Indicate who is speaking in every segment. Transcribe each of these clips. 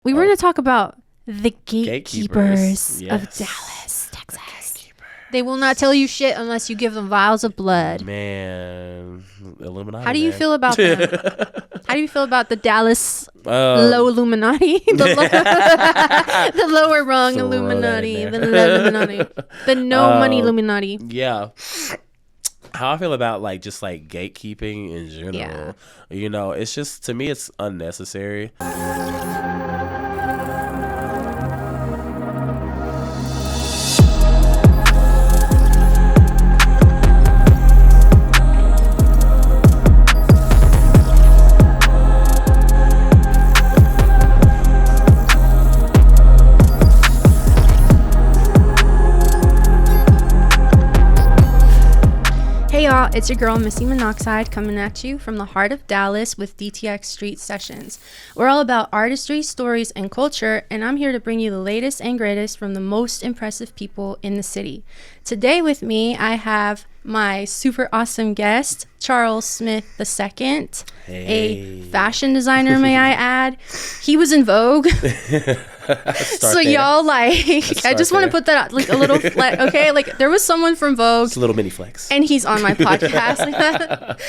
Speaker 1: We were going to talk about the gatekeepers
Speaker 2: Yes.
Speaker 1: of Dallas, Texas. They will not tell you shit unless you give them vials of blood.
Speaker 2: Man, Illuminati.
Speaker 1: How do you
Speaker 2: man.
Speaker 1: feel about them? How do you feel about the Dallas low Illuminati? The lower rung
Speaker 2: Throw that
Speaker 1: Illuminati.
Speaker 2: in
Speaker 1: The
Speaker 2: there.
Speaker 1: low Illuminati. The no money Illuminati.
Speaker 2: Yeah. How I feel about like just like gatekeeping in general.
Speaker 1: Yeah.
Speaker 2: You know, it's just, to me, it's unnecessary.
Speaker 1: Hey y'all, it's your girl Missy Monoxide coming at you from the heart of Dallas with DTXSTREET Sessions. We're all about artistry, stories, and culture, and I'm here to bring you the latest and greatest from the most impressive people in the city. Today with me, I have my super awesome guest, Charles Smith II, a fashion designer, may I add. He was in Vogue. So y'all, like, I just want to put that out, like, a little okay, like, there was someone from Vogue.
Speaker 2: It's a little mini flex.
Speaker 1: And he's on my podcast.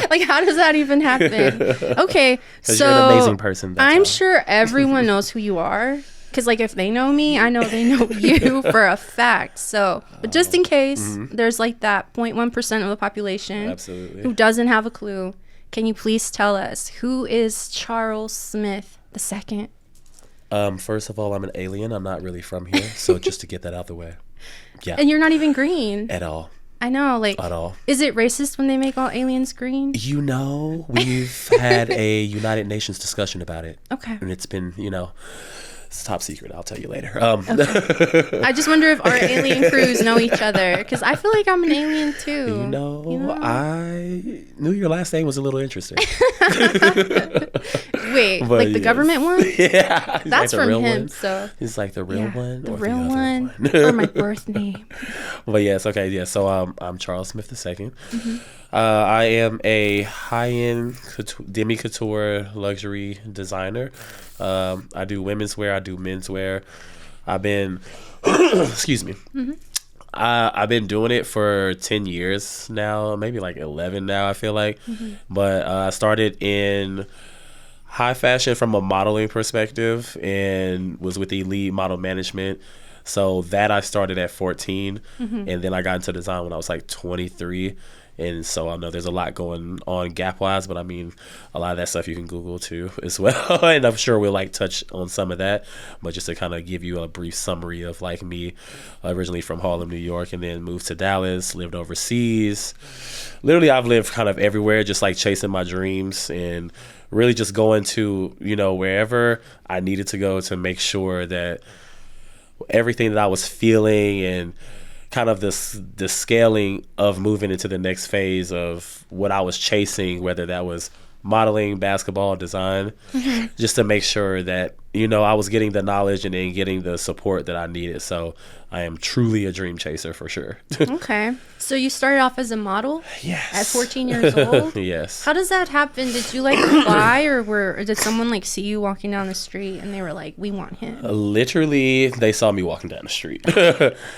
Speaker 1: Like, how does that even happen? Okay, so
Speaker 2: you're an amazing person.
Speaker 1: I'm sure everyone knows who you are. Because, like, if they know me, I know they know you for a fact. So, but just in case there's, like, that 0.1% of the population
Speaker 2: Absolutely.
Speaker 1: who doesn't have a clue, can you please tell us, who is Charles Smith II?
Speaker 2: First of all, I'm an alien. I'm not really from here. So just to get that out the way. Yeah.
Speaker 1: And you're not even green.
Speaker 2: At all.
Speaker 1: I know, like,
Speaker 2: At all.
Speaker 1: Is it racist when they make all aliens green?
Speaker 2: You know, we've had a United Nations discussion about it.
Speaker 1: Okay.
Speaker 2: And it's been, you know, it's top secret. I'll tell you later.
Speaker 1: I just wonder if our alien crews know each other, because I feel like I'm an alien too.
Speaker 2: You know, I knew your last name was a little interesting.
Speaker 1: Wait,
Speaker 2: But
Speaker 1: like the
Speaker 2: yes.
Speaker 1: government one?
Speaker 2: Yeah. He's
Speaker 1: That's
Speaker 2: like the
Speaker 1: from
Speaker 2: real
Speaker 1: him.
Speaker 2: one.
Speaker 1: So
Speaker 2: He's like the real one.
Speaker 1: the
Speaker 2: or
Speaker 1: real
Speaker 2: other
Speaker 1: one, or my birth name.
Speaker 2: But yes, okay, yeah. So I'm Charles Smith II. I am a high-end demi-couture luxury designer. I do women's wear. I do men's wear. I've been, excuse me. I've been doing it for 10 years now, maybe like 11 now, I feel like. But I started in high fashion from a modeling perspective and was with Elite Model Management. So that I started at 14, and then I got into design when I was like 23. And so I know there's a lot going on gap-wise, but I mean, a lot of that stuff you can Google too as well. And I'm sure we'll like touch on some of that. But just to kind of give you a brief summary of like me, originally from Harlem, New York, and then moved to Dallas, lived overseas. Literally, I've lived kind of everywhere, just like chasing my dreams and really just going to, you know, wherever I needed to go to make sure that everything that I was feeling and kind of this scaling of moving into the next phase of what I was chasing, whether that was modeling, basketball, design, just to make sure that, you know, I was getting the knowledge and then getting the support that I needed. So I am truly a dream chaser for sure.
Speaker 1: Okay, so you started off as a model
Speaker 2: Yes.
Speaker 1: at 14 years old.
Speaker 2: Yes.
Speaker 1: How does that happen? Did you like apply, or did someone like see you walking down the street and they were like, "We want him"?
Speaker 2: Literally, they saw me walking down the street.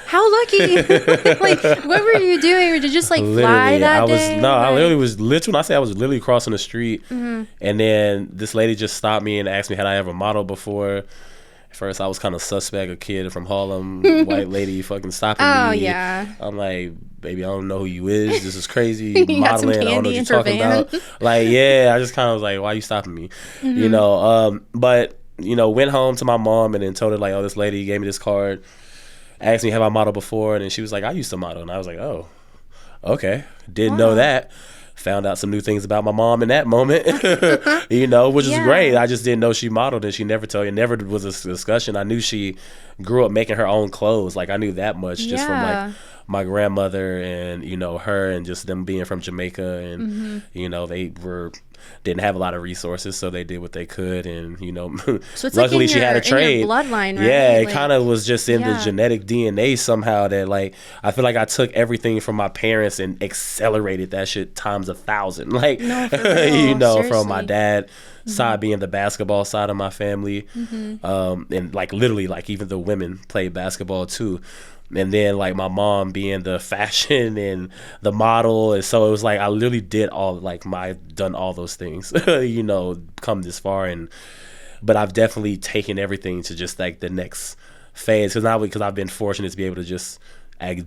Speaker 1: How lucky! Like, what were you doing? Or did you just like fly that day?
Speaker 2: I literally was literally. When I say I was literally crossing the street, and then this lady just stopped me and asked me had I ever modeled before. At first, I was kind of suspect, a kid from Harlem, white lady fucking stopping me.
Speaker 1: Oh yeah.
Speaker 2: I'm like, baby, I don't know who you is. This is crazy.
Speaker 1: You had some
Speaker 2: Modeling, I don't know
Speaker 1: candy
Speaker 2: what you're
Speaker 1: in her
Speaker 2: talking
Speaker 1: van.
Speaker 2: about. Like, yeah, I just kind of was like, why are you stopping me? You know, but you know, went home to my mom and then told her like, oh, this lady gave me this card, asked me have I modeled before, and then she was like, I used to model, and I was like, oh, okay, didn't know that. Found out some new things about my mom in that moment, you know, which is great. I just didn't know she modeled, and she never told you. It never was a discussion. I knew she grew up making her own clothes. Like, I knew that much just from like my grandmother and, you know, her and just them being from Jamaica and, you know, they were didn't have a lot of resources, so they did what they could, and
Speaker 1: So it's
Speaker 2: luckily
Speaker 1: like
Speaker 2: she had a trade.
Speaker 1: in your bloodline, right?
Speaker 2: Yeah, it
Speaker 1: like,
Speaker 2: kind of was just in the genetic DNA somehow that like I feel like I took everything from my parents and accelerated that shit times 1,000. Like
Speaker 1: no, for real.
Speaker 2: From my dad side being the basketball side of my family, and like literally like even the women played basketball too. And then like my mom being the fashion and the model, and so it was like I literally did done all those things, come this far, but I've definitely taken everything to just like the next phase because I've been fortunate to be able to just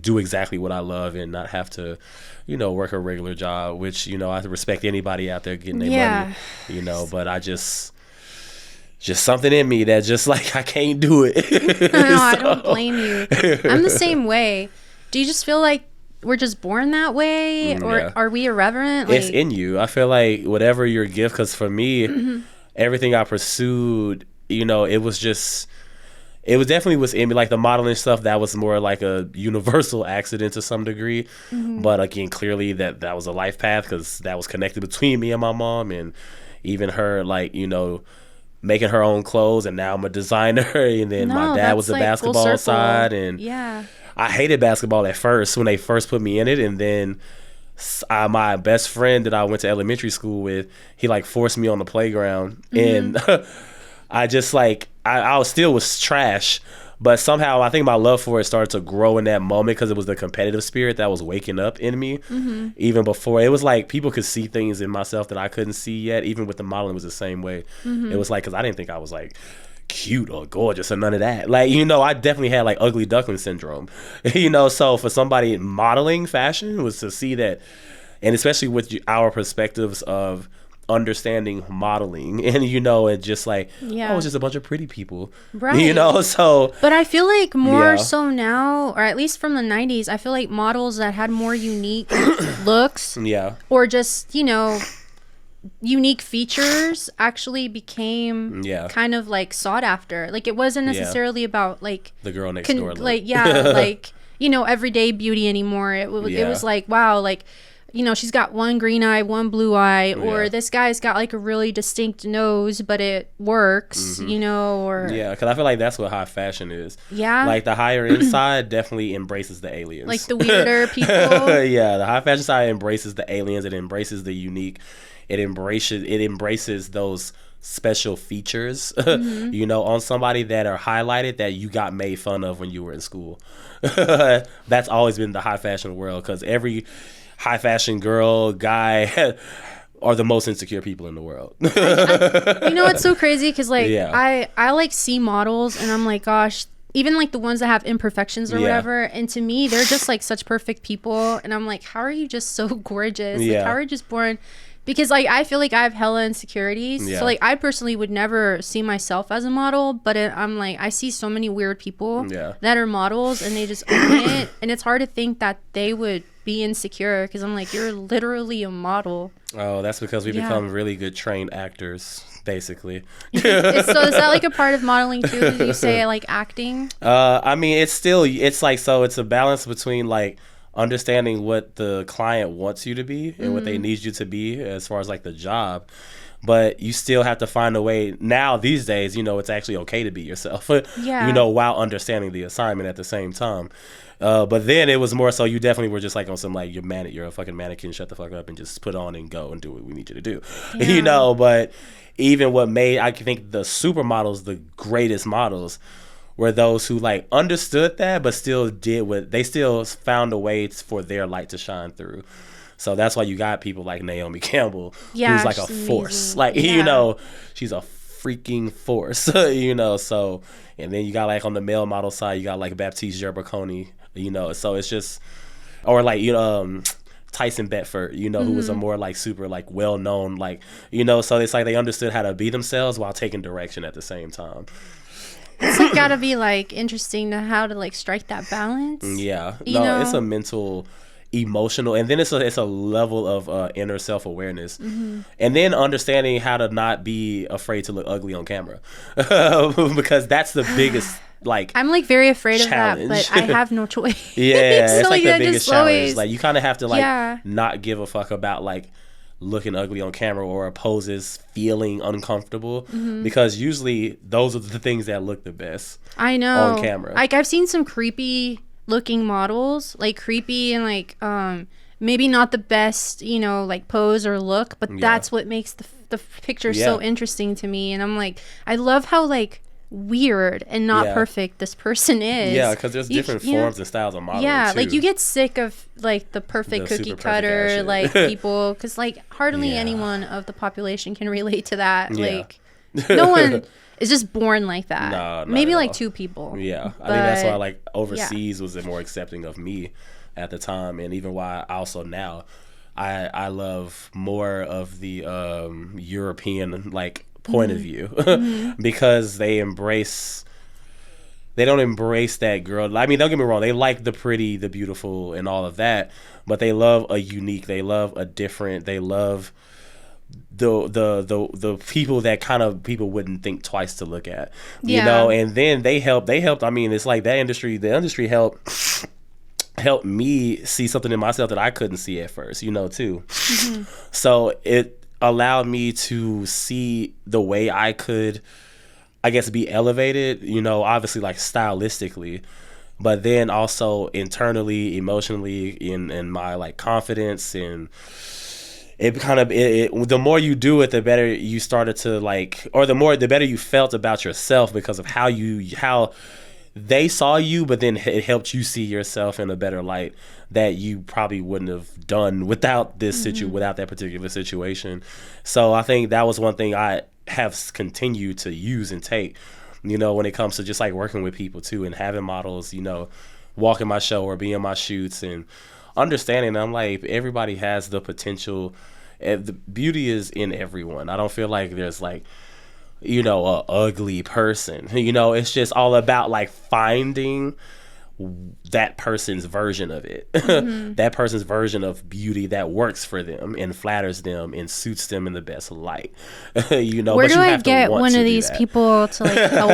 Speaker 2: do exactly what I love and not have to, work a regular job, which I respect anybody out there getting their money, but I just something in me that just like I can't do it.
Speaker 1: No, I don't blame you. I'm the same way. Do you just feel like we're just born that way, or are we irreverent?
Speaker 2: It's in you. I feel like whatever your gift, because for me, everything I pursued, it was definitely was in me. Like the modeling stuff, that was more like a universal accident to some degree. But again, clearly that was a life path because that was connected between me and my mom, and even her, like, making her own clothes, and now I'm a designer, and then my dad was the
Speaker 1: like
Speaker 2: basketball side, and I hated basketball at first when they first put me in it, and then my best friend that I went to elementary school with, he like forced me on the playground, and I just like I still was trash, but somehow I think my love for it started to grow in that moment because it was the competitive spirit that was waking up in me. Even before, it was like people could see things in myself that I couldn't see yet. Even with the modeling, it was the same way. It was like, because I didn't think I was like cute or gorgeous or none of that. Like, I definitely had like ugly duckling syndrome. So for somebody modeling fashion was to see that, and especially with our perspectives of understanding modeling, and and just like it's just a bunch of pretty people,
Speaker 1: right?
Speaker 2: So
Speaker 1: but I feel like more so now, or at least from the 90s, I feel like models that had more unique looks, or just unique features actually became kind of like sought after. Like it wasn't necessarily about like
Speaker 2: the girl next door look.
Speaker 1: Like like everyday beauty anymore. It was like, wow, like she's got one green eye, one blue eye, or this guy's got like a really distinct nose, but it works, or...
Speaker 2: Yeah, because I feel like that's what high fashion is.
Speaker 1: Yeah.
Speaker 2: Like the higher end side definitely embraces the aliens.
Speaker 1: Like the weirder people.
Speaker 2: The high fashion side embraces the aliens. It embraces the unique. It embraces those special features, on somebody that are highlighted that you got made fun of when you were in school. That's always been the high fashion world, because every high fashion girl, guy are the most insecure people in the world.
Speaker 1: It's so crazy because like I like see models and I'm like, gosh, even like the ones that have imperfections or whatever, and to me they're just like such perfect people, and I'm like, how are you just so gorgeous? Like, how are you just born? Because like I feel like I have hella insecurities, so like I personally would never see myself as a model, but I'm like, I see so many weird people that are models and they just own it, and it's hard to think that they would be insecure, because I'm like, you're literally a model. Oh,
Speaker 2: that's because we become really good trained actors, basically.
Speaker 1: So is that like a part of modeling too? Did you say like acting?
Speaker 2: I mean, it's like, so it's a balance between like understanding what the client wants you to be and what they need you to be as far as like the job, but you still have to find a way. Now these days, it's actually okay to be yourself, while understanding the assignment at the same time. But then it was more so you definitely were just like on some like, you're a fucking mannequin, shut the fuck up and just put on and go and do what we need you to do. But even what made, I think, the supermodels the greatest models were those who like understood that but still they still found a way for their light to shine through. So that's why you got people like Naomi Campbell, who's like a force. Like, she's a freaking force, so. And then you got like on the male model side, you got like Baptiste Gerbaconi, so it's just, or like, Tyson Bedford, who was a more like super like well-known, like, so it's like they understood how to be themselves while taking direction at the same time.
Speaker 1: It's like gotta be like interesting to how to like strike that balance.
Speaker 2: It's a mental, emotional, and then it's a level of inner self-awareness, and then understanding how to not be afraid to look ugly on camera, because that's the biggest, like, I'm like very afraid challenge.
Speaker 1: Of that, but I have no choice.
Speaker 2: So it's like the biggest challenge. Like you kind of have to like not give a fuck about like looking ugly on camera or poses feeling uncomfortable, because usually those are the things that look the best.
Speaker 1: I know.
Speaker 2: On camera.
Speaker 1: Like, I've seen some creepy looking models, like creepy and like maybe not the best, you know, like pose or look, but that's what makes the picture so interesting to me. And I'm like, I love how like weird and not perfect this person is.
Speaker 2: Yeah, because there's different forms and styles of modeling.
Speaker 1: Yeah,
Speaker 2: too.
Speaker 1: Like you get sick of like the perfect cookie cutter like people, because like hardly anyone of the population can relate to that. Like no one is just born like that.
Speaker 2: No,
Speaker 1: maybe like 2 people.
Speaker 2: Yeah, I think that's why like overseas was more accepting of me at the time, and even why also now I love more of the European like point of view because they don't embrace that girl. I mean, don't get me wrong, they like the pretty, the beautiful and all of that, but they love a unique, they love a different, they love the people that kind of people wouldn't think twice to look at, you know. And then they helped. I mean, it's like the industry helped me see something in myself that I couldn't see at first, you know, too. So it allowed me to see the way I could, I guess, be elevated, you know, obviously like stylistically, but then also internally, emotionally, in my like confidence. And it kind of the more you do it, the better you started to like, or the better you felt about yourself, because of how they saw you, but then it helped you see yourself in a better light that you probably wouldn't have done without this without that particular situation. So I think that was one thing I have continued to use and take, you know, when it comes to just like working with people too, and having models, you know, walking my show or being my shoots, and understanding I'm like, everybody has the potential. The beauty is in everyone. I don't feel like there's like, you know, a ugly person, you know. It's just all about like finding that person's version of it, that person's version of beauty that works for them and flatters them and suits them in the best light. You know,
Speaker 1: where
Speaker 2: but
Speaker 1: do
Speaker 2: you
Speaker 1: I
Speaker 2: have
Speaker 1: get
Speaker 2: to want
Speaker 1: one
Speaker 2: to
Speaker 1: of
Speaker 2: do
Speaker 1: these
Speaker 2: that.
Speaker 1: people to like help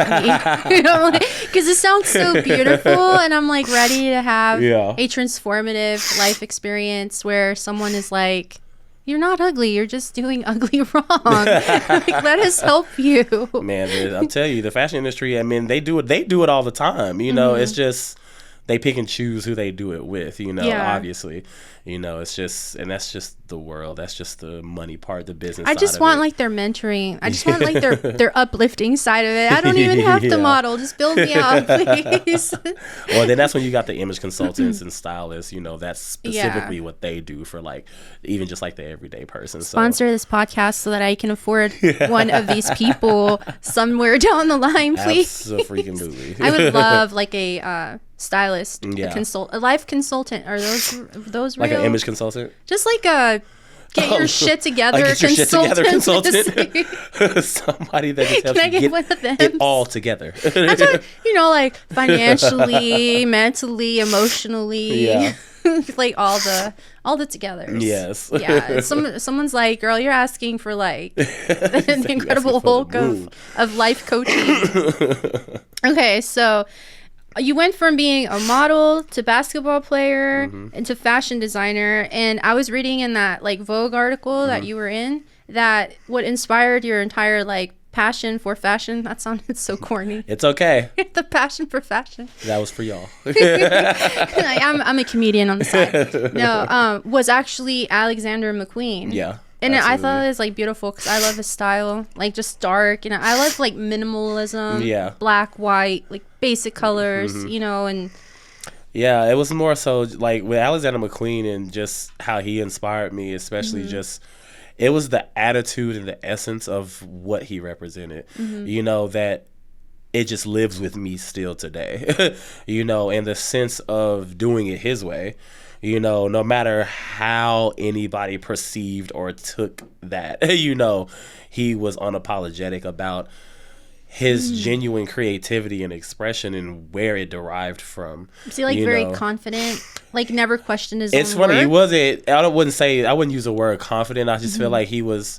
Speaker 1: me? You know, because it sounds so beautiful, and I'm like ready to have a transformative life experience where someone is like, you're not ugly, you're just doing ugly wrong. Like, let us help you.
Speaker 2: Man, I'll tell you, the fashion industry, I mean, they do it all the time, you know. It's just they pick and choose who they do it with, you know. Obviously, you know, it's just, and that's just the world, that's just the money part, the business
Speaker 1: I just
Speaker 2: side
Speaker 1: want
Speaker 2: of it.
Speaker 1: like their mentoring, I just want like their uplifting side of it. I don't even have to model, just build me up, please.
Speaker 2: Well, then that's when you got the image consultants and stylists, you know. That's specifically what they do for like even just like the everyday person.
Speaker 1: Sponsor this podcast so that I can afford one of these people somewhere down the line, please.
Speaker 2: Absolutely.
Speaker 1: I would love like a stylist, a life consultant. Are those real?
Speaker 2: Like an image consultant?
Speaker 1: Just like a get your shit together,
Speaker 2: like consultant. Somebody that just helps
Speaker 1: Can I
Speaker 2: you
Speaker 1: get one of them?
Speaker 2: It all together.
Speaker 1: I'm talking, you know, like financially, mentally, emotionally, like all the togethers.
Speaker 2: Yes.
Speaker 1: Yeah. Someone's like, girl, you're asking for like the incredible Hulk of life coaching. Okay, so you went from being a model to basketball player and to fashion designer. And I was reading in that like Vogue article that you were in, that what inspired your entire like passion for fashion. That sounded so corny.
Speaker 2: It's okay.
Speaker 1: The passion for fashion.
Speaker 2: That was for y'all.
Speaker 1: I'm a comedian on the side. No, was actually Alexander McQueen.
Speaker 2: Yeah.
Speaker 1: And I thought it was like beautiful because I love his style, like just dark. You know, I love like minimalism. Yeah. Black, white, like basic colors. You know, and
Speaker 2: yeah, it was more so like with Alexander McQueen and just how he inspired me, especially just it was the attitude and the essence of what he represented. You know, that it just lives with me still today. You know, and the sense of doing it his way. You know, no matter how anybody perceived or took that, you know, he was unapologetic about his genuine creativity and expression and where it derived from.
Speaker 1: Was he like very confident? Like never questioned his own
Speaker 2: It's funny.
Speaker 1: work?
Speaker 2: He wasn't, I wouldn't use the word confident. I just feel like it was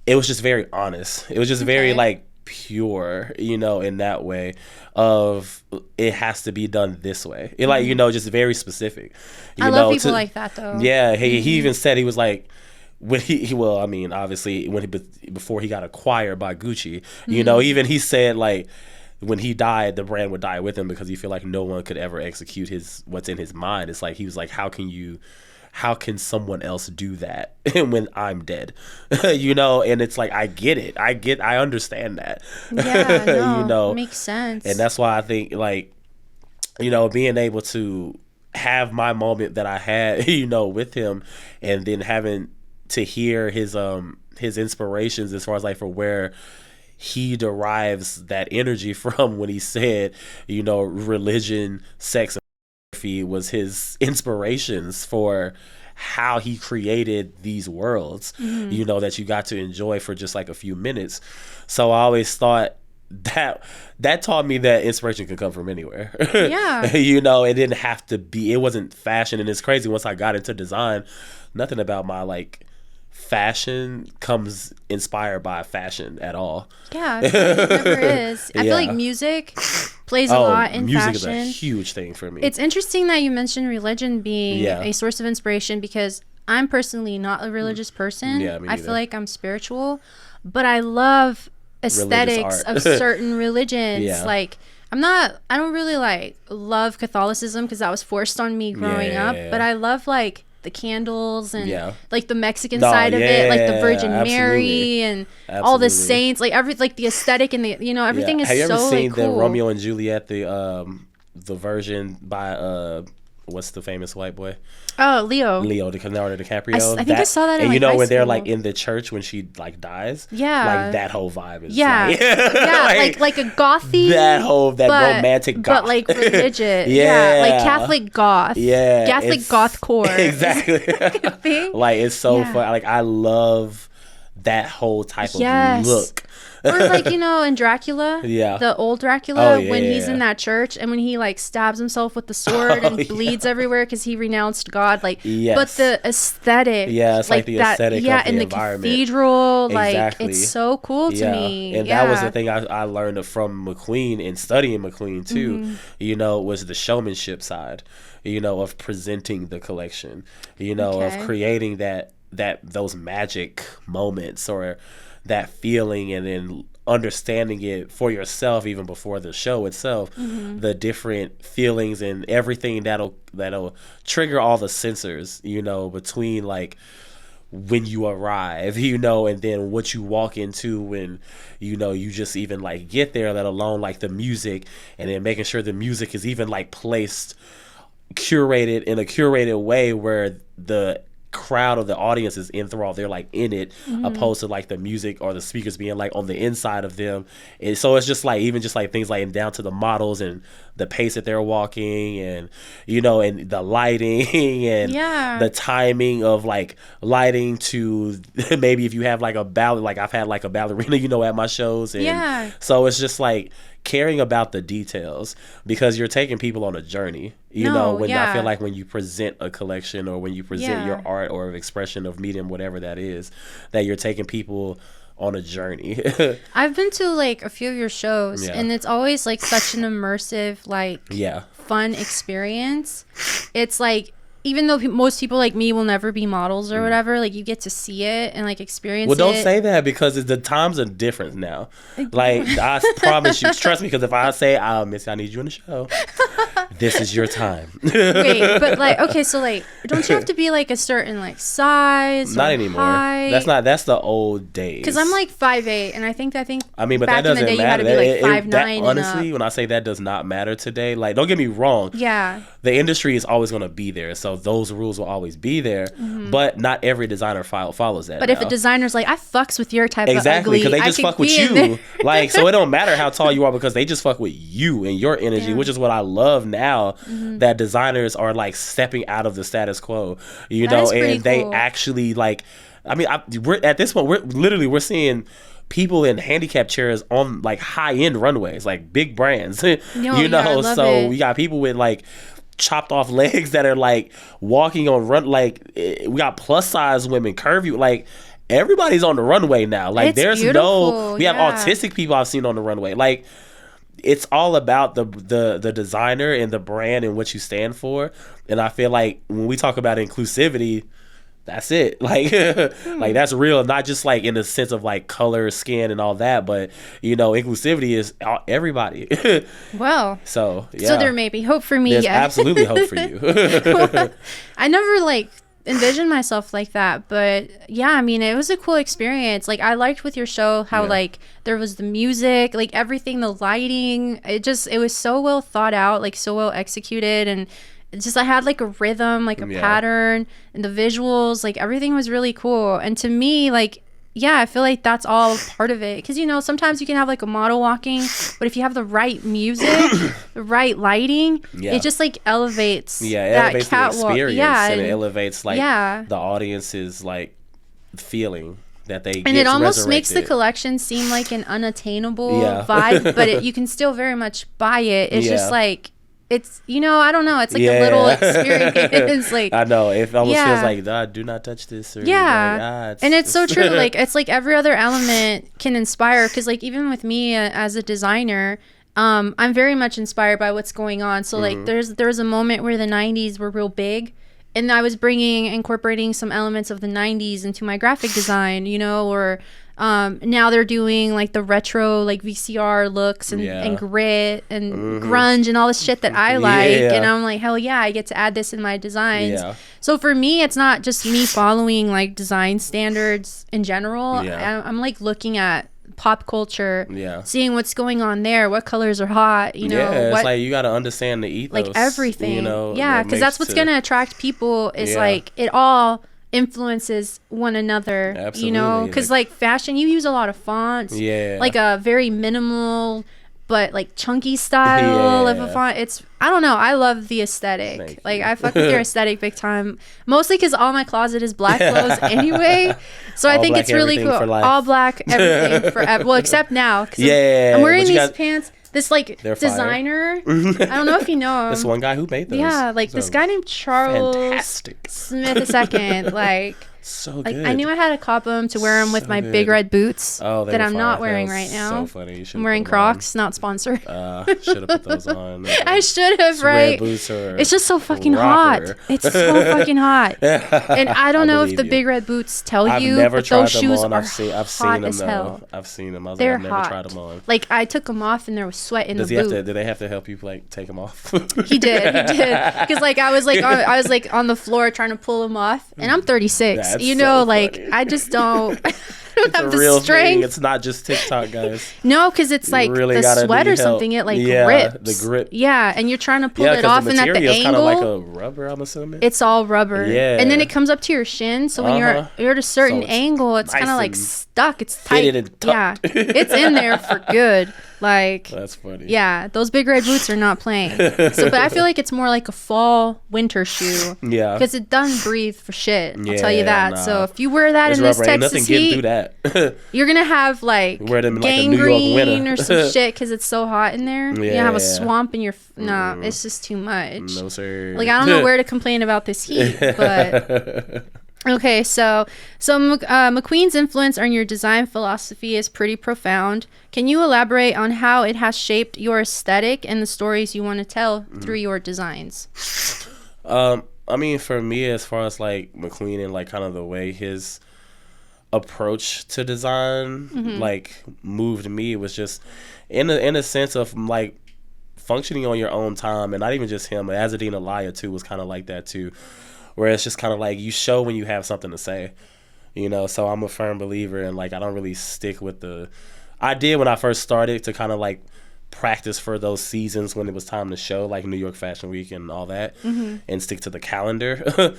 Speaker 2: just very honest. It was just very like pure, you know, in that way of it has to be done this way. It like, you know, just very specific.
Speaker 1: I love people like that though.
Speaker 2: Yeah, he even said, he was like, when well, I mean, obviously before he got acquired by Gucci, you know, even he said like when he died, the brand would die with him because he feel like no one could ever execute what's in his mind. It's like he was like, how can someone else do that when I'm dead? You know, and it's like I get it. I understand that.
Speaker 1: Yeah, no,
Speaker 2: you know,
Speaker 1: makes sense.
Speaker 2: And that's why I think like, you know, being able to have my moment that I had, you know, with him, and then having to hear his inspirations as far as like for where he derives that energy from when he said, you know, religion, sex, and photography was his inspirations for how he created these worlds, you know, that you got to enjoy for just like a few minutes. So I always thought that taught me that inspiration could come from anywhere.
Speaker 1: Yeah.
Speaker 2: You know, it didn't have to be, it wasn't fashion. And it's crazy, once I got into design, nothing about my like fashion comes inspired by fashion at all.
Speaker 1: Yeah, it never is. I feel like music plays a lot in
Speaker 2: music
Speaker 1: fashion.
Speaker 2: is a huge thing for me.
Speaker 1: It's interesting that you mentioned religion being a source of inspiration, because I'm personally not a religious person.
Speaker 2: Yeah, me
Speaker 1: I
Speaker 2: neither.
Speaker 1: feel like I'm spiritual, but I love aesthetics of certain religions.
Speaker 2: Yeah.
Speaker 1: Like I don't really like love Catholicism because that was forced on me growing up, but I love like the candles and like the Mexican side of it, like the Virgin Mary and all the saints, like like the aesthetic and the, you know, everything is so like cool.
Speaker 2: Have you ever seen the Romeo and Juliet, the version by what's the famous white boy?
Speaker 1: Oh, Leo
Speaker 2: Leonardo DiCaprio.
Speaker 1: I think I saw that in
Speaker 2: and
Speaker 1: like
Speaker 2: you know
Speaker 1: high
Speaker 2: when they're
Speaker 1: school.
Speaker 2: like in the church when she like dies, like that whole vibe is
Speaker 1: like a gothy,
Speaker 2: that romantic goth,
Speaker 1: but like religious, like Catholic goth, Catholic goth core,
Speaker 2: exactly. Like it's so fun. Like I love that whole type of look.
Speaker 1: Or like, you know, in Dracula, the old Dracula, when he's in that church and when he like stabs himself with the sword and bleeds everywhere because he renounced God, like, but the aesthetic,
Speaker 2: it's like the aesthetic of the
Speaker 1: and the
Speaker 2: environment.
Speaker 1: Cathedral, like it's so cool to me.
Speaker 2: And that was the thing I learned from McQueen and studying McQueen too. You know, was the showmanship side, you know, of presenting the collection, you know, of creating those magic moments or that feeling, and then understanding it for yourself even before the show itself, the different feelings and everything that'll trigger all the sensors, you know, between like when you arrive, you know, and then what you walk into when, you know, you just even like get there, let alone like the music, and then making sure the music is even like placed, curated in a curated way where the crowd of the audience is enthralled, they're like in it, opposed to like the music or the speakers being like on the inside of them. And so it's just like even just like things like down to the models and the pace that they're walking, and you know, and the lighting and the timing of like lighting to maybe if you have like a ballet, like I've had like a ballerina, you know, at my shows, and so it's just like caring about the details, because you're taking people on a journey, you know, when I feel like when you present a collection or when you present your art or expression of medium, whatever that is, that you're taking people on a journey.
Speaker 1: I've been to like a few of your shows, and it's always like such an immersive, like fun experience. It's like, even though most people like me will never be models or whatever, like you get to see it and like experience it.
Speaker 2: Well, don't say that, because the times are different now. Like I promise you, trust me, because if I say, Missy, I need you in the show, this is your time.
Speaker 1: Wait, but like, okay, so like, don't you have to be like a certain like size?
Speaker 2: Not anymore.
Speaker 1: Height?
Speaker 2: That's the old days.
Speaker 1: Because I'm like 5'8", and I think
Speaker 2: I mean, but
Speaker 1: back
Speaker 2: that doesn't
Speaker 1: in the day
Speaker 2: matter.
Speaker 1: you had to be like 5'9".
Speaker 2: Honestly, when I say that does not matter today, like don't get me wrong.
Speaker 1: Yeah.
Speaker 2: The industry is always going to be there, so those rules will always be there. But not every designer follows that.
Speaker 1: But if a designer's like, I fucks with your type of ugly,
Speaker 2: exactly, because they just fuck with you. Like, so it don't matter how tall you are, because they just fuck with you and your energy, which is what I love now. That designers are like stepping out of the status quo, you know, and they actually like. I mean, we're at this point, we're seeing people in handicap chairs on like high-end runways, like big brands. You know, so we got people with like chopped off legs that are like walking on like we got plus size women, curvy, like everybody's on the runway now. Like
Speaker 1: it's
Speaker 2: there's
Speaker 1: beautiful.
Speaker 2: We have autistic people I've seen on the runway. Like it's all about the designer and the brand and what you stand for. And I feel like when we talk about inclusivity, that's it. Like, like that's real, not just like in the sense of like color, skin, and all that, but you know, inclusivity is everybody.
Speaker 1: Well,
Speaker 2: so
Speaker 1: there may be hope for me.
Speaker 2: There's absolutely hope for you.
Speaker 1: I never like envisioned myself like that, but yeah, I mean, it was a cool experience. Like, I liked with your show how like there was the music, like everything, the lighting. It was so well thought out, like so well executed, and it's just I had like a rhythm, like a pattern, and the visuals, like everything was really cool. And to me, like, yeah, I feel like that's all part of it, because you know, sometimes you can have like a model walking, but if you have the right music, the right lighting, it just like elevates
Speaker 2: it
Speaker 1: that
Speaker 2: elevates
Speaker 1: catwalk.
Speaker 2: the experience, and it elevates like the audience's like feeling that they
Speaker 1: and it almost makes the collection seem like an unattainable vibe, but you can still very much buy it. It's just like, it's, you know, I don't know, it's like a little experience. Like,
Speaker 2: I know, it almost feels like, do not touch this, or like,
Speaker 1: and it's so true. Like, it's like every other element can inspire, because like even with me as a designer, I'm very much inspired by what's going on. So like there's a moment where the 90s were real big, and I was incorporating some elements of the 90s into my graphic design, you know, or now they're doing like the retro, like VCR looks and grit and grunge and all this shit that I like. And I'm like, hell yeah, I get to add this in my designs. So for me, it's not just me following like design standards in general. I'm like looking at pop culture, seeing what's going on there, what colors are hot, you know.
Speaker 2: It's like you got to understand the ethos,
Speaker 1: like everything, you know. Because that's what's gonna attract people, is like it all influences one another. Absolutely. You know, because like fashion, you use a lot of fonts, like a very minimal but like chunky style of a font. It's, I don't know, I love the aesthetic. Like, I fuck with your aesthetic big time, mostly because all my closet is black clothes anyway, so I think it's really cool. All black everything forever, well, except now, because I'm wearing these pants. This like designer, I don't know if you know him.
Speaker 2: This one guy who made those.
Speaker 1: Yeah, like this guy named Charles Smith II. Like,
Speaker 2: so good.
Speaker 1: I knew I had to cop them to wear them with my big red boots that I'm not wearing right now.
Speaker 2: So funny.
Speaker 1: I'm wearing Crocs, not sponsored.
Speaker 2: Should have put those on.
Speaker 1: I should have, right?
Speaker 2: Red boots are
Speaker 1: it's just so fucking hot. It's so fucking hot. And I don't know if the big red boots tell you, but those shoes are hot as hell.
Speaker 2: I've seen them.
Speaker 1: They're hot. I've never tried them on. Like, I took them off and there was sweat in the boot.
Speaker 2: Did they have to help you like take them off?
Speaker 1: He did. Because like I was like on the floor trying to pull them off, and I'm 36.
Speaker 2: That's
Speaker 1: you know,
Speaker 2: so
Speaker 1: like
Speaker 2: funny.
Speaker 1: I just don't. I don't have
Speaker 2: the
Speaker 1: the strength.
Speaker 2: Thing. It's not just TikTok, guys.
Speaker 1: No, because it's like
Speaker 2: really
Speaker 1: the sweat or something. It like grips.
Speaker 2: The grip.
Speaker 1: Yeah, and you're trying to pull it off, and at the angle,
Speaker 2: kind of like a rubber. I'm assuming
Speaker 1: it's all rubber.
Speaker 2: Yeah,
Speaker 1: and then it comes up to your shin. So when you're at a certain angle, it's kind of like stuck. It's tight. Yeah, it's in there for good. Like,
Speaker 2: that's funny.
Speaker 1: Yeah, those big red boots are not playing. So, but I feel like it's more like a fall winter shoe. Yeah, because it doesn't breathe for shit. I'll tell you that. Nah. So if you wear that in this Texas heat, you're gonna have like gangrene or some shit because it's so hot in there. You're gonna have a swamp in your. Nah, it's just too much.
Speaker 2: No sir.
Speaker 1: Like, I don't know where to complain about this heat, but. Okay, so McQueen's influence on your design philosophy is pretty profound. Can you elaborate on how it has shaped your aesthetic and the stories you want to tell through your designs?
Speaker 2: I mean, for me, as far as like McQueen and like kind of the way his approach to design like moved me, it was just in a sense of like functioning on your own time, and not even just him, but Azadine Alaya too was kind of like that too. Where it's just kind of like you show when you have something to say, you know. So I'm a firm believer in like I don't really stick with the. I did when I first started to kind of like practice for those seasons when it was time to show, like New York Fashion Week and all that, and stick to the calendar.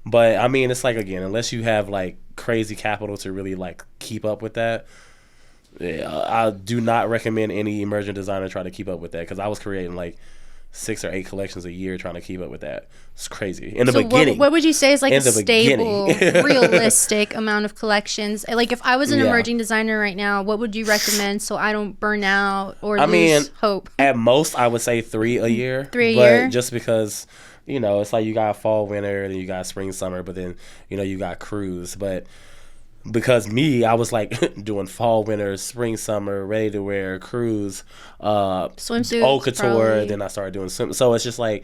Speaker 2: But I mean, it's like, again, unless you have like crazy capital to really like keep up with that, I do not recommend any emerging designer try to keep up with that, because I was creating like 6 or 8 collections a year trying to keep up with that. It's crazy. In the beginning.
Speaker 1: What would you say is like a stable, realistic amount of collections? Like, if I was an emerging designer right now, what would you recommend so I don't burn out or lose hope?
Speaker 2: At most, I would say 3 a year.
Speaker 1: 3 a year?
Speaker 2: Just because, you know, it's like you got fall, winter, then you got spring, summer, but then, you know, you got cruise. But because I was like doing fall, winter, spring, summer, ready to wear, cruise,
Speaker 1: swimsuits,
Speaker 2: haute couture. Then I started doing swim. So it's just like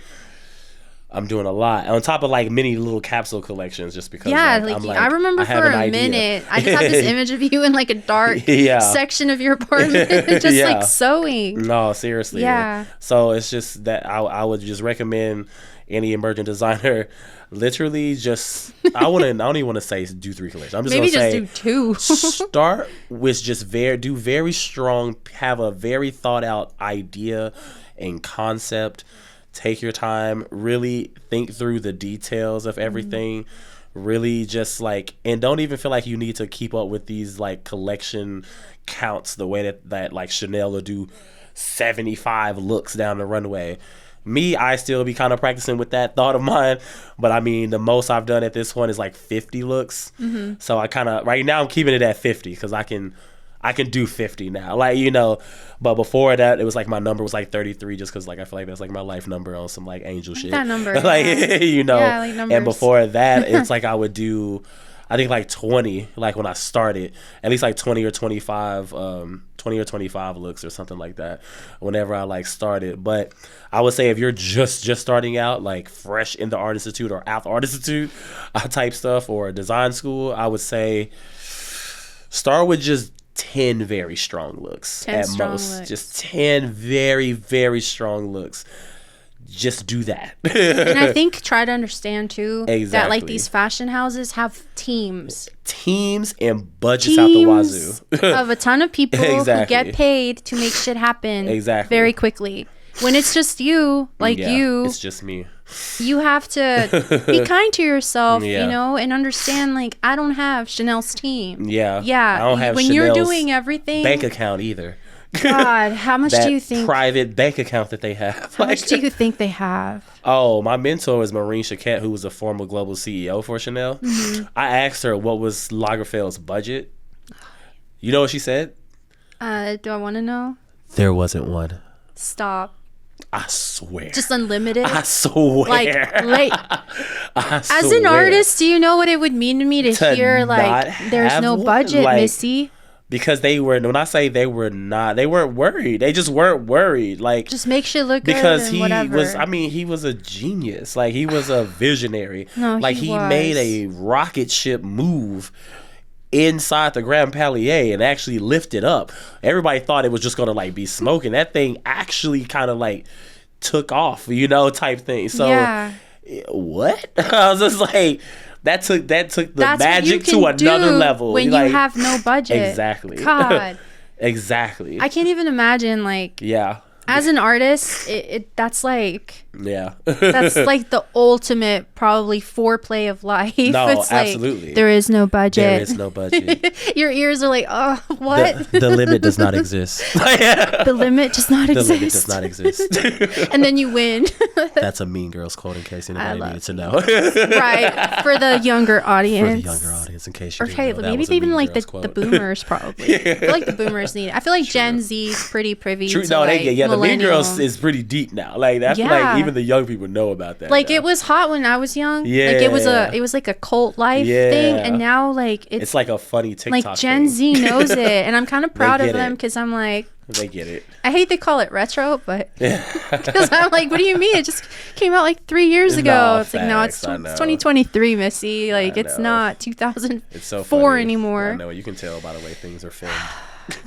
Speaker 2: I'm doing a lot on top of like many little capsule collections, just because.
Speaker 1: Yeah,
Speaker 2: like,
Speaker 1: I remember for a minute, I just have this image of you in like a dark section of your apartment, just like sewing.
Speaker 2: No, seriously.
Speaker 1: Yeah.
Speaker 2: So it's just that I would just recommend any emerging designer, literally just I don't even want to say do 3 collections. I'm just
Speaker 1: maybe
Speaker 2: gonna
Speaker 1: just do 2.
Speaker 2: Start with just very strong, have a very thought out idea and concept. Take your time, really think through the details of everything. Really just like, and don't even feel like you need to keep up with these like collection counts the way that like Chanel will do 75 looks down the runway. Me, I still be kind of practicing with that thought of mine, but I mean the most I've done at this point is like 50 looks. So I kind of right now I'm keeping it at 50 because I can do 50 now, like, you know. But before that, it was like my number was like 33, just because like I feel like that's like my life number on some like angel shit.
Speaker 1: That number,
Speaker 2: like you know.
Speaker 1: Yeah, like numbers.
Speaker 2: And before that, it's like I would do, I think like 20, like when I started, at least like 20 or 25 looks or something like that. Whenever I like started, but I would say if you're just starting out, like fresh in the Art Institute or out the Art Institute type stuff or design school, I would say start with just 10 very strong looks at most. Just 10 very, very strong looks. Just do that.
Speaker 1: And I think try to understand too that like these fashion houses have teams
Speaker 2: and budgets out the wazoo
Speaker 1: of a ton of people who get paid to make shit happen very quickly. When it's just you, like it's
Speaker 2: just me.
Speaker 1: You have to be kind to yourself, you know, and understand, like, I don't have Chanel's team.
Speaker 2: Yeah.
Speaker 1: I
Speaker 2: don't have
Speaker 1: when
Speaker 2: Chanel's
Speaker 1: you're doing everything.
Speaker 2: bank account either.
Speaker 1: God, how much do you think?
Speaker 2: Private bank account that they have.
Speaker 1: How much do you think they have?
Speaker 2: Oh, my mentor is Maureen Chiquette, who was a former global CEO for Chanel. I asked her what was Lagerfeld's budget. You know what she said?
Speaker 1: Do I want to know?
Speaker 2: There wasn't one.
Speaker 1: Stop.
Speaker 2: I swear.
Speaker 1: Just unlimited?
Speaker 2: I swear.
Speaker 1: Like as an artist, do you know what it would mean to me to hear, like, there's no budget, like, Missy?
Speaker 2: Because when I say they weren't worried. They just weren't worried. Like,
Speaker 1: just make shit look good.
Speaker 2: Because
Speaker 1: he was,
Speaker 2: he was a genius. Like, he was a visionary.
Speaker 1: No,
Speaker 2: like, he made a rocket ship move inside the Grand Palais and actually lift it up. Everybody thought it was just gonna like be smoking. That thing actually kind of like took off, you know, type thing. So what? I was just like, that took the magic to another level
Speaker 1: when you have no budget.
Speaker 2: Exactly.
Speaker 1: God.
Speaker 2: Exactly.
Speaker 1: I can't even imagine, like, as an artist, that's like, that's like the ultimate probably foreplay of life.
Speaker 2: No,
Speaker 1: it's
Speaker 2: absolutely.
Speaker 1: Like, there is no budget.
Speaker 2: There is no budget.
Speaker 1: Your ears are like, oh, what?
Speaker 2: The limit does not exist.
Speaker 1: The limit does not exist.
Speaker 2: The limit does not exist.
Speaker 1: And then you win.
Speaker 2: That's a Mean Girls quote, in case anybody needed to know.
Speaker 1: Right. For the younger audience.
Speaker 2: In case you
Speaker 1: didn't know. Maybe even like the boomers probably. I feel like the boomers need it. I feel like Gen Z is pretty privy to
Speaker 2: the Mean Girls is pretty deep now. Like, that's like even the young people know about that.
Speaker 1: Like,
Speaker 2: now.
Speaker 1: It was hot when I was young.
Speaker 2: Yeah.
Speaker 1: Like, it was like a cult life thing, and now like it's
Speaker 2: like a funny TikTok
Speaker 1: like Gen Z knows it, and I'm kind of proud of them because I'm like,
Speaker 2: they get it.
Speaker 1: I hate they call it retro, but because I'm like, what do you mean? It just came out like 3 years ago.
Speaker 2: No,
Speaker 1: it's like, no, it's 2023, Missy. Like, it's not 2004 anymore.
Speaker 2: I know. You can tell by the way things are filmed.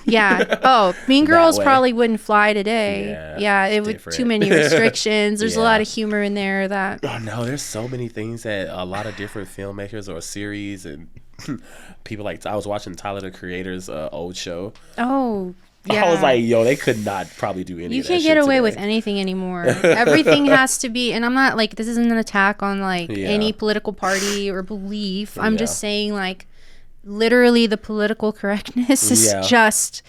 Speaker 1: Yeah. Oh, Mean Girls probably wouldn't fly today. Yeah. It would too many restrictions. There's a lot of humor in there that.
Speaker 2: Oh no, there's so many things that a lot of different filmmakers or series and people like. I was watching Tyler the Creator's old show.
Speaker 1: Oh. Yeah.
Speaker 2: I was like, yo, they could not probably do any.
Speaker 1: You can't get away with anything anymore. Everything has to be, and I'm not like, this isn't an attack on like any political party or belief. I'm just saying, like, literally the political correctness is just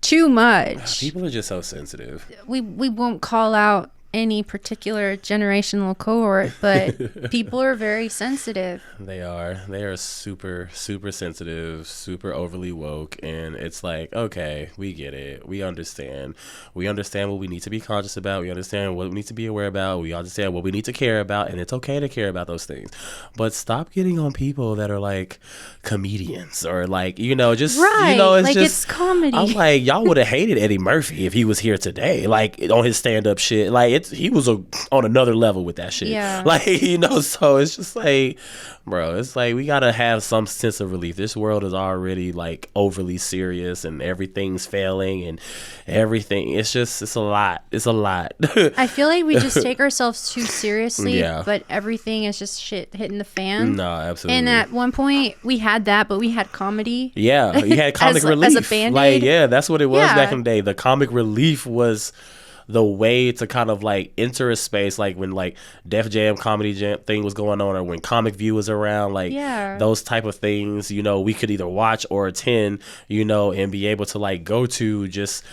Speaker 1: too much.
Speaker 2: People are just so sensitive.
Speaker 1: We won't call out any particular generational cohort, but people are very sensitive.
Speaker 2: They are super sensitive, super overly woke, and it's like, okay, we get it, we understand what we need to be conscious about, we understand what we need to be aware about, we understand what we need to care about, and it's okay to care about those things, but stop getting on people that are like comedians or like, you know, just you know, it's like, just, it's comedy. I'm like, y'all would have hated Eddie Murphy if he was here today, like on his stand-up shit. Like, he was on another level with that shit.
Speaker 1: Yeah.
Speaker 2: Like, you know, so it's just like, bro, it's like we gotta have some sense of relief. This world is already like overly serious and everything's failing and everything. It's a lot. It's a lot.
Speaker 1: I feel like we just take ourselves too seriously, but everything is just shit hitting the fan.
Speaker 2: No, absolutely.
Speaker 1: And at one point we had that, but we had comedy.
Speaker 2: Yeah, you had comic relief.
Speaker 1: As a Band-Aid.
Speaker 2: Like, yeah, that's what it was back in the day. The comic relief was the way to kind of like enter a space, like when like Def Jam comedy jam thing was going on, or when Comic View was around, like those type of things, you know, we could either watch or attend, you know, and be able to like go to just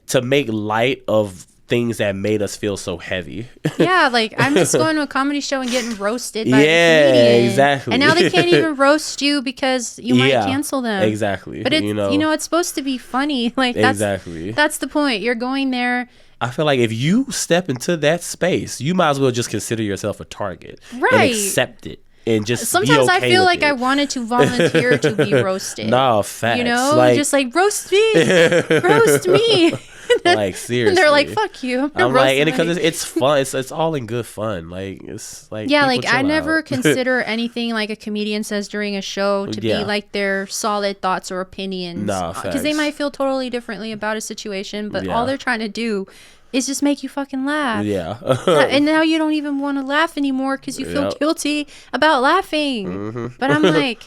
Speaker 2: to make light of things that made us feel so heavy. Yeah,
Speaker 1: like I'm just going to a comedy show and getting roasted by a comedian.
Speaker 2: Exactly.
Speaker 1: And now they can't even roast you because you might cancel them.
Speaker 2: Exactly.
Speaker 1: But it's, you know, it's supposed to be funny. Like that's the point. You're going there.
Speaker 2: I feel like if you step into that space, you might as well just consider yourself a target.
Speaker 1: Right.
Speaker 2: And accept it. And just
Speaker 1: sometimes
Speaker 2: be okay
Speaker 1: I feel
Speaker 2: with
Speaker 1: like
Speaker 2: it.
Speaker 1: I wanted to volunteer to be roasted.
Speaker 2: No, facts.
Speaker 1: You know, like, just like roast me. Roast me.
Speaker 2: Like, seriously.
Speaker 1: And they're like, fuck you.
Speaker 2: I'm like, and because it's fun. It's all in good fun. Like, it's like,
Speaker 1: yeah, like I never consider anything like a comedian says during a show to be like their solid thoughts or opinions.
Speaker 2: No,
Speaker 1: because they might feel totally differently about a situation, but all they're trying to do is just make you fucking laugh.
Speaker 2: Yeah.
Speaker 1: And now you don't even want to laugh anymore because you feel guilty about laughing. But I'm like,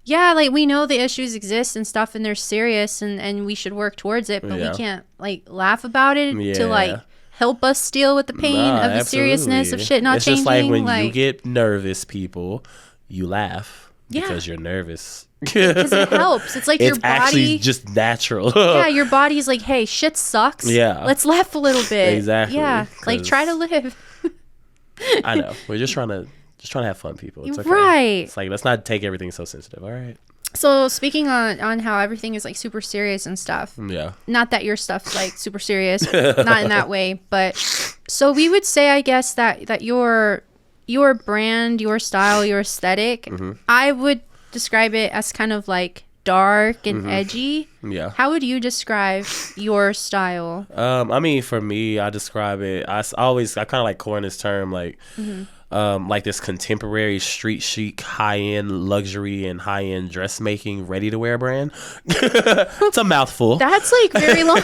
Speaker 1: yeah, like we know the issues exist and stuff and they're serious and we should work towards it, but we can't like laugh about it to like help us deal with the pain of the seriousness of shit not changing.
Speaker 2: It's just like when you get nervous, people, you laugh because you're nervous.
Speaker 1: Because it helps. It's like your body. It's
Speaker 2: actually just natural.
Speaker 1: Yeah, your body's like, hey, shit sucks.
Speaker 2: Yeah.
Speaker 1: Let's laugh a little bit.
Speaker 2: Exactly.
Speaker 1: Yeah. Like try to live.
Speaker 2: I know. We're just trying to have fun, people. It's okay.
Speaker 1: Right.
Speaker 2: It's like, let's not take everything so sensitive. All right.
Speaker 1: So speaking on how everything is like super serious and stuff.
Speaker 2: Yeah.
Speaker 1: Not that your stuff's like super serious. Not in that way. But so we would say, I guess, that your brand, your style, your aesthetic, I would describe it as kind of like dark and edgy.
Speaker 2: Yeah.
Speaker 1: How would you describe your style?
Speaker 2: I mean, for me, I describe it. I kind of like coin this term like this contemporary street chic, high-end luxury and high-end dressmaking, ready-to-wear brand. It's a mouthful.
Speaker 1: That's like very long.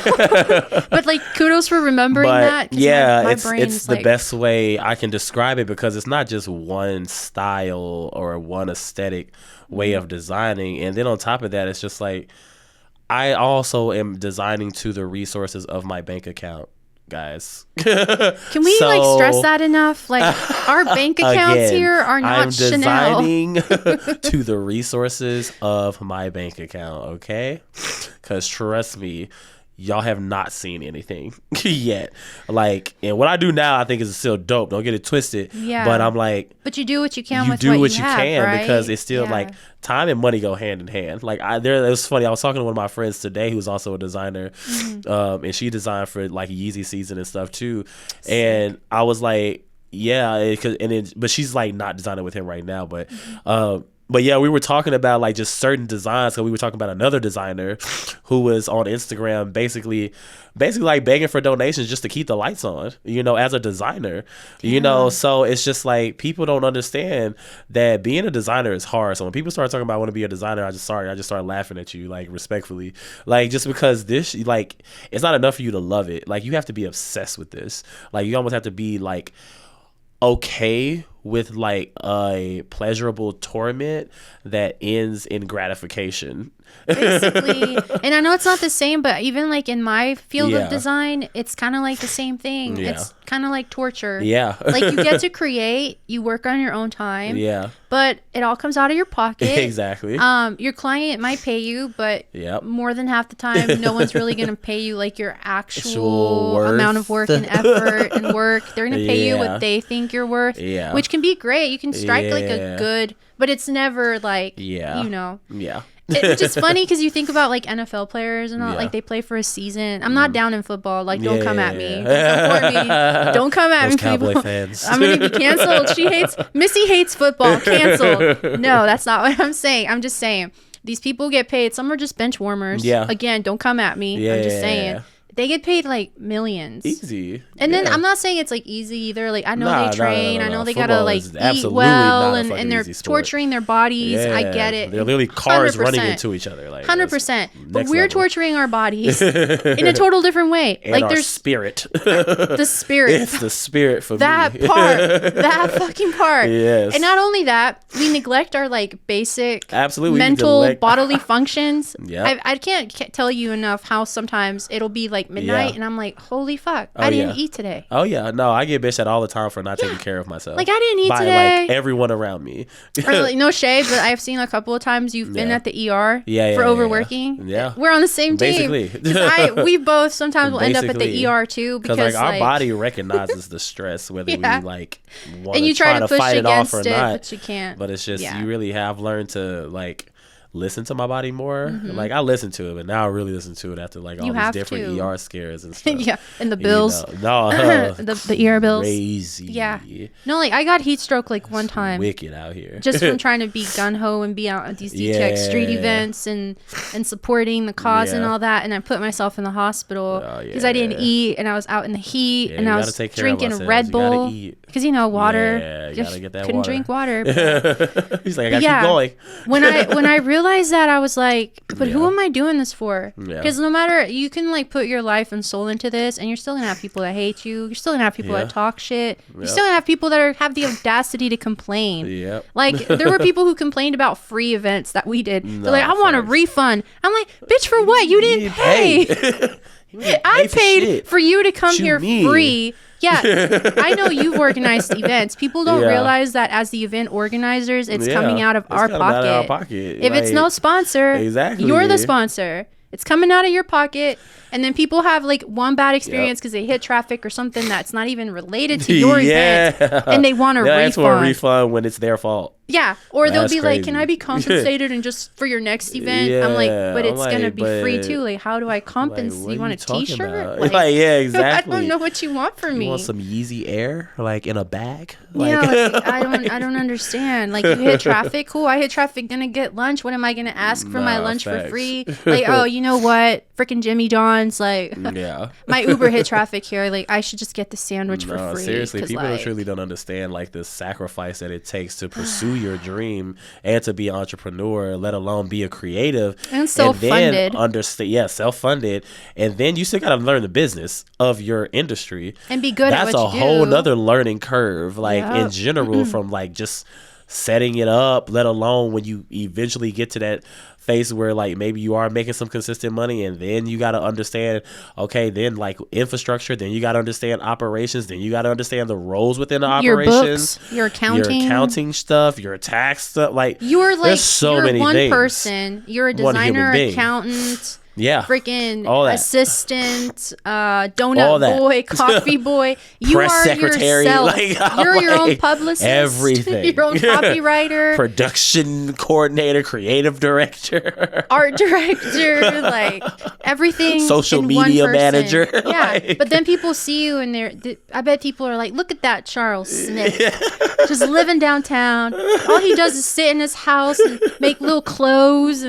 Speaker 1: But like kudos for remembering that.
Speaker 2: Yeah,
Speaker 1: my
Speaker 2: it's the best way I can describe it because it's not just one style or one aesthetic way of designing. And then on top of that, it's just like I also am designing to the resources of my bank account. Guys,
Speaker 1: can we like stress that enough? Like our bank accounts here are not Chanel.
Speaker 2: I'm designing to the resources of my bank account, okay? Because trust me, y'all have not seen anything yet. Like, and what I do now, I think is still dope. Don't get it twisted.
Speaker 1: Yeah.
Speaker 2: But I'm like,
Speaker 1: but you do what you can.
Speaker 2: You
Speaker 1: with
Speaker 2: do
Speaker 1: what
Speaker 2: you
Speaker 1: have,
Speaker 2: can
Speaker 1: right?
Speaker 2: because it's still like time and money go hand in hand. Like it was funny. I was talking to one of my friends today who's also a designer, and she designed for like Yeezy season and stuff too. Sick. And I was like, yeah, but she's like not designing with him right now, but. But yeah, we were talking about like just certain designs. So we were talking about another designer who was on Instagram basically like begging for donations just to keep the lights on, you know, as a designer, you know. So it's just like people don't understand that being a designer is hard. So when people start talking about I want to be a designer, I just start laughing at you, like respectfully, like just because this, like, it's not enough for you to love it. Like you have to be obsessed with this. Like you almost have to be like okay with like a pleasurable torment that ends in gratification.
Speaker 1: Basically. And I know it's not the same, but even like in my field of design, it's kind of like the same thing. It's kind of like torture. Like you get to create, you work on your own time, but it all comes out of your pocket.
Speaker 2: Exactly.
Speaker 1: Your client might pay you, but more than half the time no one's really gonna pay you like your actual amount of work and effort and work. They're gonna pay you what they think you're worth, which can be great. You can strike like a good, but it's never like you know. Which is funny because you think about like NFL players and all, like they play for a season. I'm not down in football. Like, don't come at me. Don't support me. Don't come at me,
Speaker 2: Cowboy
Speaker 1: people.
Speaker 2: Fans.
Speaker 1: I'm gonna be canceled. Missy hates football. Canceled. No, that's not what I'm saying. I'm just saying these people get paid. Some are just bench warmers. Again, don't come at me. I'm just saying. They get paid like millions.
Speaker 2: Easy.
Speaker 1: And then I'm not saying it's like easy either. Like I know they train. I know they
Speaker 2: Football
Speaker 1: gotta like eat well, and they're torturing their bodies.
Speaker 2: Yeah.
Speaker 1: I get it.
Speaker 2: They're literally cars
Speaker 1: 100%.
Speaker 2: running into each other. Like
Speaker 1: 100%. But we're
Speaker 2: level.
Speaker 1: torturing our bodies in a total different way.
Speaker 2: And
Speaker 1: like
Speaker 2: our
Speaker 1: there's
Speaker 2: spirit.
Speaker 1: The spirit.
Speaker 2: It's the spirit for
Speaker 1: that
Speaker 2: me.
Speaker 1: that fucking part.
Speaker 2: Yes.
Speaker 1: And not only that, we neglect our like basic
Speaker 2: Absolutely
Speaker 1: mental bodily functions.
Speaker 2: Yep.
Speaker 1: I can't tell you enough how sometimes it'll be like midnight and I'm like, holy fuck, I didn't eat today.
Speaker 2: Oh yeah, no, I get bitched at all the time for not taking care of myself.
Speaker 1: Like I didn't eat
Speaker 2: by
Speaker 1: today.
Speaker 2: Like everyone around me.
Speaker 1: Or like no shade, but I've seen a couple of times you've been at the ER for overworking.
Speaker 2: Yeah.
Speaker 1: We're on the same team.
Speaker 2: Basically.
Speaker 1: We both sometimes will end up at the ER too because
Speaker 2: like our body recognizes the stress whether we like want
Speaker 1: and you try to push
Speaker 2: fight it off
Speaker 1: against
Speaker 2: or
Speaker 1: it,
Speaker 2: not.
Speaker 1: but you can't.
Speaker 2: But it's just you really have learned to like listen to my body more. Like I listen to it, but now I really listen to it after like all these different ER scares and stuff.
Speaker 1: Yeah, and the bills. The ER bills.
Speaker 2: Crazy.
Speaker 1: Yeah. No, like I got heat stroke like one time.
Speaker 2: Wicked out here.
Speaker 1: Just from trying to be gung-ho and be out at these DTX street events and supporting the cause and all that, and I put myself in the hospital because I didn't eat and I was out in the heat and I was drinking Red Bull because water.
Speaker 2: You gotta get that
Speaker 1: couldn't
Speaker 2: water.
Speaker 1: Drink water.
Speaker 2: He's like, I gotta keep going.
Speaker 1: when I realized that, I was like, but who am I doing this for? Because no matter, you can like put your life and soul into this and you're still gonna have people that hate you. You're still gonna have people that talk shit. You're still gonna have people that have the audacity to complain. Like there were people who complained about free events that we did. They're like, I want a refund. I'm like, bitch, for what? You didn't pay. I paid for you to come here free. Yeah, I know you've organized events. People don't realize that as the event organizers, it's coming out of our pocket. If it's no sponsor, you're the sponsor. It's coming out of your pocket. And then people have like one bad experience because they hit traffic or something that's not even related to your event. And they want a refund.
Speaker 2: That's for a refund when it's their fault.
Speaker 1: Yeah. Or they'll be like, can I be compensated and just for your next event? I'm like, but it's going to be free too. Like, how do I compensate?
Speaker 2: Like,
Speaker 1: you want a t-shirt?
Speaker 2: Like, yeah, exactly.
Speaker 1: I don't know what you want from me.
Speaker 2: You want some Yeezy Air, like in a bag?
Speaker 1: Yeah, like, I don't understand. Like, you hit traffic? Cool, I hit traffic. Gonna get lunch. What am I going to ask for my lunch for free? Like, oh, you know what? Freaking Jimmy John's. Like, my Uber hit traffic here. Like, I should just get the sandwich for free.
Speaker 2: Seriously, people truly don't understand like the sacrifice that it takes to pursue your dream and to be an entrepreneur, let alone be a creative
Speaker 1: and self-funded.
Speaker 2: Self-funded, and then you still got to learn the business of your industry
Speaker 1: and be good at what you do.
Speaker 2: That's a whole nother learning curve, like in general, from like just setting it up, let alone when you eventually get to that phase where like maybe you are making some consistent money, and then you got to understand, okay, then like infrastructure, then you got to understand operations, then you got to understand the roles within the operations,
Speaker 1: your
Speaker 2: accounting stuff, your tax stuff. Like
Speaker 1: you're like,
Speaker 2: there's so many
Speaker 1: one
Speaker 2: things.
Speaker 1: Person, you're a designer, accountant. Freaking assistant, donut boy, coffee boy. You
Speaker 2: press
Speaker 1: are
Speaker 2: secretary,
Speaker 1: yourself.
Speaker 2: Like,
Speaker 1: you're your own publicist.
Speaker 2: Everything.
Speaker 1: Your own copywriter.
Speaker 2: Production coordinator, creative director.
Speaker 1: Art director, like everything.
Speaker 2: Social media manager.
Speaker 1: Yeah,
Speaker 2: like,
Speaker 1: but then people see you and I bet people are like, look at that Charles Smith. Just living downtown. All he does is sit in his house and make little clothes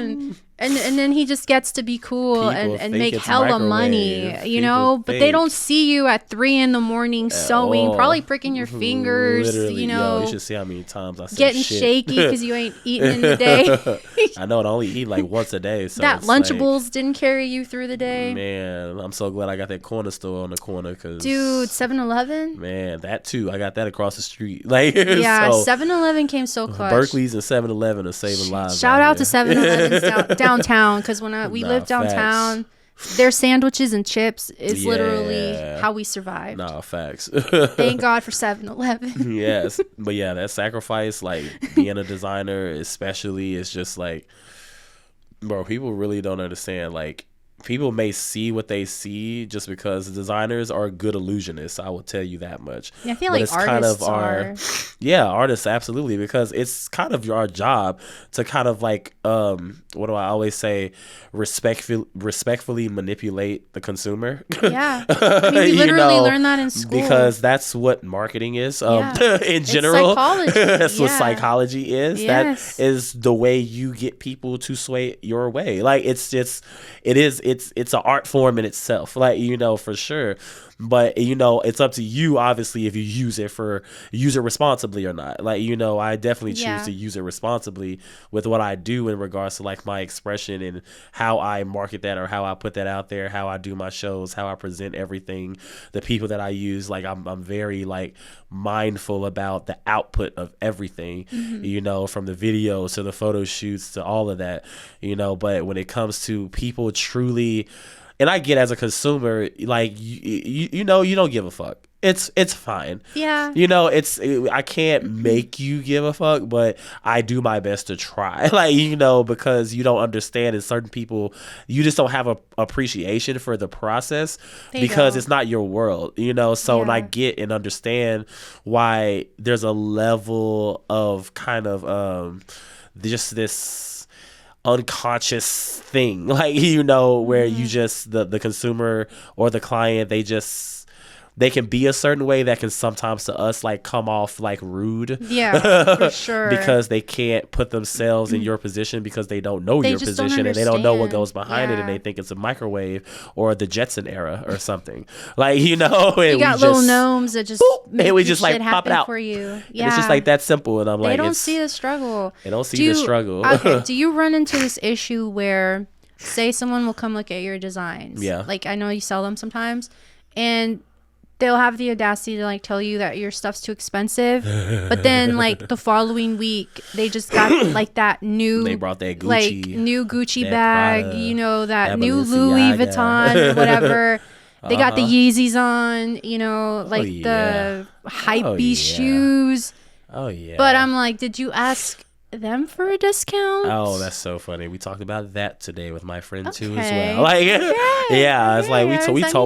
Speaker 1: and then he just gets to be cool and make hella money, you know? But they don't see you at 3 a.m. sewing, probably pricking your fingers,
Speaker 2: literally,
Speaker 1: you know?
Speaker 2: You should see how many times I say
Speaker 1: getting shaky because you ain't eating in the day.
Speaker 2: I know, I only eat like once a day. So
Speaker 1: that Lunchables didn't carry you through the day.
Speaker 2: Man, I'm so glad I got that corner store on the corner.
Speaker 1: Dude, 7-Eleven?
Speaker 2: Man, that too. I got that across the street. Like,
Speaker 1: yeah, 7-Eleven came so clutch.
Speaker 2: Berkeley's and 7-Eleven are saving lives.
Speaker 1: Shout out to 7-Elevens downtown, because when we lived downtown, their sandwiches and chips is literally how we survived.
Speaker 2: Facts.
Speaker 1: Thank God for 7-Eleven.
Speaker 2: Yes, but yeah, that sacrifice, like being a designer especially, is just like, bro, people really don't understand. Like, people may see what they see just because designers are good illusionists. I will tell you that much.
Speaker 1: Yeah, I feel like artists are.
Speaker 2: Yeah, artists, absolutely, because it's kind of our job to kind of like, what do I always say, respectfully manipulate the consumer.
Speaker 1: Yeah, I mean, we literally learn that in school
Speaker 2: because that's what marketing is. In general,
Speaker 1: psychology.
Speaker 2: That's what psychology is.
Speaker 1: Yes.
Speaker 2: That is the way you get people to sway your way. Like it it's an art form in itself, like, you know, for sure. But, you know, it's up to you, obviously, if you use it responsibly or not. Like, you know, I definitely choose to use it responsibly with what I do in regards to like my expression and how I market that or how I put that out there, how I do my shows, how I present everything, the people that I use. Like, I'm very like mindful about the output of everything, you know, from the videos to the photo shoots to all of that, you know. But when it comes to people truly, and I get as a consumer, like, you know, you don't give a fuck. It's fine.
Speaker 1: Yeah.
Speaker 2: You know, I can't make you give a fuck, but I do my best to try. Like, you know, because you don't understand, and certain people, you just don't have a appreciation for the process because it's not your world, you know. So and I get and understand why there's a level of kind of just this unconscious thing, like, you know, where you just the consumer or the client, they can be a certain way that can sometimes to us like come off like rude,
Speaker 1: for sure,
Speaker 2: because they can't put themselves in your position because they don't know your position and they don't know what goes behind it, and they think it's a microwave or the Jetson era or something, like, you know. And
Speaker 1: you got little gnomes that just
Speaker 2: and we just like pop it out
Speaker 1: for you.
Speaker 2: And it's just like that simple, and I'm like,
Speaker 1: they don't see the struggle.
Speaker 2: They don't see the struggle.
Speaker 1: Okay, do you run into this issue where, say, someone will come look at your designs? Yeah, like, I know you sell them sometimes, and they'll have the audacity to like tell you that your stuff's too expensive, but then like the following week they just got like that new,
Speaker 2: they brought that Gucci,
Speaker 1: like new Gucci bag, Prada, you know, that new Louis Vuitton or whatever. They got the Yeezys on, you know, like the hypebeast shoes.
Speaker 2: Oh yeah.
Speaker 1: But I'm like, did you ask them for a discount?
Speaker 2: Oh, that's so funny. We talked about that today with my friend too as well. Like, it's like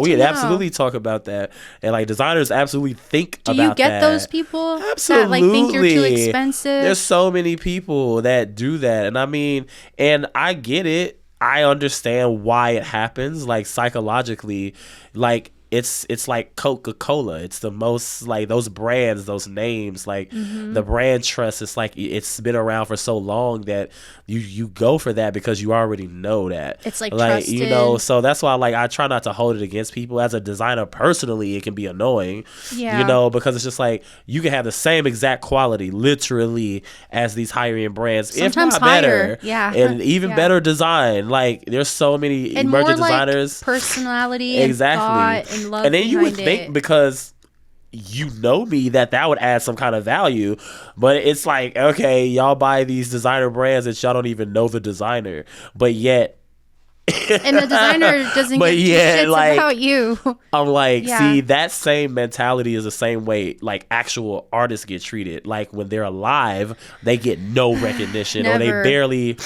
Speaker 2: we absolutely talk about that, and like designers absolutely think about that. Do you get
Speaker 1: those people
Speaker 2: absolutely
Speaker 1: that like think you're too expensive?
Speaker 2: There's so many people that do that, and I mean, and I get it. I understand why it happens, like psychologically, like. It's like Coca-Cola. It's the most like those brands, those names, like the brand trust. It's like it's been around for so long that you go for that because you already know that.
Speaker 1: It's like trusted.
Speaker 2: You know, so that's why like I try not to hold it against people. As a designer personally, it can be annoying. Yeah. You know, because it's just like you can have the same exact quality literally as these higher end brands,
Speaker 1: sometimes
Speaker 2: if not
Speaker 1: higher.
Speaker 2: Better. And even better design. Like there's so many
Speaker 1: and
Speaker 2: emerging
Speaker 1: more
Speaker 2: designers.
Speaker 1: Like personality
Speaker 2: exactly.
Speaker 1: And love,
Speaker 2: and then you would
Speaker 1: it.
Speaker 2: think, because you know me, that would add some kind of value, but it's like, okay, y'all buy these designer brands that y'all don't even know the designer, but yet
Speaker 1: and the designer doesn't give shits like, about you.
Speaker 2: I'm like, see, that same mentality is the same way like actual artists get treated. Like when they're alive, they get no recognition or they barely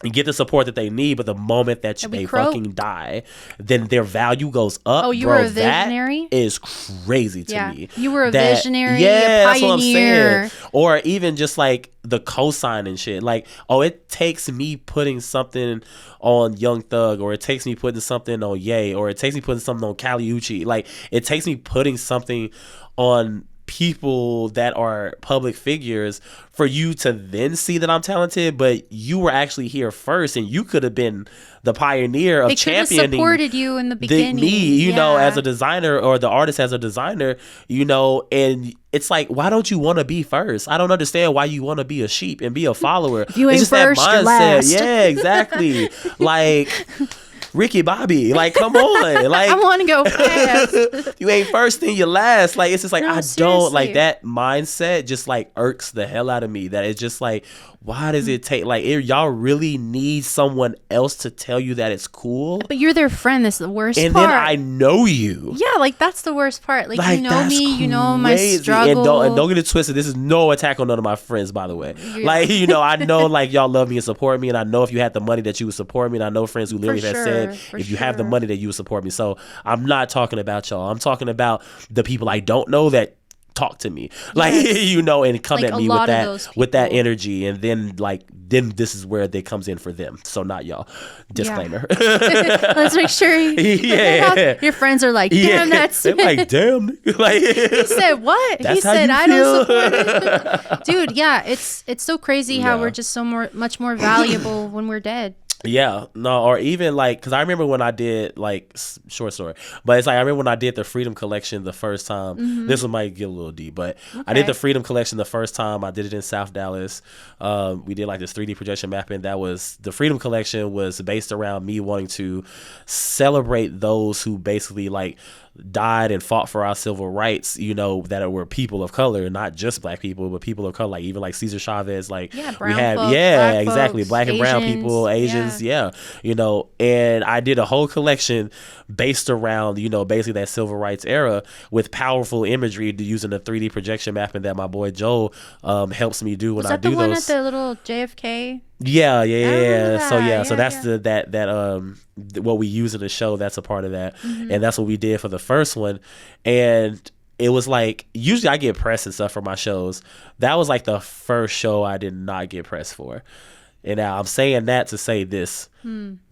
Speaker 2: get the support that they need, but the moment that they fucking die, then their value goes up.
Speaker 1: Oh, you were a visionary?
Speaker 2: That is crazy to me.
Speaker 1: You were a visionary, a pioneer. That's what I'm saying.
Speaker 2: Or even just like the cosign and shit. Like, oh, it takes me putting something on Young Thug, or it takes me putting something on Ye, or it takes me putting something on Kali Uchis. Like, it takes me putting something on people that are public figures for you to then see that I'm talented, but you were actually here first, and you could have been the pioneer of championing.
Speaker 1: They supported you in the beginning.
Speaker 2: You know, as a designer, or the artist as a designer, you know, and it's like, why don't you want to be first? I don't understand why you want to be a sheep and be a follower.
Speaker 1: If you ain't
Speaker 2: it's just
Speaker 1: first,
Speaker 2: that mindset.
Speaker 1: You're last.
Speaker 2: Yeah, exactly. Like Ricky Bobby, like, come on, like,
Speaker 1: I want to go fast.
Speaker 2: You ain't first, then you last. Like, it's just like, I
Speaker 1: seriously.
Speaker 2: don't like that mindset. Just like irks the hell out of me. That it's just like, why does it take, like, y'all really need someone else to tell you that it's cool?
Speaker 1: But you're their friend. That's the worst part.
Speaker 2: And then I know you.
Speaker 1: Yeah, like, that's the worst part. Like you know me, crazy. You know my struggle.
Speaker 2: And don't get it twisted. This is no attack on none of my friends, by the way. Like, you know, I know, like, y'all love me and support me, and I know if you had the money that you would support me, and I know friends who literally have said, if you have the money that you would support me. So I'm not talking about y'all. I'm talking about the people I don't know that talk to me, like, you know, and come at me with that energy, and then this is where it comes in for them. So not y'all. Disclaimer.
Speaker 1: Let's make sure your friends are like, damn, that's
Speaker 2: they're like, damn, like,
Speaker 1: he said what? He said I don't support it. Dude, yeah, it's so crazy how we're just much more valuable when we're dead.
Speaker 2: Yeah, no, or even like, because I remember when I did like short story, but it's like I remember when I did the Freedom Collection the first time. This one might get a little deep, but I did the Freedom Collection the first time. I did it in South Dallas. We did like this 3D projection mapping. That was the Freedom Collection was based around me wanting to celebrate those who basically like died and fought for our civil rights, you know, that were people of color, not just black people, but people of color, like even like Cesar Chavez, like
Speaker 1: brown
Speaker 2: we had,
Speaker 1: folks,
Speaker 2: black
Speaker 1: exactly,
Speaker 2: black and brown people, Asians, you know, and I did a whole collection based around, you know, basically that civil rights era with powerful imagery using the 3D projection mapping that my boy Joel helps me do when I do those.
Speaker 1: Was that the one at the little JFK?
Speaker 2: Yeah. So that's what we use in the show. That's a part of that, and that's what we did for the first one. And it was like, usually I get press and stuff for my shows. That was like the first show I did not get press for. And now I'm saying that to say this.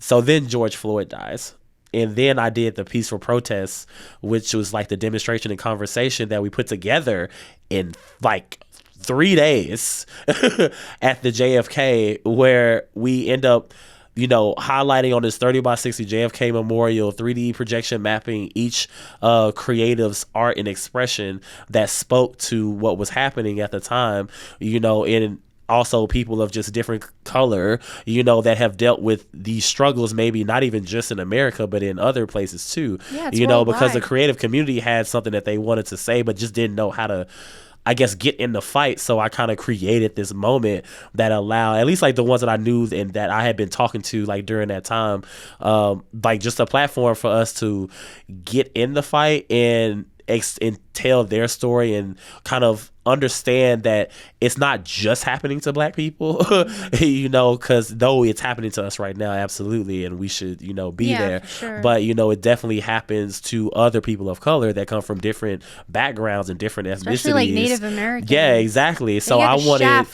Speaker 2: So then George Floyd dies. And then I did the peaceful protests, which was like the demonstration and conversation that we put together in like 3 days at the JFK, where we end up, you know, highlighting on this 30 by 60 JFK memorial, 3D projection mapping each creative's art and expression that spoke to what was happening at the time, you know, and also people of just different color, you know, that have dealt with these struggles, maybe not even just in America, but in other places too, you know, because the creative community had something that they wanted to say, but just didn't know how to, I guess, get in the fight. So I kind of created this moment that allowed, at least like the ones that I knew and that I had been talking to like during that time, like just a platform for us to get in the fight and tell their story and kind of understand that it's not just happening to black people, you know, because though it's happening to us right now, absolutely, and we should, you know, be there. For sure. But, you know, it definitely happens to other people of color that come from different backgrounds and different ethnicities.
Speaker 1: Especially like Native Americans.
Speaker 2: Yeah, exactly. So I wanted,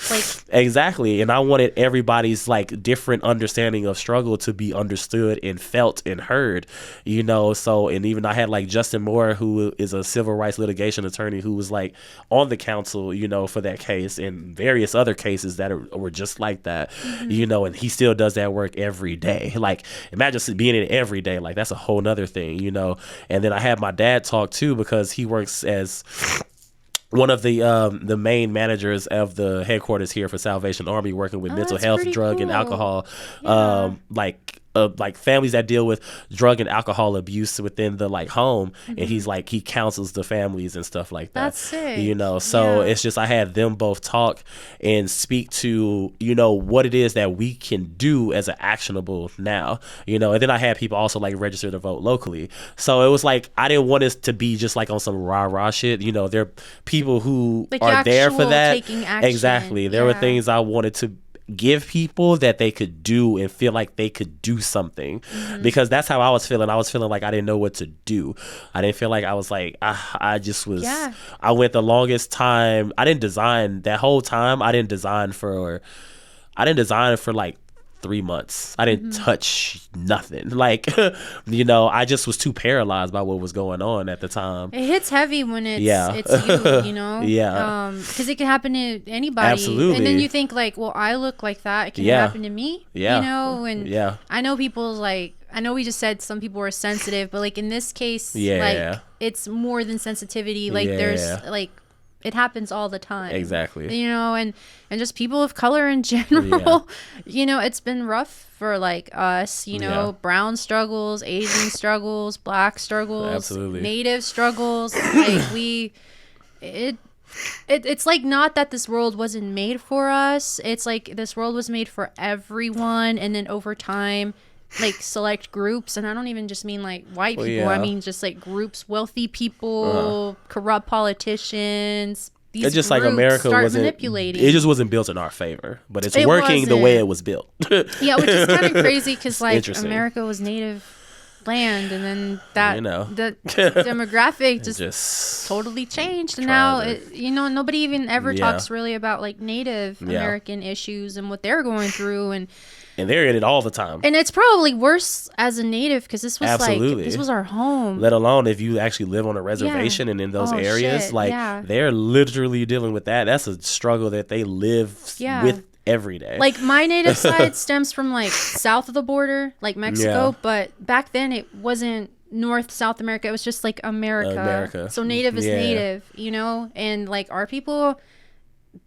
Speaker 2: exactly, and I wanted everybody's like different understanding of struggle to be understood and felt and heard, you know. So, and even I had like Justin Moore, who is a civil rights litigation attorney, who was like on the council, you know, for that case and various other cases that were just like that, you know, and he still does that work every day. Like, imagine being in it every day. Like, that's a whole nother thing, you know. And then I had my dad talk too, because he works as one of the main managers of the headquarters here for Salvation Army, working with mental health, drug, and alcohol, like families that deal with drug and alcohol abuse within the like home, and he's like, he counsels the families and stuff like that.
Speaker 1: That's sick.
Speaker 2: You know, so it's just, I had them both talk and speak to, you know, what it is that we can do as an actionable now, you know. And then I had people also like register to vote locally. So it was like, I didn't want us to be just like on some rah-rah shit, you know. There are people who like are there for that. Exactly. There were things I wanted to give people that they could do and feel like they could do something, because that's how I was feeling. I was feeling like I didn't know what to do. I didn't feel like I was like, I just was, I went the longest time. I didn't design that whole time. I didn't design for like 3 months. I didn't touch nothing. Like, you know, I just was too paralyzed by what was going on at the time.
Speaker 1: It hits heavy when it's you know? Because it can happen to anybody.
Speaker 2: Absolutely.
Speaker 1: And then you think like, well, I look like that. It can happen to me. You know? And I know people's like, I know we just said some people are sensitive, but like in this case, like it's more than sensitivity. Like there's like, it happens all the time.
Speaker 2: Exactly.
Speaker 1: You know, and just people of color in general, you know, it's been rough for like us, you know, brown struggles, Asian struggles, black struggles, Native struggles. Like it's like, not that this world wasn't made for us. It's like this world was made for everyone. And then over time, like select groups, and I don't even just mean like white people, I mean just like groups, wealthy people, corrupt politicians. These
Speaker 2: it's just like America wasn't manipulating. It just wasn't built in our favor, but it's working the way it was built.
Speaker 1: Yeah, which is kind of crazy, because like America was native land, and then that, you know, the demographic just totally changed, and now you know, nobody even ever talks really about like Native American issues and what they're going through, and
Speaker 2: they're in it all the time.
Speaker 1: And it's probably worse as a Native, because this was like, this was our home.
Speaker 2: Let alone if you actually live on a reservation and in those areas, like they're literally dealing with that. That's a struggle that they live with every day.
Speaker 1: Like my native side stems from like south of the border, like Mexico, but back then it wasn't North, South America. It was just like America. So native is native, you know? And like our people,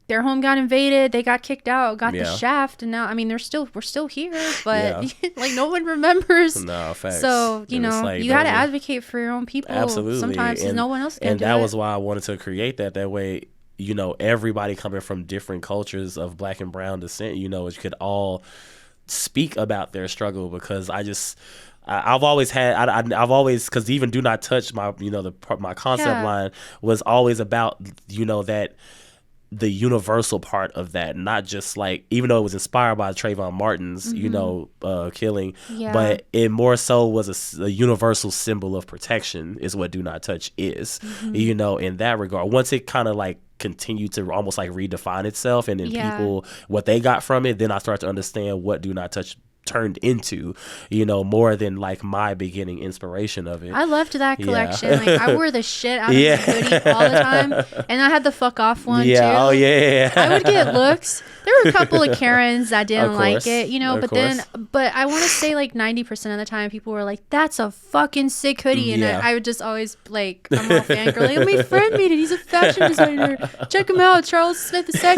Speaker 1: their home got invaded, they got kicked out, got the shaft, and now I mean we're still here, but like no one remembers.
Speaker 2: No, facts.
Speaker 1: So you know, like, you got to advocate for your own people.
Speaker 2: Absolutely.
Speaker 1: Sometimes and no one else can.
Speaker 2: And that was why I wanted to create that way. You know, everybody coming from different cultures of Black and brown descent, you know, it could all speak about their struggle, because I've always because even Do Not Touch, my, you know, my concept line was always about, you know, that the universal part of that, not just like, even though it was inspired by Trayvon Martin's, you know, killing, but it more so was a universal symbol of protection is what Do Not Touch is, you know, in that regard. Once it kind of like continued to almost like redefine itself, and then people, what they got from it, then I start to understand what Do Not Touch turned into, you know, more than like my beginning inspiration of it.
Speaker 1: I loved that collection. Like I wore the shit out of the hoodie all the time, and I had the fuck off one too.
Speaker 2: Oh yeah.
Speaker 1: I would get looks. There were a couple of Karens that didn't like it, you know, but I want to say like 90% of the time people were like, that's a fucking sick hoodie. And I would just always like, I'm all fangirl, like, my friend made it. He's a fashion designer. Check him out, Charles Smith II.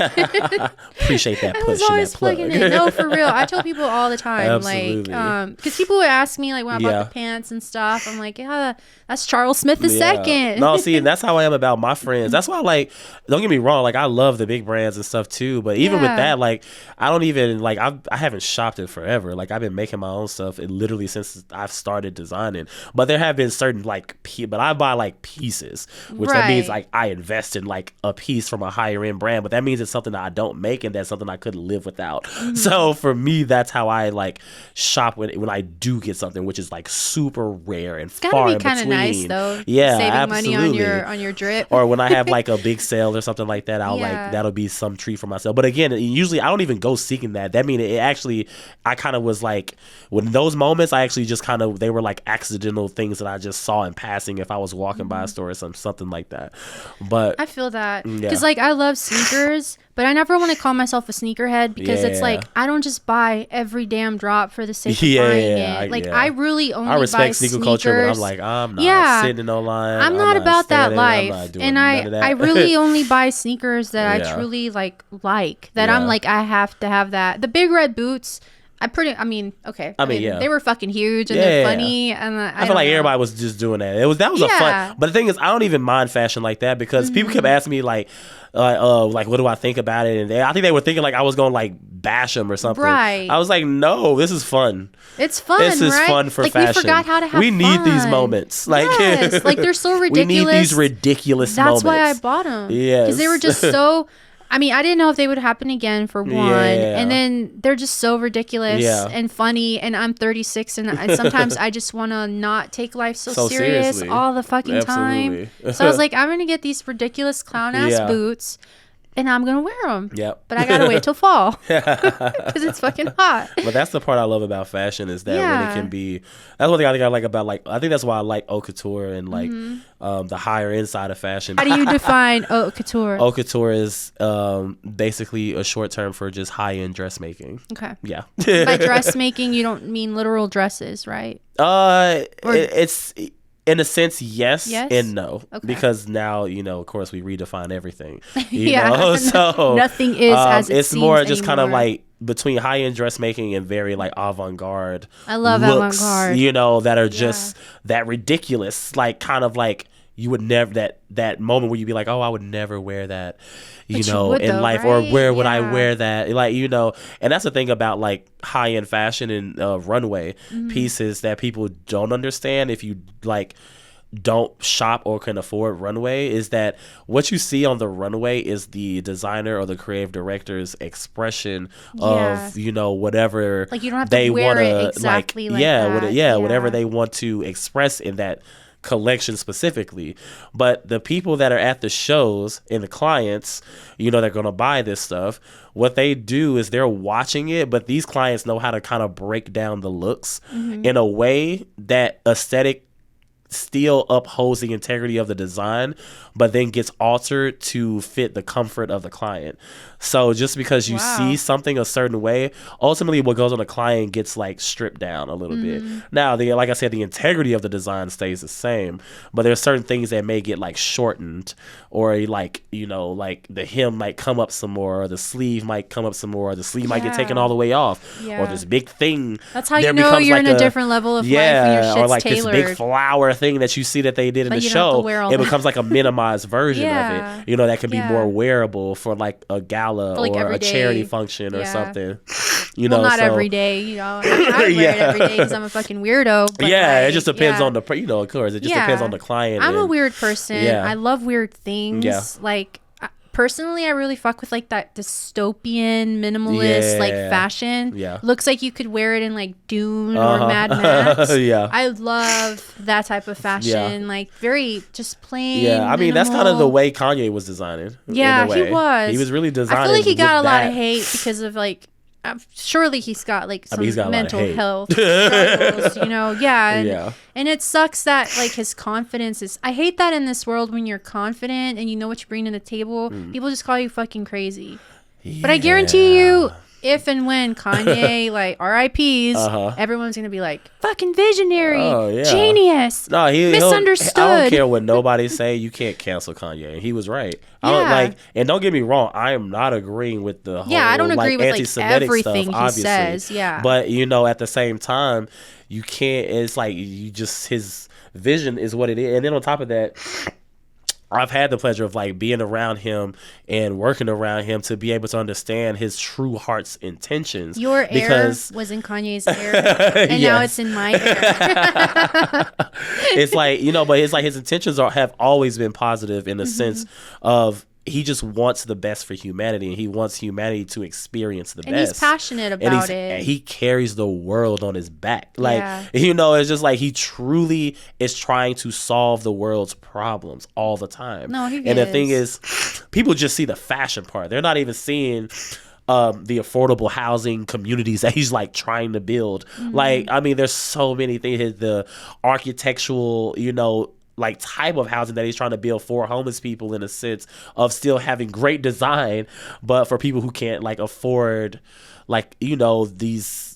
Speaker 2: Appreciate that push. I was always
Speaker 1: plugging it. No, for real. I tell people all the time. Absolutely. Like, because people would ask me like when I bought the pants and stuff, I'm like, yeah, that's Charles Smith II.
Speaker 2: No, see, and that's how I am about my friends. That's why, like, don't get me wrong, like I love the big brands and stuff too, but even with that, like I don't even like, I haven't shopped it forever. Like I've been making my own stuff literally since I've started designing, but there have been certain like but I buy like pieces, which that means like I invest in like a piece from a higher end brand, but that means it's something that I don't make, and that's something I couldn't live without. So for me, that's how I like shop when I do get something, which is like super rare and far in between. It's gotta be kind of
Speaker 1: nice though.
Speaker 2: Yeah,
Speaker 1: saving
Speaker 2: absolutely.
Speaker 1: money on your drip.
Speaker 2: Or when I have like a big sale or something like that, I'll like, that'll be some treat for myself. But again, usually I don't even go seeking that. That means it actually, I kind of was like, when those moments, I actually just kind of, they were like accidental things that I just saw in passing if I was walking by a store or something like that. But
Speaker 1: I feel that because like I love sneakers, but I never want to call myself a sneakerhead because it's like I don't just buy every damn drop for the sake of buying it. Like I really only buy
Speaker 2: respect sneaker culture, but I'm like, I'm not sitting in no line.
Speaker 1: I'm not about that life, and I really only buy sneakers that I truly like that I'm like, I have to have that. The big red boots, I mean, they were fucking huge and they're funny, and I
Speaker 2: feel like everybody was just doing that. That was a fun. But the thing is, I don't even mind fashion like that because people kept asking me like what do I think about it? And I think they were thinking like I was gonna like bash them or something. Right. I was like, no, this is fun.
Speaker 1: It's fun.
Speaker 2: This is fun for fashion.
Speaker 1: We forgot how to have fun.
Speaker 2: We need these moments. Like,
Speaker 1: like they're so ridiculous.
Speaker 2: We need these ridiculous moments.
Speaker 1: That's why I bought them. Yes. Because they were just so. I mean, I didn't know if they would happen again, for one. And then they're just so ridiculous and funny. And I'm 36, and sometimes I just want to not take life so serious all the fucking time. So I was like, I'm going to get these ridiculous clown-ass boots, and I'm going to wear them. Yep. But I got to wait till fall because it's fucking hot.
Speaker 2: But that's the part I love about fashion is that when it can be... That's one thing I think I like about, like... I think that's why I like haute couture and, like, the higher end side of fashion.
Speaker 1: How do you define haute couture?
Speaker 2: Haute couture is basically a short term for just high-end dressmaking. Okay. Yeah.
Speaker 1: By dressmaking, you don't mean literal dresses, right?
Speaker 2: It's... In a sense, yes and no. Okay. Because now, you know, of course, we redefine everything. You know? So
Speaker 1: nothing is as it
Speaker 2: it's
Speaker 1: seems
Speaker 2: more just
Speaker 1: anymore.
Speaker 2: kind of like between high-end dressmaking and very like avant-garde.
Speaker 1: I love
Speaker 2: looks,
Speaker 1: avant-garde.
Speaker 2: You know, that are just that ridiculous, like kind of like you would never that moment where you'd be like, oh, I would never wear that, you know, in life, right? Or where would I wear that? Like, you know, and that's the thing about like high-end fashion and runway pieces that people don't understand if you like don't shop or can afford runway is that what you see on the runway is the designer or the creative director's expression of, you know, whatever
Speaker 1: like you don't have to wear it exactly like that.
Speaker 2: Whatever they want to express in that collection specifically. But the people that are at the shows and the clients, you know, they're going to buy this stuff, what they do is they're watching it, but these clients know how to kind of break down the looks in a way that aesthetic still upholds the integrity of the design, but then gets altered to fit the comfort of the client. So just because you see something a certain way, ultimately what goes on the client gets like stripped down a little bit. Now, like I said, the integrity of the design stays the same, but there's certain things that may get like shortened, or like, you know, like the hem might come up some more, or the sleeve might come up some more, or the sleeve might get taken all the way off, or this big thing.
Speaker 1: That's how you know you're like in a different level of life when your shit's
Speaker 2: or like
Speaker 1: tailored.
Speaker 2: this big flower thing that you see that they did in the show. It becomes like a minimized version of it. You know, that could be more wearable for like a gala like or a charity function or something. You know,
Speaker 1: not every day. You know, I wear it every day because I'm a fucking weirdo. But
Speaker 2: it just depends on the, you know, of course, it just depends on the client.
Speaker 1: I'm a weird person. I love weird things. Like, personally, I really fuck with like that dystopian minimalist like fashion. Looks like you could wear it in like Dune or Mad Max. I love that type of fashion. Like very just plain. I mean,
Speaker 2: that's kind of the way Kanye was designing.
Speaker 1: Yeah, he was.
Speaker 2: He was really designing.
Speaker 1: I feel like he got a lot of hate because of like. Surely he's got like some mental health struggles, you know. And it sucks that like his confidence is. I hate that in this world when you're confident and you know what you bring to the table, people just call you fucking crazy. But I guarantee you, if and when Kanye like RIPs, everyone's gonna be like fucking visionary, genius, misunderstood.
Speaker 2: I don't care what nobody say. You can't cancel Kanye. He was right. I don't like, and don't get me wrong, I am not agreeing with the whole
Speaker 1: I don't agree with
Speaker 2: anti-Semitic
Speaker 1: like everything
Speaker 2: stuff,
Speaker 1: he
Speaker 2: obviously.
Speaker 1: says.
Speaker 2: But you know, at the same time, you can't. It's like you just, his vision is what it is, and then on top of that, I've had the pleasure of like being around him and working around him to be able to understand his true heart's intentions.
Speaker 1: Your air was in Kanye's air, and now it's in my air.
Speaker 2: It's like, you know, but it's like his intentions have always been positive in the sense of he just wants the best for humanity, and he wants humanity to experience the best.
Speaker 1: And he's passionate about it.
Speaker 2: He carries the world on his back. Like, you know, it's just like he truly is trying to solve the world's problems all the time.
Speaker 1: No, he is.
Speaker 2: And the thing is, people just see the fashion part. They're not even seeing the affordable housing communities that he's like trying to build. Like, I mean, there's so many things. The architectural, you know, like type of housing that he's trying to build for homeless people, in a sense of still having great design, but for people who can't like afford, like, you know, these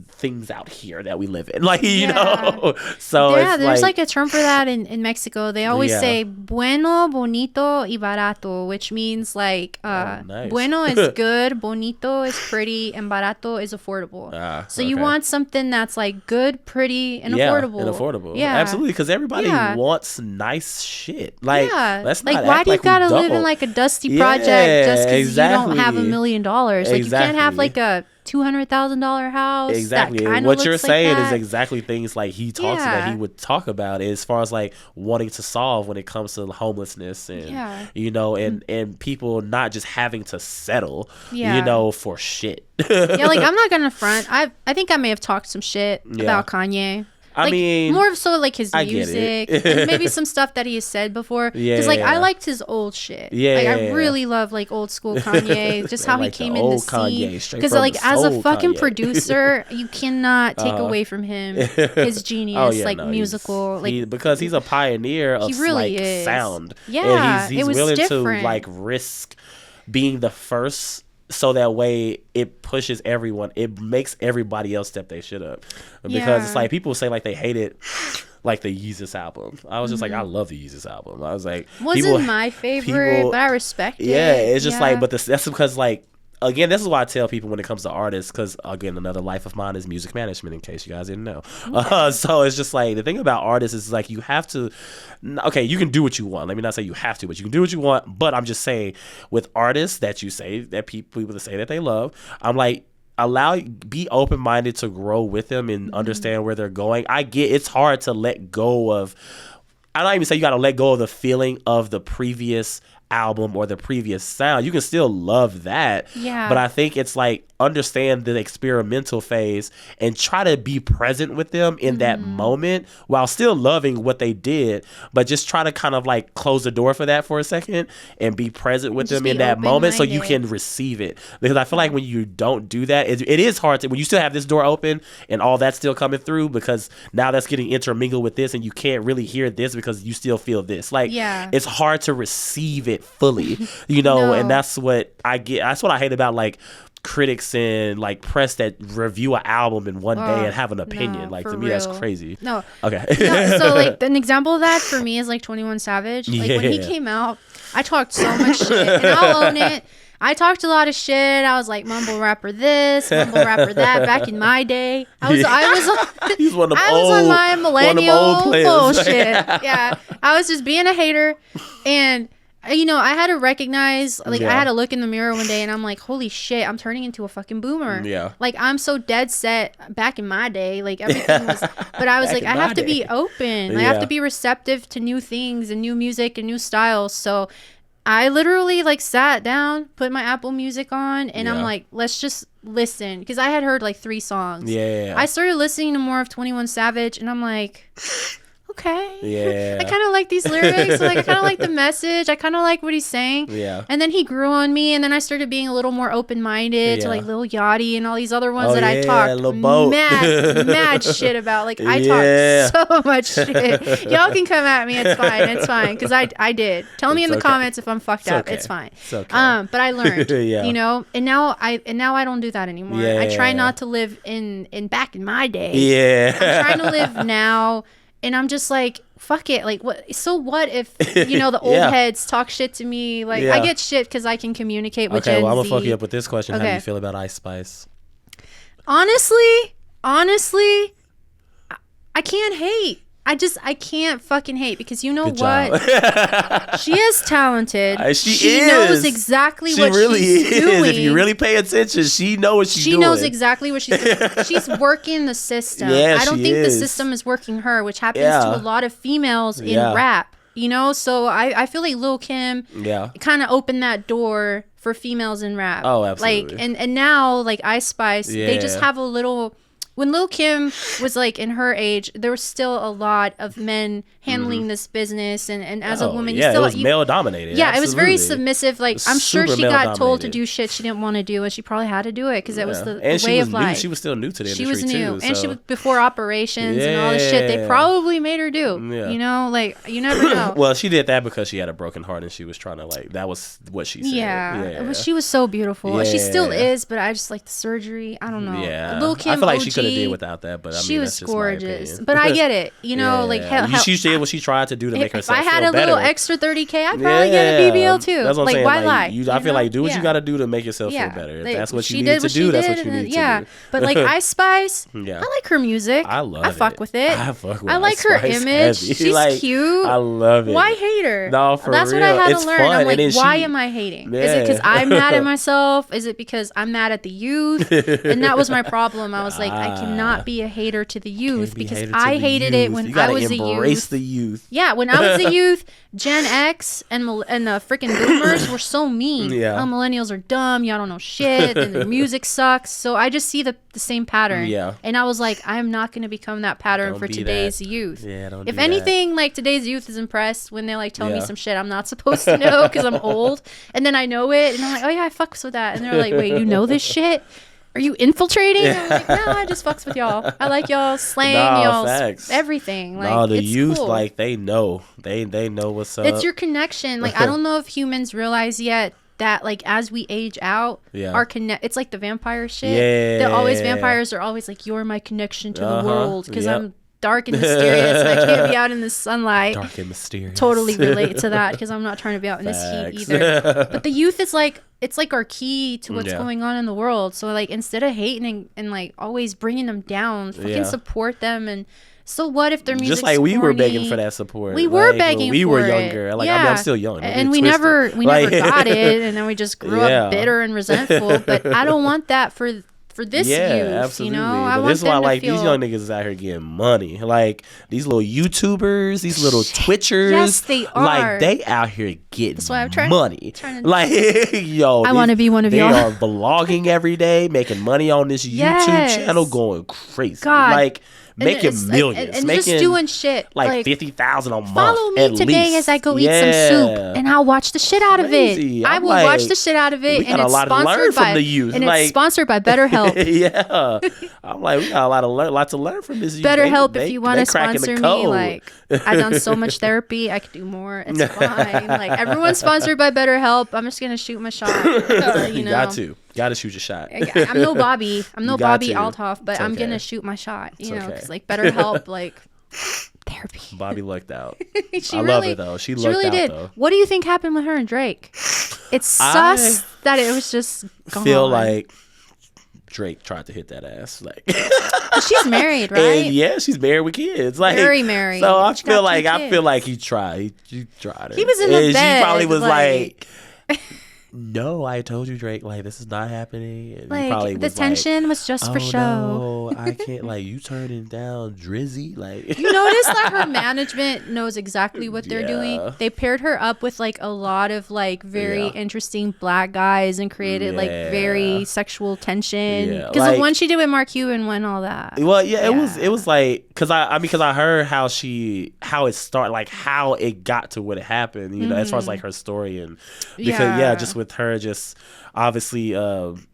Speaker 2: things out here that we live in, like, you know. So
Speaker 1: there's like a term for that in Mexico. They always say bueno, bonito y barato, which means like bueno is good, bonito is pretty, and barato is affordable. So you want something that's like good, pretty, and affordable.
Speaker 2: Absolutely, because everybody wants nice shit. Like, let's not
Speaker 1: why
Speaker 2: act
Speaker 1: do you
Speaker 2: like
Speaker 1: gotta live in like a dusty project just because you don't have $1 million? Like, you can't have like a $200,000 house.
Speaker 2: Exactly. And what you're saying is exactly things like he talks about, he would talk about, as far as like wanting to solve when it comes to homelessness and you know, and people not just having to settle, you know, for shit.
Speaker 1: Like, I'm not gonna front. I think I may have talked some shit about Kanye.
Speaker 2: I mean,
Speaker 1: more so like his music and maybe some stuff that he has said before. Because I liked his old shit. I really love like old school Kanye, just how
Speaker 2: like
Speaker 1: he came in the scene. Because like as a fucking producer, you cannot take away from him his genius, musical,
Speaker 2: because he's a pioneer of sound. And he's willing to like risk being the first. So that way it pushes everyone. It makes everybody else step their shit up. Because it's like people say like they hated like the Yeezus album. I was just like, I love the Yeezus album. I was like,
Speaker 1: wasn't my favorite, but I respect it.
Speaker 2: Yeah, it's just like, but that's because like, again, this is why I tell people when it comes to artists, because again, another life of mine is music management, in case you guys didn't know. So it's just like, the thing about artists is like, you have to, okay, you can do what you want. Let me not say you have to, but you can do what you want. But I'm just saying, with artists that you say, that people that say that they love, I'm like, be open-minded to grow with them and understand where they're going. I get it's hard to let go of, I don't even say you got to let go of the feeling of the previous album or the previous sound. You can still love that.
Speaker 1: Yeah.
Speaker 2: But I think it's like understand the experimental phase and try to be present with them in that moment while still loving what they did, but just try to kind of like close the door for that for a second and be present with them in that moment so you can receive it. Because I feel like when you don't do that, it is hard to, when you still have this door open and all that's still coming through, because now that's getting intermingled with this and you can't really hear this because you still feel this. Like, it's hard to receive it fully, you know, and that's what I get. That's what I hate about like critics and like press that review an album in one day and have an opinion. Like, to me, that's crazy. Okay.
Speaker 1: So like an example of that for me is like 21 Savage. Like when he came out, I talked so much shit, and I'll own it. I talked a lot of shit. I was like mumble rapper this, mumble rapper that. Back in my day, I was on my millennial bullshit. Yeah, I was just being a hater, and you know, I had to recognize, like, I had to look in the mirror one day and I'm like, holy shit, I'm turning into a fucking boomer. Yeah. Like, I'm so dead set back in my day. Like, everything was, but I was like, I have to be open. I have to be receptive to new things and new music and new styles. So I literally, like, sat down, put my Apple Music on, and I'm like, let's just listen. Because I had heard, like, 3 songs. I started listening to more of 21 Savage, and I'm like, okay. Yeah. I kind of like these lyrics. Like, I kind of like the message. I kind of like what he's saying. Yeah. And then he grew on me, and then I started being a little more open-minded to like Lil Yachty and all these other ones that I talked mad shit about. Like, I talked so much shit. Y'all can come at me. It's fine. It's fine. Because I did. Tell me in the comments if I'm fucked up. It's fine. It's okay. But I learned, you know, and now I don't do that anymore. I try not to live in back in my day. Yeah. I'm trying to live now. And I'm just like, fuck it. Like, what? So what if, you know, the old heads talk shit to me? Like, I get shit because I can communicate with Gen Z.
Speaker 2: I'm going to fuck you up with this question. How do you feel about Ice Spice?
Speaker 1: Honestly, I can't hate. I can't fucking hate, because you know what? She is talented. She knows exactly what she's doing.
Speaker 2: If you really pay attention, she knows what she's doing.
Speaker 1: She knows exactly what she's doing. She's working the system. I don't think the system is working her, which happens to a lot of females in rap. You know, so I feel like Lil Kim kind of opened that door for females in rap. Oh, absolutely. Like, and now, like, Ice Spice, they just have a little... When Lil Kim was like in her age, there was still a lot of men handling this business, and as a woman,
Speaker 2: it was male dominated.
Speaker 1: Yeah, absolutely. It was very submissive. Like, I'm sure she got told to do shit she didn't want to do, and she probably had to do it because it was the way of life.
Speaker 2: She was still new to the industry.
Speaker 1: She was new,
Speaker 2: too,
Speaker 1: and she was before operations and all the shit they probably made her do. You know, like, you never know.
Speaker 2: Well, she did that because she had a broken heart, and she was trying to, like, that was what she said.
Speaker 1: Yeah. She was so beautiful. She still is, but I just like the surgery. I don't know. Yeah, Lil Kim,
Speaker 2: I feel like she could have did without that, but I mean,
Speaker 1: she was gorgeous. But I get it, you know, like
Speaker 2: she did what she tried to do to make herself feel better.
Speaker 1: If I had a little extra 30K, I'd probably get a BBL too.
Speaker 2: That's what I'm saying.
Speaker 1: Why lie?
Speaker 2: I feel like do what you got to do to make yourself feel better. If that's what you need to do, that's what you need to do.
Speaker 1: But like Ice Spice, I like her music. I fuck with it. I like her image. She's cute.
Speaker 2: I love it.
Speaker 1: Why hate her?
Speaker 2: No, for real.
Speaker 1: That's what I had to learn. I'm like, why am I hating? Is it because I'm mad at myself? Is it because I'm mad at the youth? And that was my problem. I was like, I cannot be a hater to the youth because I hated it when I was a youth.
Speaker 2: Embrace the youth.
Speaker 1: Yeah, when I was a youth, Gen X and the freaking boomers were so mean. Oh, millennials are dumb. Y'all don't know shit. And the music sucks. So I just see the same pattern. Yeah. And I was like, I'm not going to become that pattern for today's youth. Yeah, don't If anything, like, today's youth is impressed when they like tell me some shit I'm not supposed to know because I'm old. And then I know it. And I'm like, oh yeah, I fucks with that. And they're like, wait, you know this shit? Are you infiltrating? I'm like, no, I just fucks with y'all. I like y'all slang, y'all everything. Like,
Speaker 2: no, the youth, cool. Like, they know. They know what's up.
Speaker 1: It's your connection. Like, I don't know if humans realize yet that, like, as we age out, our it's like the vampire shit. Vampires are always like, you're my connection to the world because I'm dark and mysterious and I can't be out in the sunlight.
Speaker 2: Dark and mysterious.
Speaker 1: Totally relate to that because I'm not trying to be out in this heat either. But the youth is like, it's like our key to what's going on in the world. So like, instead of hating and like always bringing them down, fucking support them. And so what if their music's
Speaker 2: just like we were begging for that support.
Speaker 1: We were begging for it.
Speaker 2: We were younger. Like, I mean, I'm still young.
Speaker 1: And we never got it. And then we just grew up bitter and resentful. But I don't want that for for this
Speaker 2: Yeah,
Speaker 1: youth,
Speaker 2: absolutely.
Speaker 1: you know? I
Speaker 2: But
Speaker 1: want
Speaker 2: this is why,
Speaker 1: them to
Speaker 2: like,
Speaker 1: feel
Speaker 2: these young niggas is out here getting money. Like, these little YouTubers, these little Twitchers.
Speaker 1: Yes, they are.
Speaker 2: Like, they out here getting
Speaker 1: That's why I'm trying
Speaker 2: money.
Speaker 1: to
Speaker 2: Like, yo.
Speaker 1: I want to be one of y'all.
Speaker 2: They are vlogging every day, making money on this
Speaker 1: Yes.
Speaker 2: YouTube channel, going crazy.
Speaker 1: God.
Speaker 2: Like,
Speaker 1: And
Speaker 2: making
Speaker 1: it's-
Speaker 2: millions.
Speaker 1: and
Speaker 2: making
Speaker 1: just doing shit
Speaker 2: like 50,000 a month.
Speaker 1: Follow me
Speaker 2: at
Speaker 1: today
Speaker 2: least.
Speaker 1: as I go eat some soup, and I'll watch the shit out of
Speaker 2: Crazy.
Speaker 1: it. I
Speaker 2: I'm
Speaker 1: will
Speaker 2: like,
Speaker 1: watch the shit out of it,
Speaker 2: we got
Speaker 1: and
Speaker 2: a
Speaker 1: it's
Speaker 2: lot to learn
Speaker 1: sponsored
Speaker 2: from
Speaker 1: by
Speaker 2: the youth.
Speaker 1: and
Speaker 2: Like-
Speaker 1: it's sponsored by BetterHelp.
Speaker 2: Yeah, I'm like, we got lot to learn from this.
Speaker 1: BetterHelp,
Speaker 2: They-
Speaker 1: if you want
Speaker 2: they
Speaker 1: to
Speaker 2: cracking the
Speaker 1: sponsor me,
Speaker 2: code.
Speaker 1: like I've done so much therapy, I could do more. It's fine. Like everyone's sponsored by BetterHelp. I'm just gonna shoot my shot. You know,
Speaker 2: got to shoot your shot.
Speaker 1: I'm no Bobby. I'm no
Speaker 2: You got
Speaker 1: Bobby
Speaker 2: to.
Speaker 1: Althoff, but
Speaker 2: It's
Speaker 1: I'm
Speaker 2: okay.
Speaker 1: gonna shoot my shot. You know,
Speaker 2: okay.
Speaker 1: because like BetterHelp, like therapy.
Speaker 2: Bobby lucked out.
Speaker 1: She
Speaker 2: I
Speaker 1: really,
Speaker 2: love her though. She lucked
Speaker 1: really
Speaker 2: out
Speaker 1: did.
Speaker 2: though.
Speaker 1: What do you think happened with her and Drake? It's sus that it was just gone.
Speaker 2: Feel like Drake tried to hit that ass. Like,
Speaker 1: she's married, right?
Speaker 2: and yeah, she's married with kids. Like,
Speaker 1: Very married.
Speaker 2: So I
Speaker 1: She's got
Speaker 2: feel like
Speaker 1: two
Speaker 2: he tried. He tried her.
Speaker 1: He was in the
Speaker 2: and
Speaker 1: bed,
Speaker 2: She probably was
Speaker 1: like-
Speaker 2: no, I told you, Drake. Like, this is not happening. And he probably
Speaker 1: Like the
Speaker 2: was
Speaker 1: tension was just
Speaker 2: like,
Speaker 1: for
Speaker 2: oh,
Speaker 1: show.
Speaker 2: No, I can't. Like, you turning down Drizzy. Like,
Speaker 1: You notice that her management knows exactly what they're
Speaker 2: Yeah.
Speaker 1: doing. They paired her up with like a lot of like very
Speaker 2: Yeah.
Speaker 1: interesting black guys and created like very
Speaker 2: Yeah.
Speaker 1: sexual tension.
Speaker 2: Yeah,
Speaker 1: Because
Speaker 2: like-
Speaker 1: the one she did with Mark Cuban went all that.
Speaker 2: well, yeah, it was like because I heard how it started, like how it got to what it happened. You know, as far as like her story and because
Speaker 1: Yeah.
Speaker 2: just with her just obviously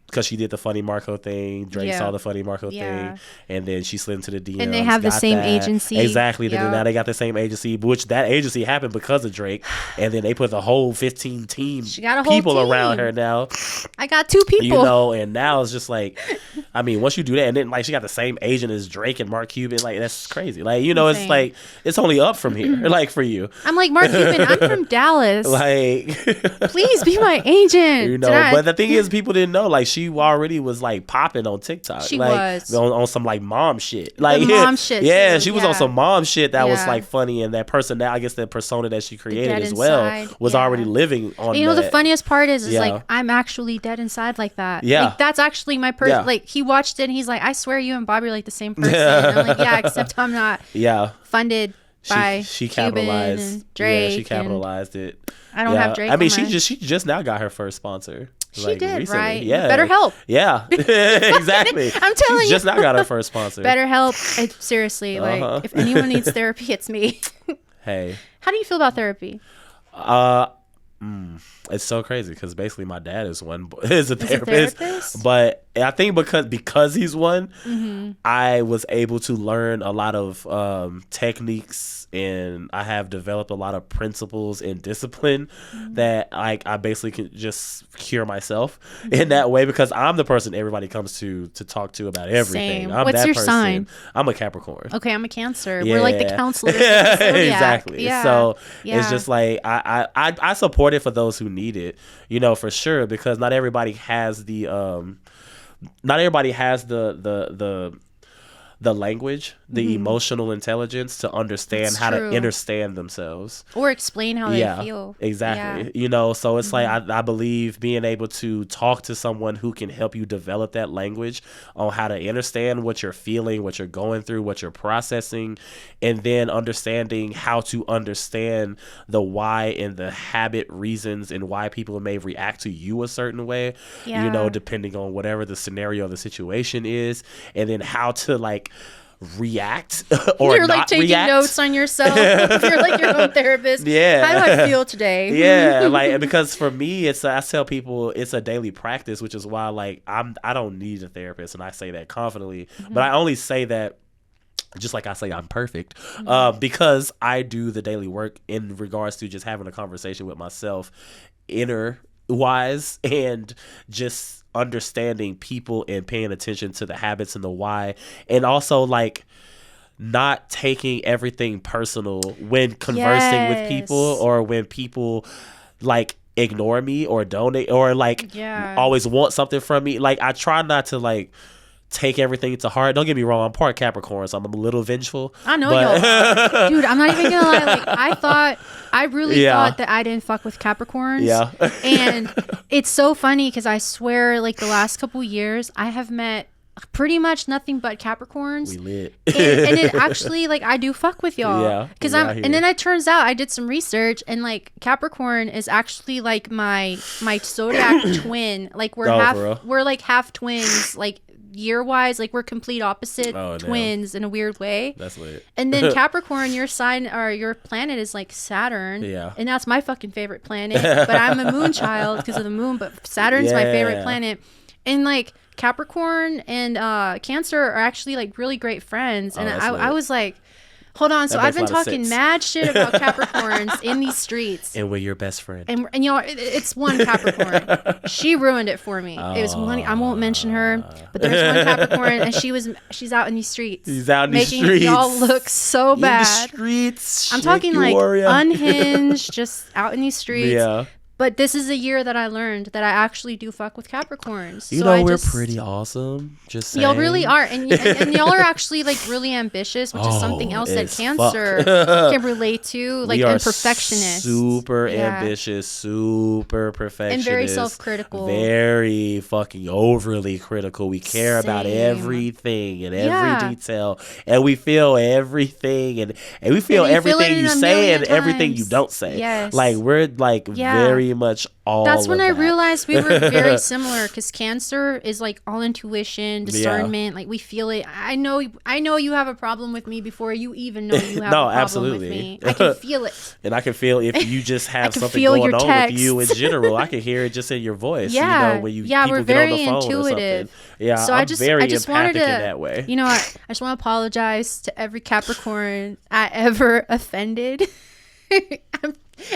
Speaker 2: because she did the funny Marco thing. Drake
Speaker 1: Yeah.
Speaker 2: saw the funny Marco
Speaker 1: Yeah.
Speaker 2: thing, and then she slid into the DMs.
Speaker 1: And they have the
Speaker 2: got
Speaker 1: same
Speaker 2: that.
Speaker 1: agency.
Speaker 2: Exactly. Then
Speaker 1: Yep.
Speaker 2: now they got the same agency, which that agency happened because of Drake, and then they put the whole 15 team
Speaker 1: She got a whole
Speaker 2: people
Speaker 1: team.
Speaker 2: around her now.
Speaker 1: I got two people.
Speaker 2: You know, and now it's just like, I mean, once you do that, and then like she got the same agent as Drake and Mark Cuban, like that's crazy. Like, you know,
Speaker 1: Insane.
Speaker 2: it's like it's only up from here, like for you.
Speaker 1: I'm like, Mark Cuban, I'm from Dallas.
Speaker 2: Like,
Speaker 1: Please be my agent.
Speaker 2: you know,
Speaker 1: Did I-
Speaker 2: but the thing is, people didn't know. Like, she already was like popping on TikTok.
Speaker 1: She
Speaker 2: like,
Speaker 1: was.
Speaker 2: on some like mom shit. Like
Speaker 1: mom shit,
Speaker 2: Yeah,
Speaker 1: too,
Speaker 2: she was
Speaker 1: yeah.
Speaker 2: on some mom shit that was
Speaker 1: Yeah.
Speaker 2: like funny, and that person that I guess the persona that she created
Speaker 1: dead
Speaker 2: as well
Speaker 1: inside,
Speaker 2: was
Speaker 1: yeah.
Speaker 2: already living on.
Speaker 1: You know, the
Speaker 2: that.
Speaker 1: funniest part is
Speaker 2: Yeah.
Speaker 1: like I'm actually dead inside like that.
Speaker 2: Yeah.
Speaker 1: Like, that's actually my person.
Speaker 2: Yeah.
Speaker 1: Like he watched it and he's like, I swear you and Bobby are like the same person. I'm like, yeah, except I'm not
Speaker 2: Yeah.
Speaker 1: funded by
Speaker 2: She
Speaker 1: Cuban
Speaker 2: capitalized.
Speaker 1: and Drake.
Speaker 2: Yeah, she
Speaker 1: and
Speaker 2: capitalized it.
Speaker 1: I don't have Drake.
Speaker 2: I mean,
Speaker 1: on my-
Speaker 2: she just now got her first sponsor.
Speaker 1: She did,
Speaker 2: recently.
Speaker 1: right?
Speaker 2: Yeah.
Speaker 1: Better help.
Speaker 2: Yeah. Exactly.
Speaker 1: I'm telling
Speaker 2: she just now got her first sponsor.
Speaker 1: Better help. Seriously, like
Speaker 2: Uh-huh.
Speaker 1: if anyone needs therapy, it's me.
Speaker 2: Hey.
Speaker 1: How do you feel about therapy?
Speaker 2: It's so crazy because basically my dad is a therapist,
Speaker 1: therapist?
Speaker 2: but I think because he's one, I was able to learn a lot of techniques, and I have developed a lot of principles and discipline that I basically can just cure myself in that way, because I'm the person everybody comes to talk to about everything.
Speaker 1: Same.
Speaker 2: I'm
Speaker 1: What's
Speaker 2: that
Speaker 1: your
Speaker 2: person.
Speaker 1: sign?
Speaker 2: I'm a Capricorn.
Speaker 1: Okay, I'm a Cancer. We're like the
Speaker 2: Yeah.
Speaker 1: counselors. of the zodiac.
Speaker 2: Exactly.
Speaker 1: Yeah.
Speaker 2: So
Speaker 1: Yeah.
Speaker 2: it's just like I support it for those who need it, you know, for sure, because not everybody has the language, the emotional intelligence to understand
Speaker 1: That's
Speaker 2: how
Speaker 1: true.
Speaker 2: to understand themselves.
Speaker 1: Or explain how they feel.
Speaker 2: Exactly.
Speaker 1: Yeah.
Speaker 2: You know, so it's like I believe being able to talk to someone who can help you develop that language on how to understand what you're feeling, what you're going through, what you're processing, and then understanding how to understand the why and the habit reasons and why people may react to you a certain way,
Speaker 1: Yeah.
Speaker 2: you know, depending on whatever the scenario, the situation is, and then how to like react or
Speaker 1: You're
Speaker 2: not
Speaker 1: like taking
Speaker 2: react.
Speaker 1: notes on yourself. You're like your own therapist.
Speaker 2: Yeah.
Speaker 1: How do I feel today?
Speaker 2: Yeah, like, because for me, I tell people it's a daily practice, which is why like I don't need a therapist, and I say that confidently, but I only say that just like I say I'm perfect, because I do the daily work in regards to just having a conversation with myself, inner wise, and just understanding people and paying attention to the habits and the why, and also like not taking everything personal when conversing with people,
Speaker 1: Yes.
Speaker 2: or when people like ignore me or donate or like
Speaker 1: Yeah.
Speaker 2: always want something from me. Like I try not to like take everything to heart. Don't get me wrong, I'm part Capricorn, so I'm a little vengeful.
Speaker 1: I know you. Dude, I'm not even gonna lie. Like, I really thought that I didn't fuck with Capricorns. Yeah. And it's so funny because I swear, like, the last couple years, I have met pretty much nothing but Capricorns.
Speaker 2: We lit.
Speaker 1: And it actually, like, I do fuck with y'all. Yeah. Because and then it turns out I did some research, and like Capricorn is actually like my zodiac twin. Like we're like half twins, like year wise, like we're complete opposite twins in a weird way.
Speaker 2: That's lit.
Speaker 1: And then Capricorn, your sign or your planet is like Saturn.
Speaker 2: Yeah.
Speaker 1: And that's my fucking favorite planet. But I'm a moon child because of the moon, but Saturn's my favorite planet. And like Capricorn and Cancer are actually like really great friends. And I was like, hold on. So I've been talking mad shit about Capricorns in these streets.
Speaker 2: And we're your best friend.
Speaker 1: And you know, it's one Capricorn. She ruined it for me. It was one. I won't mention her, but there's one Capricorn, and she's out in these streets.
Speaker 2: She's out in these streets.
Speaker 1: Making y'all look so bad.
Speaker 2: In the streets.
Speaker 1: I'm talking like unhinged, just out in these streets. Yeah. But this is a year that I learned that I actually do fuck with Capricorns.
Speaker 2: You know, we're pretty awesome. Just saying.
Speaker 1: Y'all really are. And y'all are actually like really ambitious, which is something else that Cancer can relate to. Like, and perfectionist.
Speaker 2: Super ambitious, super perfectionist.
Speaker 1: And very self-critical.
Speaker 2: Very fucking overly critical. We care about everything and every detail. And we feel everything. And we feel everything you say and everything you don't say.
Speaker 1: Yes.
Speaker 2: Like, we're like very much all
Speaker 1: that's when
Speaker 2: I
Speaker 1: realized we were very similar, because Cancer is like all intuition, discernment. Like, we feel it. I know you have a problem with me before you even know you have a problem with me. I can feel it.
Speaker 2: And I can feel if you just have something going on with you in general. I can hear it just in your voice.
Speaker 1: Yeah.
Speaker 2: You know, when people get on the phone intuitive. Or something. Yeah, so I'm very empathic in that way.
Speaker 1: You know, I just want to apologize to every Capricorn I ever offended.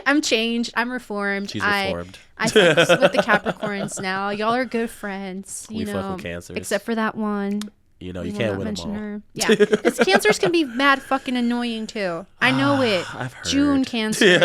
Speaker 1: I'm changed. I'm reformed.
Speaker 2: She's reformed.
Speaker 1: I fuck with the Capricorns now. Y'all are good friends.
Speaker 2: We fuck with Cancers.
Speaker 1: Except for that one.
Speaker 2: You know, you can't win them all.
Speaker 1: Her. Yeah, because Cancers can be mad fucking annoying too. I know it.
Speaker 2: I've heard.
Speaker 1: June Cancers.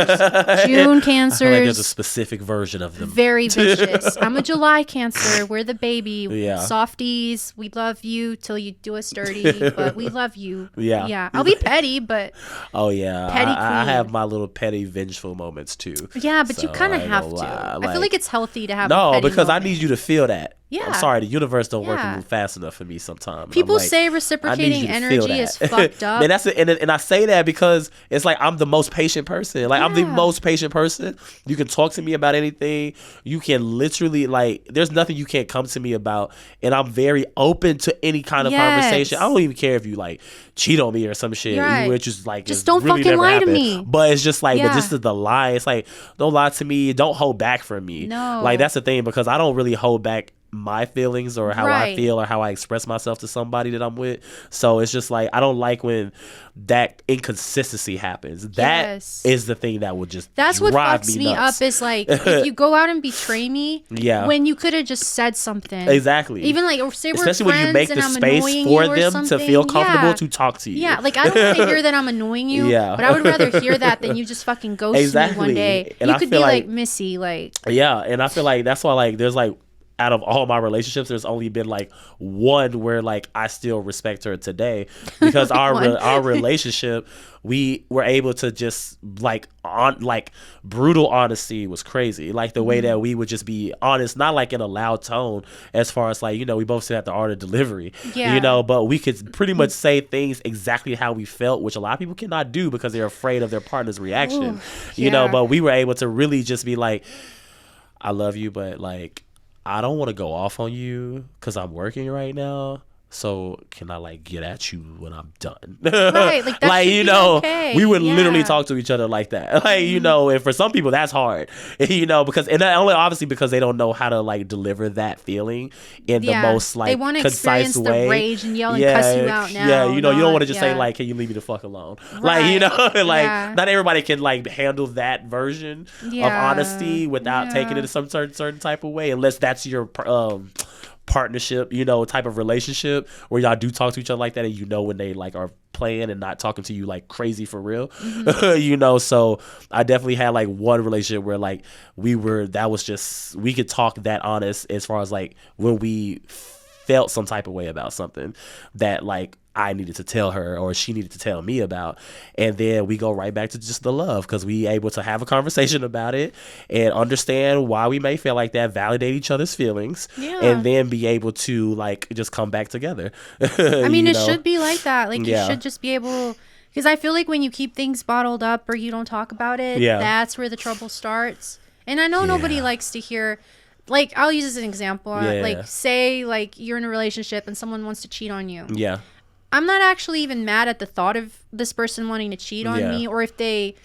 Speaker 1: June Cancers. I feel like
Speaker 2: there's a specific version of them.
Speaker 1: Very vicious. I'm a July Cancer. We're the baby. Yeah. Softies. We love you till you do us dirty, but we love you. Yeah. Yeah. I'll be petty, but.
Speaker 2: Oh yeah. Petty queen. I have my little petty vengeful moments too.
Speaker 1: Yeah, but you kind of have to. I feel like it's healthy to have.
Speaker 2: No,
Speaker 1: a petty
Speaker 2: because
Speaker 1: moment.
Speaker 2: I need you to feel that.
Speaker 1: Yeah.
Speaker 2: I'm sorry, the universe don't work fast enough for me sometimes.
Speaker 1: People say reciprocating energy is fucked up.
Speaker 2: Man, that's it. And I say that because it's like I'm the most patient person. Like, I'm the most patient person. You can talk to me about anything. You can literally, like, there's nothing you can't come to me about. And I'm very open to any kind of conversation. I don't even care if you, like, cheat on me or some shit.
Speaker 1: Right.
Speaker 2: Which is like,
Speaker 1: just don't really fucking lie to me.
Speaker 2: But it's just like, but this is the lie. It's like, don't lie to me. Don't hold back from me.
Speaker 1: No.
Speaker 2: Like, that's the thing, because I don't really hold back my feelings or how I feel or how I express myself to somebody that I'm with. So it's just like, I don't like when that inconsistency happens. That is the thing that would just
Speaker 1: that's
Speaker 2: drive
Speaker 1: what fucks me
Speaker 2: nuts.
Speaker 1: Up is like, if you go out and betray me when you could have just said something.
Speaker 2: Exactly.
Speaker 1: Even like, say we're
Speaker 2: especially
Speaker 1: friends
Speaker 2: when you make the
Speaker 1: I'm
Speaker 2: space for them to feel comfortable to talk to you.
Speaker 1: Yeah, like, I don't want to hear that I'm annoying you, but I would rather hear that than you just fucking ghost me one day. And you could be like Missy, like.
Speaker 2: Yeah, and I feel like that's why, like, there's like, out of all my relationships, there's only been like one where like I still respect her today, because our relationship, we were able to just like brutal honesty was crazy. Like, the way that we would just be honest, not like in a loud tone, as far as like, you know, we both still have the art of delivery, you know, but we could pretty much say things exactly how we felt, which a lot of people cannot do because they're afraid of their partner's reaction. You know, but we were able to really just be like, I love you, but like, I don't want to go off on you because I'm working right now. So can I like get at you when I'm done?
Speaker 1: Right, like that
Speaker 2: like,
Speaker 1: should
Speaker 2: you
Speaker 1: be
Speaker 2: know,
Speaker 1: okay.
Speaker 2: We would literally talk to each other like that. Like, you know, and for some people that's hard, you know, because, and only obviously because they don't know how to like deliver that feeling in the most like
Speaker 1: they want to
Speaker 2: concise
Speaker 1: experience
Speaker 2: way.
Speaker 1: The rage and yell and cuss you out now.
Speaker 2: Yeah, you know, you don't want to just say like, can you leave me the fuck alone? Right. Like, you know, like not everybody can like handle that version of honesty without taking it in some certain type of way, unless that's your partnership, you know, type of relationship where y'all do talk to each other like that, and you know when they like are playing and not talking to you like crazy for real. You know, so I definitely had like one relationship where like we could talk that honest as far as like when we felt some type of way about something that like I needed to tell her or she needed to tell me about. And then we go right back to just the love, because we able to have a conversation about it and understand why we may feel like that, validate each other's feelings, and then be able to like just come back together.
Speaker 1: I mean, it should be like that. Like you should just be able, because I feel like when you keep things bottled up or you don't talk about it, that's where the trouble starts. And I know nobody likes to hear, like, I'll use this as an example. Like, say, like, you're in a relationship and someone wants to cheat on you. Yeah. I'm not actually even mad at the thought of this person wanting to cheat on me, or if they,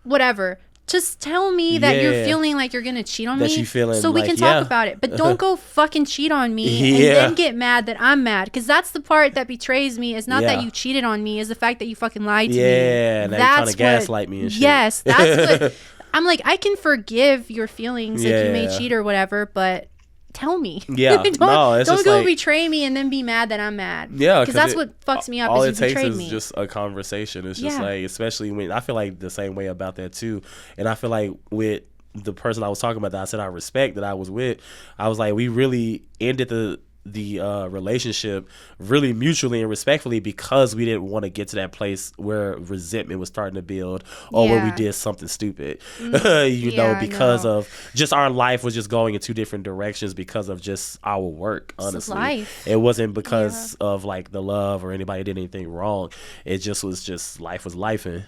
Speaker 1: whatever. Just tell me that you're feeling like you're going to cheat on me so we can talk about it. But don't go fucking cheat on me and then get mad that I'm mad. Because that's the part that betrays me. Is not that you cheated on me. Is the fact that you fucking lied to me.
Speaker 2: Yeah, now you're trying to gaslight me and shit.
Speaker 1: Yes, that's what... I'm like, I can forgive your feelings if you may cheat or whatever, but tell me. Yeah, don't go like, betray me and then be mad that I'm mad. Yeah, because that's what fucks me up.
Speaker 2: All
Speaker 1: is
Speaker 2: it
Speaker 1: you
Speaker 2: takes is
Speaker 1: me.
Speaker 2: just a conversation. It's just like, especially when I feel like the same way about that too, and I feel like with the person I was talking about that I said I respect that I was with, I was like, we really ended the relationship really mutually and respectfully because we didn't want to get to that place where resentment was starting to build or where we did something stupid. You know, because of just our life was just going in two different directions because of just our work, honestly. It wasn't because of like the love or anybody did anything wrong. It just was just life was lifing.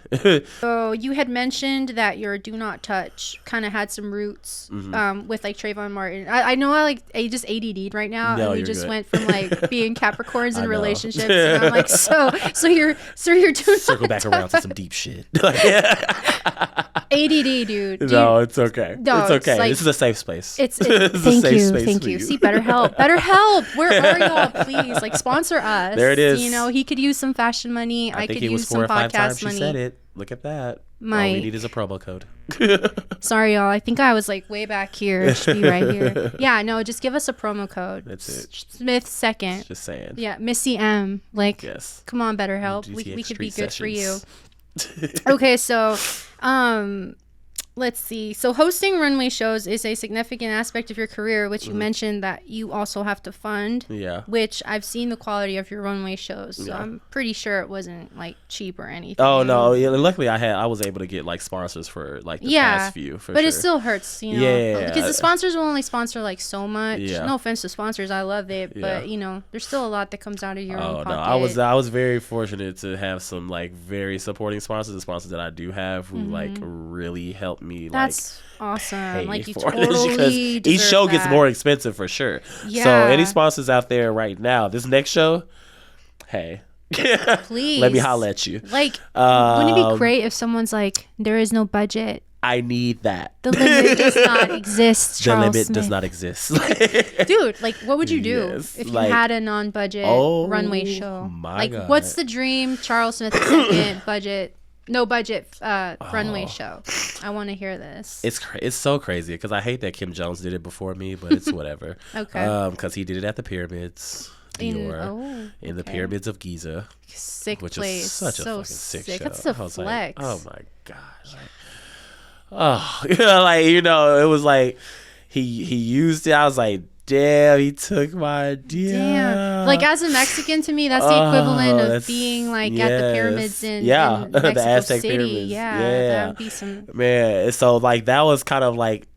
Speaker 1: So you had mentioned that your do not touch kind of had some roots with like Trayvon Martin. I know I just ADD'd right now.
Speaker 2: No,
Speaker 1: and we just went from like being Capricorns in relationships, and I'm like, so you're doing
Speaker 2: circle back around to some deep shit.
Speaker 1: ADD, dude.
Speaker 2: No, it's okay. No, it's okay. Like, this is a safe space.
Speaker 1: It's thank you. See, BetterHelp. Where are y'all? Please, like, sponsor us.
Speaker 2: There it is.
Speaker 1: You know, he could use some fashion money. I could use some podcast money.
Speaker 2: She said it. Look at that. All we need is a promo code.
Speaker 1: Sorry, y'all. I think I was like way back here. It should be right here. Yeah, no, just give us a promo code.
Speaker 2: That's it.
Speaker 1: Smith second.
Speaker 2: Just saying.
Speaker 1: Yeah, Missy M. Like, come on, BetterHelp. We could be good for you. Okay, so let's see. So hosting runway shows is a significant aspect of your career, which you mentioned that you also have to fund. Yeah. Which I've seen the quality of your runway shows, so I'm pretty sure it wasn't like cheap or anything.
Speaker 2: Oh no! Yeah, luckily I was able to get like sponsors for like the past few.
Speaker 1: But it still hurts, you know. Because the sponsors will only sponsor like so much. Yeah. No offense to sponsors, I love it, but you know, there's still a lot that comes out of your own pocket.
Speaker 2: No, I was very fortunate to have some like very supporting sponsors. The sponsors that I do have who like really helped me.
Speaker 1: That's awesome. Like, you totally
Speaker 2: each show gets more expensive for sure. So any sponsors out there right now, this next show, hey,
Speaker 1: please
Speaker 2: let me holler at you.
Speaker 1: Like, wouldn't it be great if someone's like, there is no budget?
Speaker 2: I need that.
Speaker 1: The limit does not exist, Charles
Speaker 2: The limit
Speaker 1: Smith.
Speaker 2: Does not exist.
Speaker 1: Dude, like, what would you do if you had a non-budget runway show?
Speaker 2: My God.
Speaker 1: What's the dream Charles Smith second budget? No budget runway show. I want to hear this.
Speaker 2: It's so crazy because I hate that Kim Jones did it before me, but it's whatever. Okay. Because he did it at the pyramids, Dior, in the pyramids of Giza.
Speaker 1: Sick
Speaker 2: which
Speaker 1: place.
Speaker 2: Is such a fucking sick show.
Speaker 1: That's a flex.
Speaker 2: Like, oh my God. Like, it was like he used it. I was like, damn, he took my idea. Damn.
Speaker 1: Like, as a Mexican, to me, that's the equivalent of being like at the pyramids in Mexico
Speaker 2: the Aztec
Speaker 1: City.
Speaker 2: Pyramids.
Speaker 1: Yeah, that would be some.
Speaker 2: Man, so like that was kind of like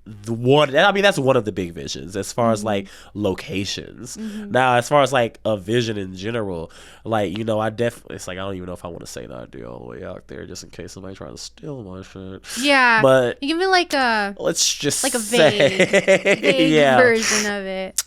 Speaker 2: the one. I mean, that's one of the big visions as far as like locations. Now, as far as like a vision in general, like, I definitely, it's like I don't even know if I want to say that idea all the way out there just in case somebody tries to steal my shit.
Speaker 1: Yeah,
Speaker 2: but
Speaker 1: you give me like a
Speaker 2: let's just
Speaker 1: like a vague version of it.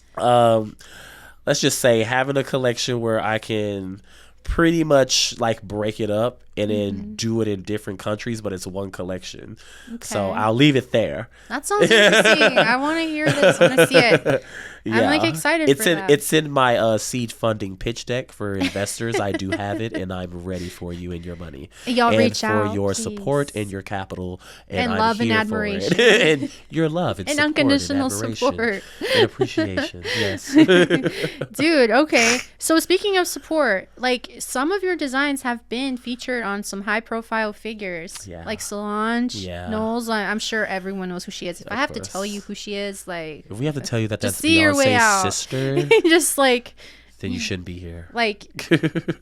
Speaker 2: Let's just say having a collection where I can pretty much like break it up and then do it in different countries, but it's one collection. Okay. So I'll leave it there.
Speaker 1: That sounds interesting. I want to hear this. I want to see it. I'm like excited for that.
Speaker 2: It's in my seed funding pitch deck for investors. I do have it, and I'm ready for you and your money.
Speaker 1: Y'all reach out
Speaker 2: for your
Speaker 1: please.
Speaker 2: Support and your capital and
Speaker 1: love
Speaker 2: and
Speaker 1: admiration
Speaker 2: and your love and support
Speaker 1: unconditional
Speaker 2: and
Speaker 1: support
Speaker 2: and appreciation. Yes,
Speaker 1: dude. Okay, so speaking of support, like some of your designs have been featured on some high profile figures.
Speaker 2: Yeah.
Speaker 1: Like Solange Knowles. I'm sure everyone knows who she is. If I have to tell you who she is, like,
Speaker 2: if we have to tell you that that's
Speaker 1: see your way out.
Speaker 2: Beyonce's sister,
Speaker 1: just like,
Speaker 2: then you shouldn't be here.
Speaker 1: Like,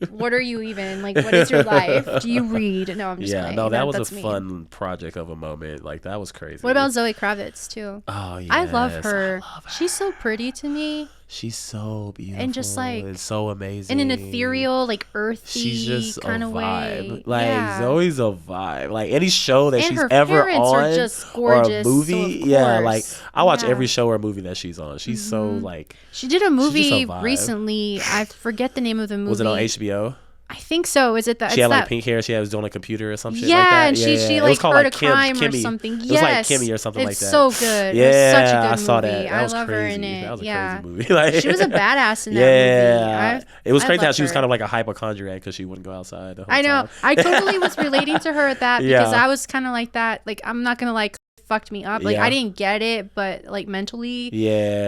Speaker 1: what are you even? Like, what is your life? Do you read? No, I'm just kidding.
Speaker 2: No, that was a fun project of a moment. Like, that was crazy.
Speaker 1: What about Zoe Kravitz, too?
Speaker 2: Oh, yeah.
Speaker 1: I love her. She's so pretty to me.
Speaker 2: She's so beautiful.
Speaker 1: And just like,
Speaker 2: and so amazing.
Speaker 1: In an ethereal, like, earthy kind of way.
Speaker 2: Like, Zoe's a vibe. Like, any show that she's
Speaker 1: her
Speaker 2: ever
Speaker 1: parents
Speaker 2: on
Speaker 1: are just gorgeous,
Speaker 2: or a movie,
Speaker 1: so
Speaker 2: like, I watch every show or movie that she's on. She's so, like,
Speaker 1: she did a movie recently. I forget the name of the movie.
Speaker 2: Was it on HBO?
Speaker 1: I think so. Is it that
Speaker 2: she had like pink hair? She was doing a computer or some shit like
Speaker 1: yeah,
Speaker 2: that.
Speaker 1: And she like heard a crime or something.
Speaker 2: It was like Kimmy or something like that.
Speaker 1: It's so good.
Speaker 2: Yeah,
Speaker 1: it was such a good
Speaker 2: I saw
Speaker 1: movie.
Speaker 2: that.
Speaker 1: I
Speaker 2: was
Speaker 1: love
Speaker 2: crazy.
Speaker 1: her in it.
Speaker 2: That was a
Speaker 1: yeah.
Speaker 2: crazy movie. Like,
Speaker 1: she was a badass in that movie.
Speaker 2: It was crazy how she was kind of like a hypochondriac because she wouldn't go outside the whole
Speaker 1: I know.
Speaker 2: time.
Speaker 1: I totally was relating to her at that because I was kind of like that. Like, I'm not gonna like fucked me up. Like, I didn't get it, but like mentally,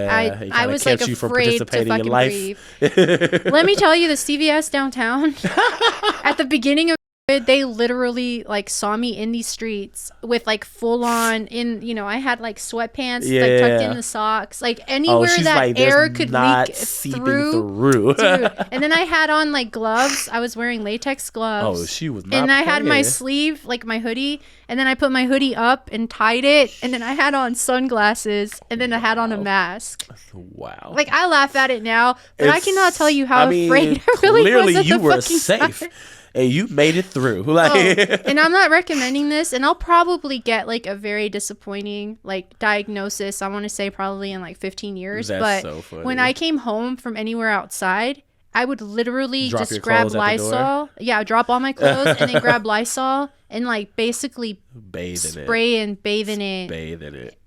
Speaker 1: I was like afraid to fucking breathe. Let me tell you, the CVS downtown at the beginning of it, they literally like saw me in these streets with like full on I had like sweatpants like tucked in the socks, like anywhere that like, air could leak through. Dude. And then I had on like gloves. I was wearing latex gloves.
Speaker 2: Oh, she was not
Speaker 1: And I had my sleeve, like my hoodie, and then I put my hoodie up and tied it, and then I had on sunglasses, and then I had on a mask.
Speaker 2: Wow.
Speaker 1: Like, I laugh at it now, but I cannot tell you how afraid I really was.
Speaker 2: Clearly, you were
Speaker 1: fucking
Speaker 2: safe.
Speaker 1: time.
Speaker 2: And you made it through. Like,
Speaker 1: and I'm not recommending this, and I'll probably get like a very disappointing like diagnosis. I want to say probably in like 15 years.
Speaker 2: That's
Speaker 1: but
Speaker 2: so funny.
Speaker 1: When I came home from anywhere outside, I would literally just grab Lysol. Yeah, drop all my clothes and then grab Lysol and like basically spray and bathe in it.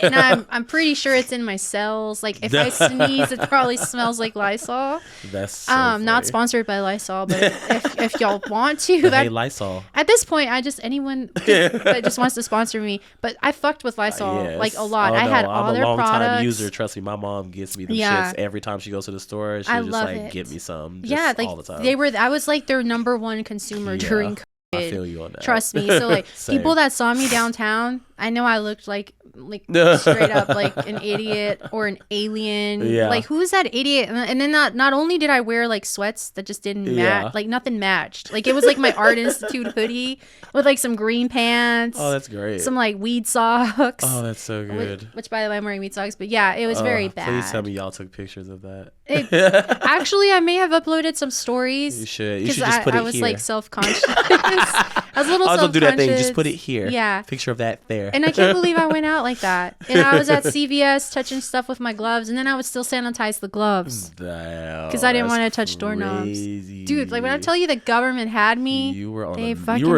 Speaker 1: And I'm pretty sure it's in my cells. Like, if I sneeze, it probably smells like Lysol.
Speaker 2: That's so funny.
Speaker 1: Not sponsored by Lysol, but if y'all want to,
Speaker 2: hey, Lysol.
Speaker 1: At this point, anyone that just wants to sponsor me. But I fucked with Lysol like a lot. I had all their products. I'm a long time user.
Speaker 2: Trust me, my mom gets me them shits every time she goes to the store. She'll just like get me some. Just all the time.
Speaker 1: I was like their number one consumer during COVID.
Speaker 2: I feel you on that.
Speaker 1: Trust me. So like people that saw me downtown, I know I looked like straight up like an idiot or an alien.
Speaker 2: Yeah.
Speaker 1: Like, who's that idiot? And then not only did I wear like sweats that just didn't match, like nothing matched. Like, it was like my Art Institute hoodie with like some green pants.
Speaker 2: Oh, that's great.
Speaker 1: Some like weed socks.
Speaker 2: Oh, that's so good.
Speaker 1: Which by the way, I'm wearing weed socks. But yeah, it was very bad.
Speaker 2: Please tell me y'all took pictures of that.
Speaker 1: Actually, I may have uploaded some stories.
Speaker 2: You should just put it here.
Speaker 1: I was like self-conscious. I was a little self-conscious.
Speaker 2: Don't do that thing. Just put it here.
Speaker 1: Yeah.
Speaker 2: Picture of that there.
Speaker 1: And I can't believe I went out like that. And I was at CVS touching stuff with my gloves, and then I would still sanitize the gloves because I didn't want to touch doorknobs. Dude, like, when I tell you the government had me, you were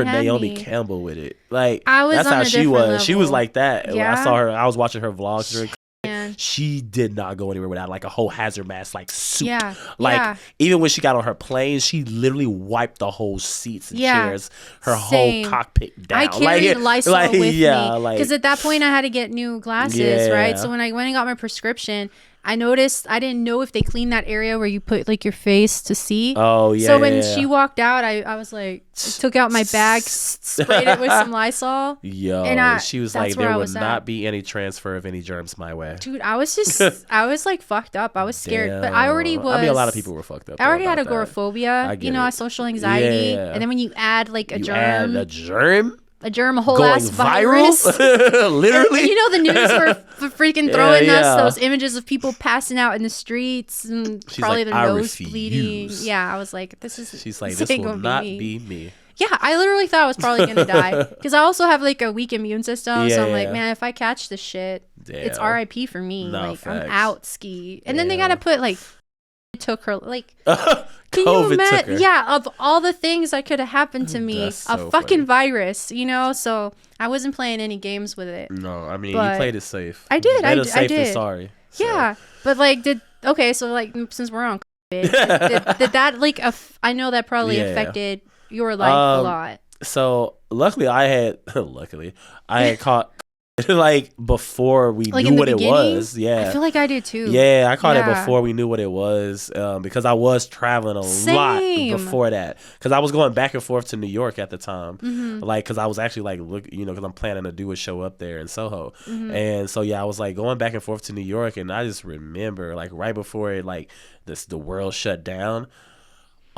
Speaker 2: Naomi Campbell with it. Like,
Speaker 1: I was
Speaker 2: that's
Speaker 1: on
Speaker 2: how
Speaker 1: a
Speaker 2: she was.
Speaker 1: level.
Speaker 2: She was like that.
Speaker 1: Yeah?
Speaker 2: I saw her. I was watching her vlogs during.
Speaker 1: Man.
Speaker 2: She did not go anywhere without like a whole hazard mask, like suit.
Speaker 1: Yeah.
Speaker 2: Like, even when she got on her plane, she literally wiped the whole seats and chairs, her whole cockpit down.
Speaker 1: I carried Lysol with me because at that point I had to get new glasses, right? So when I went and got my prescription, I noticed I didn't know if they cleaned that area where you put like your face to see.
Speaker 2: Oh yeah.
Speaker 1: So when she walked out, I was like, took out my bag, sprayed it with some Lysol.
Speaker 2: Yo, and she was like, there would not be any transfer of any germs my way.
Speaker 1: Dude, I was I was like fucked up. I was scared, but I already was.
Speaker 2: I mean, a lot of people were fucked up.
Speaker 1: I already had agoraphobia, social anxiety, and then when you add like a germ. A whole ass virus.
Speaker 2: Literally.
Speaker 1: And, the news were freaking throwing us those images of people passing out in the streets and she's probably like, their nose bleeding. Yeah, I was like,
Speaker 2: she's like, this will not be me.
Speaker 1: Yeah, I literally thought I was probably gonna die because I also have like a weak immune system. So I'm like, man, if I catch this shit, it's RIP for me.
Speaker 2: No,
Speaker 1: like,
Speaker 2: facts.
Speaker 1: I'm out ski. And then they gotta put like took her like
Speaker 2: can you imagine?
Speaker 1: Yeah, of all the things that could have happened to me, a fucking virus, so I wasn't playing any games with it.
Speaker 2: No, I mean, you played it safe.
Speaker 1: I did. I did.
Speaker 2: And sorry. So.
Speaker 1: Yeah, but like, so like, since we're on COVID, did that like I know that probably affected your life a lot.
Speaker 2: So luckily I had caught like before we
Speaker 1: like
Speaker 2: knew what it was. Yeah,
Speaker 1: I feel like I did too.
Speaker 2: Yeah, I caught it before we knew what it was, because I was traveling a lot before that, because I was going back and forth to New York at the time, like because I was actually like because I'm planning to do a show up there in Soho, and so I was like going back and forth to New York, and I just remember like right before it like the world shut down.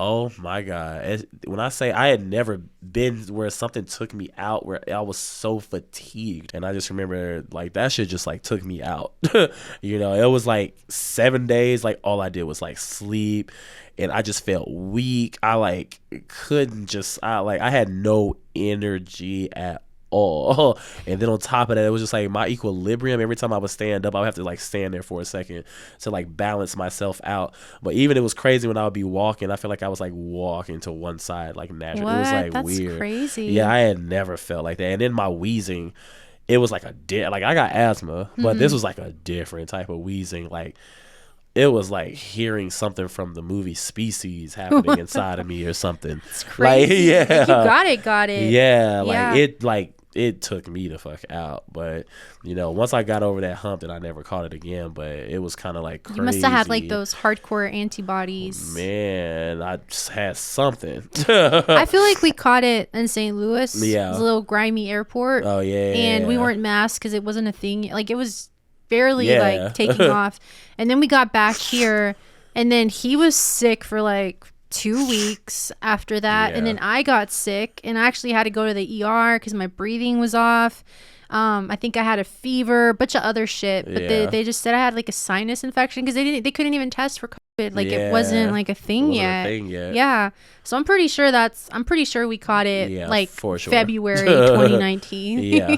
Speaker 2: Oh my God. When I say I had never been where something took me out, where I was so fatigued. And I just remember like that shit just like took me out. It was like 7 days. Like all I did was like sleep, and I just felt weak. I like couldn't just, I had no energy at all. And then on top of that, it was just like my equilibrium. Every time I would stand up, I would have to like stand there for a second to like balance myself out. But even it was crazy when I would be walking, I feel like I was like walking to one side like naturally.
Speaker 1: What?
Speaker 2: It was like
Speaker 1: That's
Speaker 2: weird.
Speaker 1: Crazy.
Speaker 2: Yeah, I had never felt like that. And then my wheezing, it was like like I got asthma, but this was like a different type of wheezing. Like it was like hearing something from the movie Species happening inside of me or something.
Speaker 1: It's crazy.
Speaker 2: Like, yeah.
Speaker 1: Like you got it.
Speaker 2: Yeah, it took me the fuck out. But once I got over that hump, then I never caught it again. But it was kind of like crazy.
Speaker 1: You must have had like those hardcore antibodies.
Speaker 2: Man, I just had something.
Speaker 1: I feel like we caught it in St. Louis.
Speaker 2: Yeah,
Speaker 1: it was a little grimy airport.
Speaker 2: Oh yeah,
Speaker 1: and we weren't masked because it wasn't a thing. Like it was barely like taking off. And then we got back here, and then he was sick for like 2 weeks after that, and then I got sick, and I actually had to go to the ER because my breathing was off. I think I had a fever, a bunch of other shit, but they just said I had like a sinus infection because they couldn't even test for COVID. Like it wasn't like a thing yet. Yeah, so I'm pretty sure we caught it like for sure. February 2019. Yeah.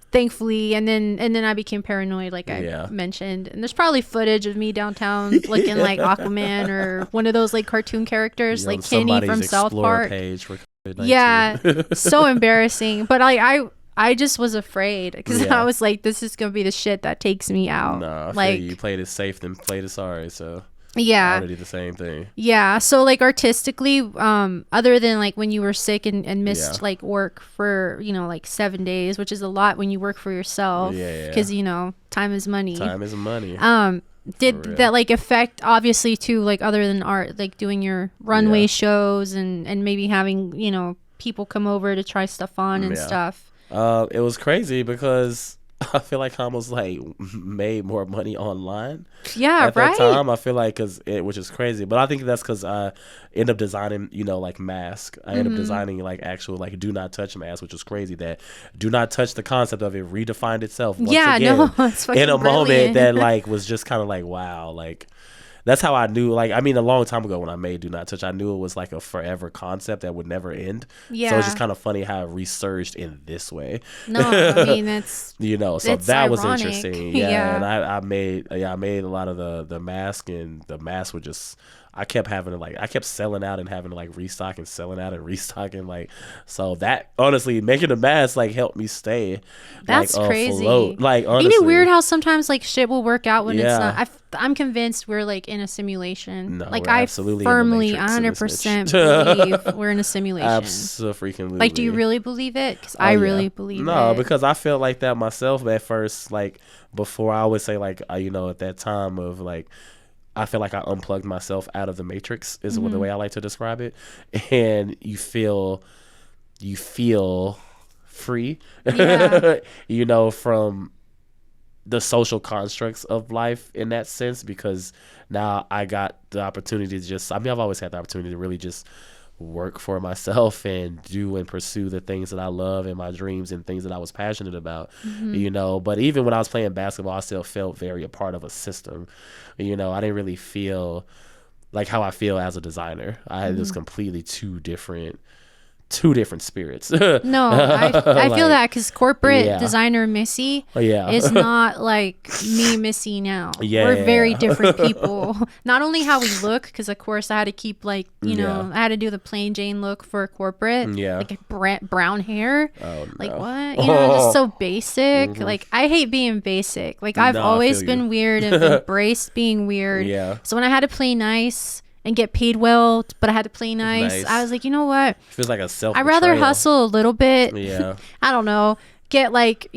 Speaker 1: Thankfully, and then I became paranoid, like I mentioned. And there's probably footage of me downtown looking like Aquaman or one of those like cartoon characters, like Kenny from South Park. Page for yeah, so embarrassing. But I just was afraid because I was like, this is gonna be the shit that takes me out.
Speaker 2: No,
Speaker 1: like
Speaker 2: you played it safe than played it sorry. So
Speaker 1: yeah,
Speaker 2: I would do the same thing.
Speaker 1: Yeah, so like artistically, other than like when you were sick and missed like work for like 7 days, which is a lot when you work for yourself. Yeah, because time is money.
Speaker 2: Time is money.
Speaker 1: Did that like affect obviously too, like other than art, like doing your runway shows and maybe having people come over to try stuff on and stuff?
Speaker 2: It was crazy because I feel like I almost like made more money online.
Speaker 1: Yeah,
Speaker 2: at that time. I feel like which is crazy, but I think that's because I end up designing, like mask. I end up designing like actual like do not touch mask, which is crazy. That do not touch, the concept of it redefined itself once again
Speaker 1: it's fucking
Speaker 2: in a
Speaker 1: brilliant.
Speaker 2: moment that like was just kind of like wow, like. That's how I knew, like, I mean, a long time ago when I made Do Not Touch, I knew it was like a forever concept that would never end. Yeah. So it's just kind of funny how it resurged in this way. No, I mean, that's, so that ironic. Was interesting. Yeah. And I made a lot of the mask, and the masks were just, I kept selling out and having to like restock and selling out and restocking, like, so that honestly making the mask like helped me stay.
Speaker 1: That's like, crazy.
Speaker 2: Afloat. Like honestly,
Speaker 1: isn't it weird how sometimes like shit will work out when it's not? I'm convinced we're like in a simulation.
Speaker 2: No,
Speaker 1: like I firmly 100% believe we're in a simulation.
Speaker 2: Absolutely.
Speaker 1: Like, do you really believe it? Because I really believe it.
Speaker 2: No, because I felt like that myself at first. Like before, I would say like at that time of like. I feel like I unplugged myself out of the matrix is the way I like to describe it. And you feel free, from the social constructs of life in that sense, because now I got the opportunity to I've always had the opportunity to really just work for myself and do and pursue the things that I love and my dreams and things that I was passionate about, but even when I was playing basketball, I still felt very a part of a system. I didn't really feel like how I feel as a designer. I had this completely two different spirits.
Speaker 1: No, I feel that because corporate designer Missy is not like me Missy now. We're very different people. Not only how we look, because of course I had to keep like I had to do the plain Jane look for corporate, like brown hair. Oh, no. Like what? Just so basic. Like I hate being basic. Like I've always been weird and embraced being weird. So when I had to play nice and get paid well, but I had to play nice. I was like, you know what?
Speaker 2: Feels like a self.
Speaker 1: I'd rather hustle a little bit. Yeah. I don't know. Get like,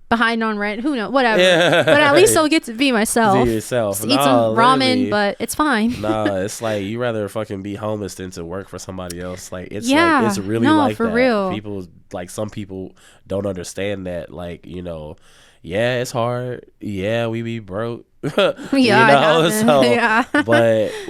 Speaker 1: behind on rent. Who knows? Whatever. But at least I'll get to be myself.
Speaker 2: See yourself.
Speaker 1: Just eat some ramen, but it's fine.
Speaker 2: Nah, it's like you rather fucking be homeless than to work for somebody else. Like it's like it's really like
Speaker 1: for
Speaker 2: that.
Speaker 1: real.
Speaker 2: People like some people don't understand that. Like yeah, it's hard. Yeah, we be broke. But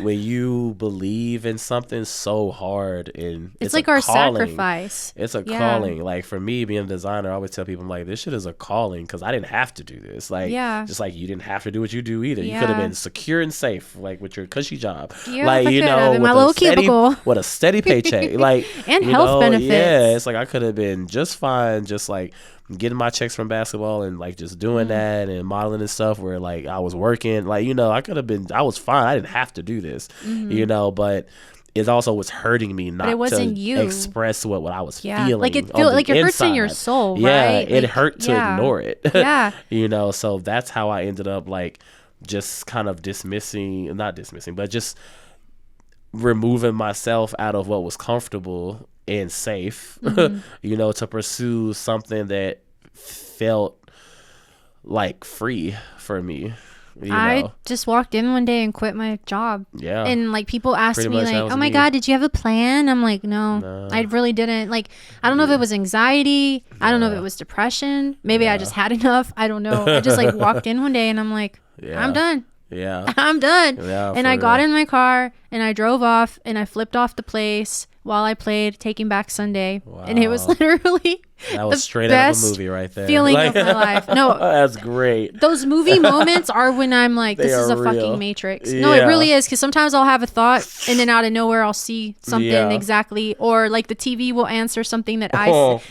Speaker 2: when you believe in something so hard and
Speaker 1: it's like our sacrifice.
Speaker 2: It's a calling. Like for me being a designer, I always tell people, I'm like, this shit is a calling because I didn't have to do this. Like just like you didn't have to do what you do either. You could have been secure and safe, like with your cushy job, like with
Speaker 1: my little cubicle
Speaker 2: with a steady paycheck, like
Speaker 1: and health benefits.
Speaker 2: Yeah, it's like I could have been just fine, just like getting my checks from basketball and like just doing that and modeling and stuff where like I was working, like I could have been, I was fine, I didn't have to do this, but it also was hurting me not to express what I was feeling.
Speaker 1: Like it feel like it hurts in your soul, right?
Speaker 2: It hurt to ignore it.
Speaker 1: Yeah.
Speaker 2: So that's how I ended up like just kind of not dismissing, but just removing myself out of what was comfortable and safe, to pursue something that felt like free for me.
Speaker 1: I just walked in one day and quit my job. Yeah. And like people asked me like, oh my God, did you have a plan? I'm like, no, I really didn't. Like, I don't know if it was anxiety. I don't know if it was depression. Maybe I just had enough. I don't know. I just like walked in one day and I'm like, I'm done.
Speaker 2: Yeah.
Speaker 1: I'm done. Yeah, and I got in my car and I drove off and I flipped off the place while I played Taking Back Sunday. Wow. And it was literally
Speaker 2: that was straight out of a movie right there.
Speaker 1: Feeling of my life. No.
Speaker 2: That's great.
Speaker 1: Those movie moments are when I'm like, this is a real. Fucking Matrix. No, it really is. Because sometimes I'll have a thought and then out of nowhere I'll see something exactly. Or like the TV will answer something that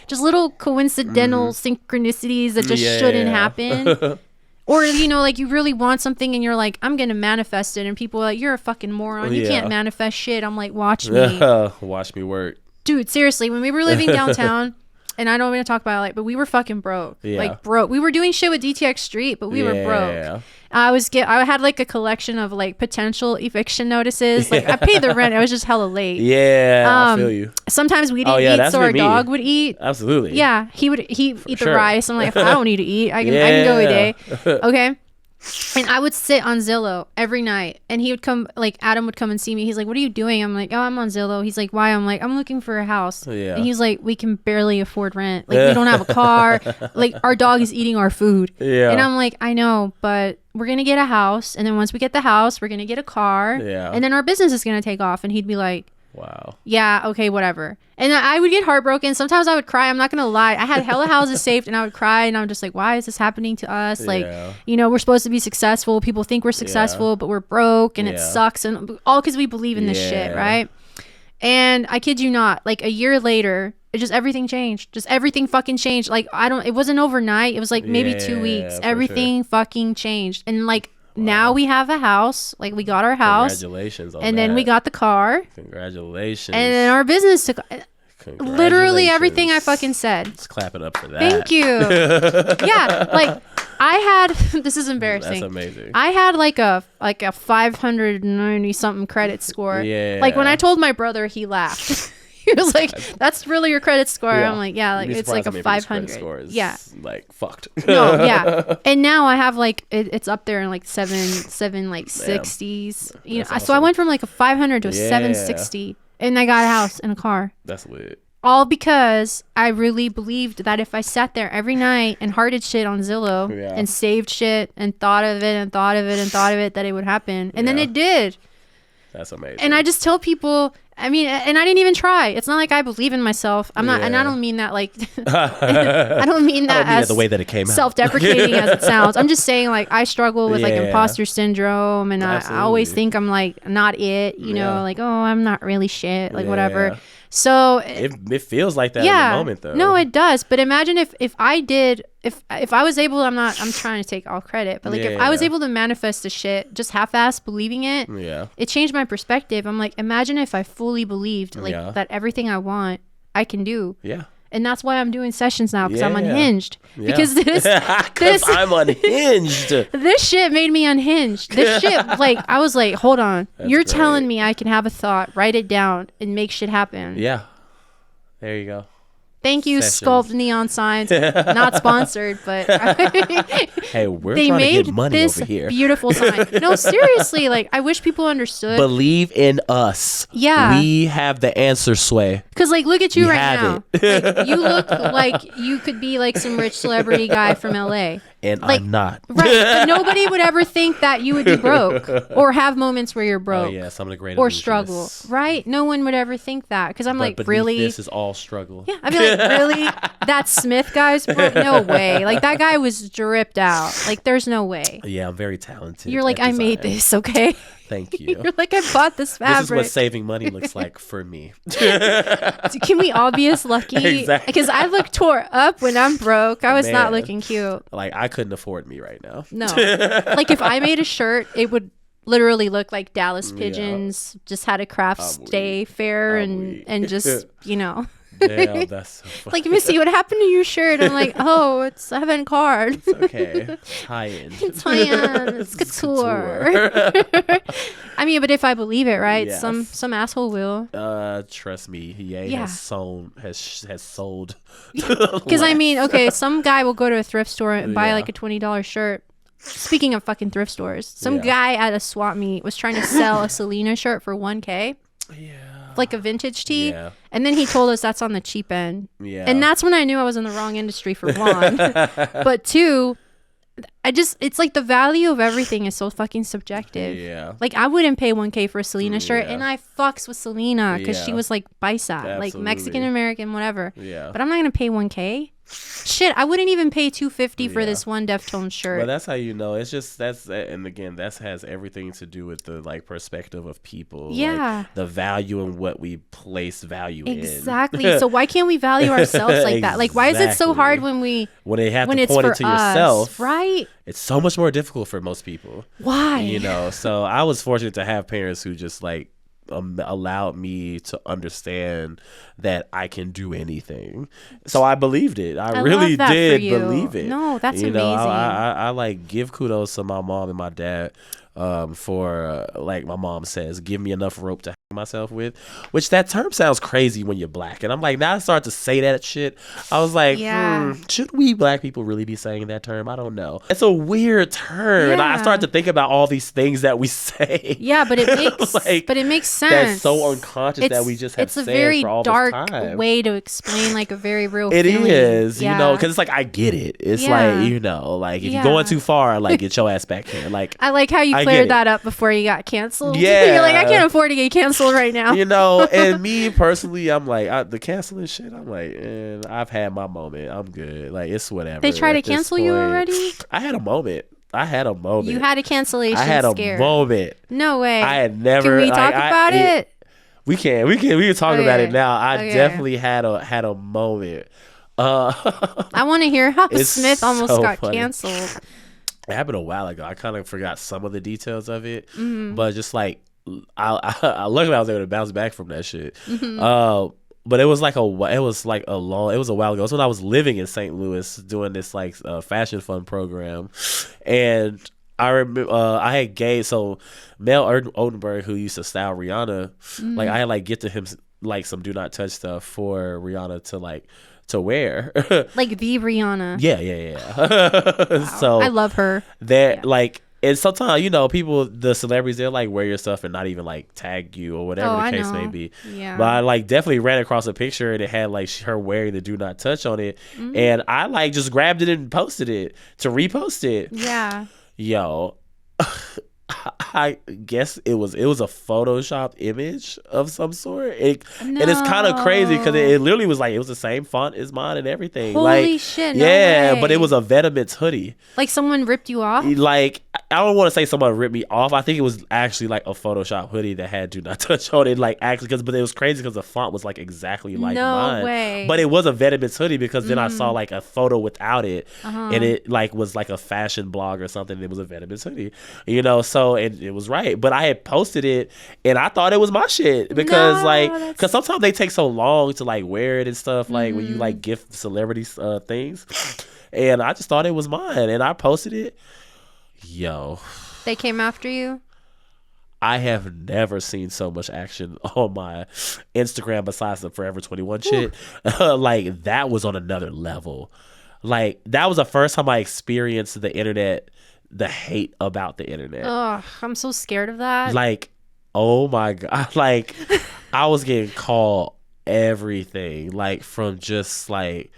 Speaker 1: just little coincidental synchronicities that just shouldn't happen. Or, like you really want something and you're like, I'm going to manifest it. And people are like, you're a fucking moron. You can't manifest shit. I'm like, watch me.
Speaker 2: Watch me work.
Speaker 1: Dude, seriously, when we were living downtown, and I don't want to talk about it, but we were fucking broke. Yeah. Like broke. We were doing shit with DTX Street, but we were broke. I had like a collection of like potential eviction notices. Like I paid the rent. I was just hella late.
Speaker 2: Yeah, I feel you.
Speaker 1: Sometimes we didn't eat, so our dog would eat.
Speaker 2: Absolutely.
Speaker 1: Yeah, he'd eat the rice. I'm like, if I don't need to eat, I can go a day. Okay. And I would sit on Zillow every night and he would come, like Adam would come and see me. He's like, what are you doing? I'm like, oh, I'm on Zillow. He's like, why? I'm like, I'm looking for a house. And he's like, we can barely afford rent. Like we don't have a car. Like our dog is eating our food. And I'm like, I know, but we're going to get a house. And then once we get the house, we're going to get a car. And then our business is going to take off. And he'd be like, wow. Yeah, okay, whatever. And I would get heartbroken. Sometimes I would cry. I'm not going to lie. I had hella houses saved and I would cry and I'm just like, why is this happening to us? Like, we're supposed to be successful. People think we're successful, but we're broke and it sucks. And all because we believe in this shit, right? And I kid you not, like a year later, everything changed. Just everything fucking changed. Like, it wasn't overnight. It was like maybe 2 weeks. Everything fucking changed. And like, now we have a house. Like we got our house.
Speaker 2: Congratulations on
Speaker 1: and then we got the car.
Speaker 2: Congratulations.
Speaker 1: And then our business took literally everything I fucking said.
Speaker 2: Let's clap it up for that.
Speaker 1: Thank you. Yeah, like I had this is embarrassing.
Speaker 2: That's amazing.
Speaker 1: I had like a 590 something credit score. Yeah. Like when I told my brother, he laughed. He was like, "That's really your credit score." I'm like, "Yeah, like it's like a 500." Yeah,
Speaker 2: like fucked.
Speaker 1: No, yeah. And now I have like it's up there in like seven like 60s. You know, awesome. So I went from like a 500 to a 760, and I got a house and a car.
Speaker 2: That's lit.
Speaker 1: All because I really believed that if I sat there every night and hearted shit on Zillow and saved shit and thought of it and thought of it and thought of it, that it would happen, and then it did.
Speaker 2: That's amazing.
Speaker 1: And I just tell people. I mean, and I didn't even try. It's not like I believe in myself. I'm not, and I don't mean that like, I don't mean that as
Speaker 2: the way that it came out.
Speaker 1: Self-deprecating as it sounds. I'm just saying like I struggle with like imposter syndrome, and I always think I'm like not it, you know, like oh I'm not really shit, like whatever. So
Speaker 2: it feels like that in the moment though.
Speaker 1: No, it does. But imagine if I did, if I was able, I'm trying to take all credit, but like if I was able to manifest the shit, just half-ass believing it, it changed my perspective. I'm like, imagine if I fully believed like that everything I want, I can do. Yeah. And that's why I'm doing sessions now, because I'm unhinged. Yeah. Because this
Speaker 2: I'm unhinged.
Speaker 1: This shit made me unhinged. This shit, like, I was like, hold on. You're great. Telling me I can have a thought, write it down, and make shit happen.
Speaker 2: Yeah. There you go.
Speaker 1: Thank you,
Speaker 2: Sessions.
Speaker 1: Sculpt Neon Signs. Not sponsored, but
Speaker 2: Hey, we're
Speaker 1: they
Speaker 2: trying
Speaker 1: made
Speaker 2: to get money
Speaker 1: this
Speaker 2: over here.
Speaker 1: beautiful sign. No, seriously, like I wish people understood.
Speaker 2: Believe in us.
Speaker 1: Yeah.
Speaker 2: We have the answer, Sway.
Speaker 1: Because like, look at you
Speaker 2: We
Speaker 1: right
Speaker 2: have
Speaker 1: now. Like, you look like you could be like some rich celebrity guy from LA.
Speaker 2: And
Speaker 1: Like,
Speaker 2: I'm not.
Speaker 1: Right, but nobody would ever think that you would be broke or have moments where you're broke.
Speaker 2: Oh yeah, some of the great
Speaker 1: or
Speaker 2: illusionists.
Speaker 1: struggle, right? No one would ever think that because I'm
Speaker 2: But
Speaker 1: like,
Speaker 2: beneath
Speaker 1: really?
Speaker 2: this is all struggle.
Speaker 1: Yeah, I'd be like, really? That Smith guy's broke? No way. Like that guy was dripped out. Like there's no way.
Speaker 2: Yeah, I'm very talented.
Speaker 1: You're like,
Speaker 2: at
Speaker 1: I made
Speaker 2: design.
Speaker 1: this, okay?
Speaker 2: Thank you.
Speaker 1: You're like, I bought this fabric.
Speaker 2: This is what saving money looks like for me.
Speaker 1: Can we all be as lucky?
Speaker 2: Exactly.
Speaker 1: Because I look tore up when I'm broke. I was not
Speaker 2: Man.
Speaker 1: looking cute.
Speaker 2: Like I couldn't afford me right now.
Speaker 1: No. Like if I made a shirt, it would literally look like Dallas Pigeons just had a crafts day fair and just, you know.
Speaker 2: Damn, that's so funny.
Speaker 1: Like, Missy, what happened to your shirt? I'm like, oh, it's avant-garde.
Speaker 2: It's okay. High-end.
Speaker 1: It's high-end. It's couture. I mean, but if I believe it, right?
Speaker 2: Yes.
Speaker 1: Some asshole will.
Speaker 2: Trust me, Ye
Speaker 1: Yeah.
Speaker 2: has sold.
Speaker 1: Because I mean, okay, some guy will go to a thrift store and buy
Speaker 2: Yeah.
Speaker 1: like a $20 shirt. Speaking of fucking thrift stores, some
Speaker 2: Yeah.
Speaker 1: guy at a swap meet was trying to sell a Selena shirt for $1K.
Speaker 2: Yeah.
Speaker 1: Like a vintage tee.
Speaker 2: Yeah.
Speaker 1: And then he told us that's on the cheap end.
Speaker 2: Yeah.
Speaker 1: And that's when I knew I was in the wrong industry, for one. But two, it's like the value of everything is so fucking subjective.
Speaker 2: Yeah.
Speaker 1: Like I wouldn't pay $1K for a Selena shirt,
Speaker 2: Yeah.
Speaker 1: and I fucks with Selena because she
Speaker 2: Yeah.
Speaker 1: was like Baisa, like
Speaker 2: Absolutely.
Speaker 1: Mexican American, whatever.
Speaker 2: Yeah.
Speaker 1: But I'm not gonna pay $1K. Shit, I wouldn't even pay $250 for
Speaker 2: Yeah.
Speaker 1: this one Deftones shirt.
Speaker 2: Well, that's how you know. It's just and again, that has everything to do with the like perspective of people.
Speaker 1: Yeah.
Speaker 2: Like, the value in what we place value in.
Speaker 1: Exactly. So why can't we value ourselves like that? Like, why is it so hard when we
Speaker 2: when they have
Speaker 1: when
Speaker 2: to
Speaker 1: it's
Speaker 2: point
Speaker 1: for
Speaker 2: it to
Speaker 1: us,
Speaker 2: yourself?
Speaker 1: right?
Speaker 2: It's so much more difficult for most people.
Speaker 1: Why?
Speaker 2: You know. So I was fortunate to have parents who just like allowed me to understand that I can do anything. So I believed it. I really
Speaker 1: love that
Speaker 2: did
Speaker 1: for you.
Speaker 2: believe it.
Speaker 1: No, that's
Speaker 2: you know,
Speaker 1: amazing.
Speaker 2: I like give kudos to my mom and my dad for like my mom says, give me enough rope to hang myself with, which that term sounds crazy when you're black. And I'm like, now I start to say that shit. I was like, should we black people really be saying that term? I don't know. It's a weird term. And I
Speaker 1: Yeah.
Speaker 2: start to think about all these things that we say.
Speaker 1: Yeah, but it makes
Speaker 2: Like,
Speaker 1: but it makes sense.
Speaker 2: That's so unconscious that we just have
Speaker 1: It's a
Speaker 2: said
Speaker 1: very
Speaker 2: for all
Speaker 1: dark
Speaker 2: this time.
Speaker 1: way to explain like a very real
Speaker 2: It
Speaker 1: feeling.
Speaker 2: is,
Speaker 1: Yeah.
Speaker 2: you know, because it's like I get it. It's
Speaker 1: Yeah.
Speaker 2: like, you know, like if
Speaker 1: Yeah.
Speaker 2: you're going too far, like get your ass back here. Like,
Speaker 1: I like how you
Speaker 2: I get
Speaker 1: cleared
Speaker 2: it.
Speaker 1: that up before you got canceled.
Speaker 2: Yeah.
Speaker 1: You're like, I can't afford to get canceled right now.
Speaker 2: you know, and me personally, I'm like, the canceling shit, I'm like, I've had my moment. I'm good. Like, it's whatever.
Speaker 1: They try to
Speaker 2: at this
Speaker 1: cancel you
Speaker 2: point.
Speaker 1: already?
Speaker 2: I had a moment.
Speaker 1: You had a cancellation
Speaker 2: I had
Speaker 1: scare.
Speaker 2: a moment.
Speaker 1: No way.
Speaker 2: I had never.
Speaker 1: Can we talk about it?
Speaker 2: We can talk about it now. I
Speaker 1: Okay.
Speaker 2: definitely had a moment.
Speaker 1: I want to hear how
Speaker 2: It's
Speaker 1: Smith almost
Speaker 2: so
Speaker 1: got
Speaker 2: funny.
Speaker 1: canceled.
Speaker 2: It happened a while ago. I kind of forgot some of the details of it,
Speaker 1: Mm-hmm.
Speaker 2: but just like I luckily I was able to bounce back from that shit.
Speaker 1: Mm-hmm.
Speaker 2: But it was like a while ago. It was when I was living in St. Louis doing this like fashion fund program, and I remember I had Mel Oldenburg, who used to style Rihanna, like I had like get to him like some do not touch stuff for Rihanna to wear.
Speaker 1: Like the Rihanna.
Speaker 2: Yeah. So
Speaker 1: I love her.
Speaker 2: that like, and sometimes, you know, the celebrities, they'll like wear your stuff and not even like tag you or whatever the case may be.
Speaker 1: Yeah.
Speaker 2: But I like definitely ran across a picture and it had like her wearing the do not touch on it. And I like just grabbed it and posted it to repost it.
Speaker 1: Yeah.
Speaker 2: Yo, I guess it was a photoshopped image of some sort. And it's kind of crazy because it literally was like, it was the same font as mine and everything.
Speaker 1: Holy
Speaker 2: like,
Speaker 1: shit, no
Speaker 2: yeah,
Speaker 1: way.
Speaker 2: but it was a Venomous hoodie.
Speaker 1: Like someone ripped you off?
Speaker 2: Like, I don't want to say someone ripped me off. I think it was actually like a Photoshop hoodie that had do not touch on it. Like, actually, but it was crazy because the font was like exactly like
Speaker 1: No
Speaker 2: mine.
Speaker 1: way.
Speaker 2: But it was a Venomous hoodie because then I saw like a photo without it,
Speaker 1: Uh-huh.
Speaker 2: and it like was like a fashion blog or something. It was a Venomous hoodie, you know. So and it was right, but I had posted it and I thought it was my shit because because sometimes they take so long to like wear it and stuff. Like when you like gift celebrities things, and I just thought it was mine and I posted it. Yo.
Speaker 1: They came after you?
Speaker 2: I have never seen so much action on my Instagram besides the Forever 21 shit. Like, that was on another level. Like, that was the first time I experienced the internet, the hate about the internet.
Speaker 1: Ugh, I'm so scared of that.
Speaker 2: Like, oh my God. Like, I was getting called everything. Like, from just like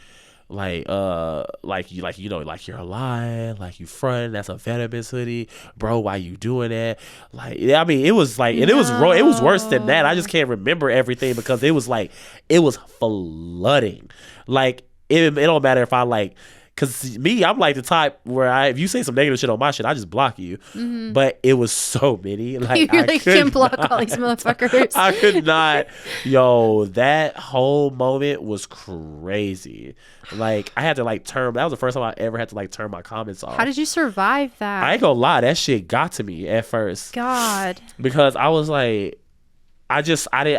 Speaker 2: you know, like you're lying, like you fronting, that's a Venomous hoodie, bro, why you doing that? Like, I mean, it was like, and it was worse than that. I just can't remember everything because it was like, it was flooding. Like, it don't matter if I like, because me, I'm like the type where if you say some negative shit on my shit, I just block you.
Speaker 1: Mm-hmm.
Speaker 2: But it was so many. Like,
Speaker 1: you really can block all these motherfuckers.
Speaker 2: I could not. Yo, that whole moment was crazy. Like, I had to like that was the first time I ever had to like turn my comments off.
Speaker 1: How did you survive that?
Speaker 2: I ain't gonna lie, that shit got to me at first.
Speaker 1: God.
Speaker 2: Because I was like, I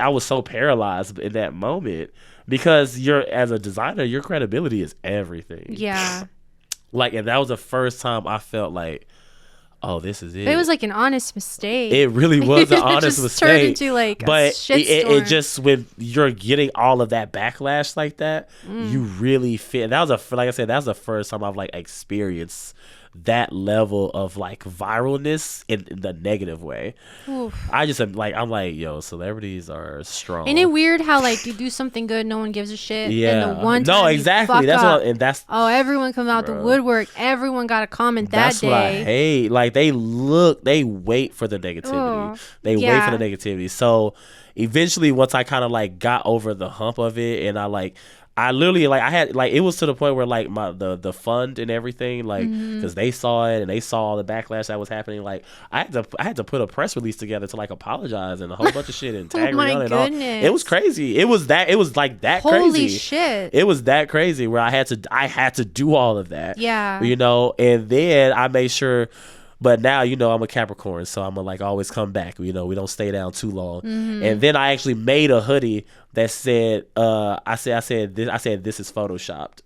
Speaker 2: was so paralyzed in that moment. Because as a designer, your credibility is everything.
Speaker 1: Yeah.
Speaker 2: Like, and that was the first time I felt like, oh, this is it.
Speaker 1: It was like an honest mistake.
Speaker 2: It really was an honest mistake.
Speaker 1: Turned into like a shitstorm.
Speaker 2: It just, when you're getting all of that backlash like that, you really feel. Like I said, that was the first time I've like experienced that level of like viralness in the negative way. Oof. I just am like, I'm like, yo, celebrities are strong.
Speaker 1: Ain't it weird how like you do something good, no one gives a shit.
Speaker 2: Yeah.
Speaker 1: And the one time
Speaker 2: exactly. That's
Speaker 1: everyone come out the woodwork. Everyone got a comment that day.
Speaker 2: That's what I hate. Like, they wait for the negativity. They wait for the negativity. So eventually, once I kind of like got over the hump of it, and I literally like, I had like, it was to the point where like the fund and everything, like, because they saw it and they saw all the backlash that was happening. Like, I had to put a press release together to like apologize and a whole bunch of shit and tag Rihanna and all. It was crazy. It was like that crazy.
Speaker 1: Holy shit!
Speaker 2: It was that crazy where I had to do all of that.
Speaker 1: Yeah.
Speaker 2: You know, and then I made sure. But now, you know, I'm a Capricorn, so I'm gonna like always come back. You know, we don't stay down too long. And then I actually made a hoodie that said, I said this is photoshopped.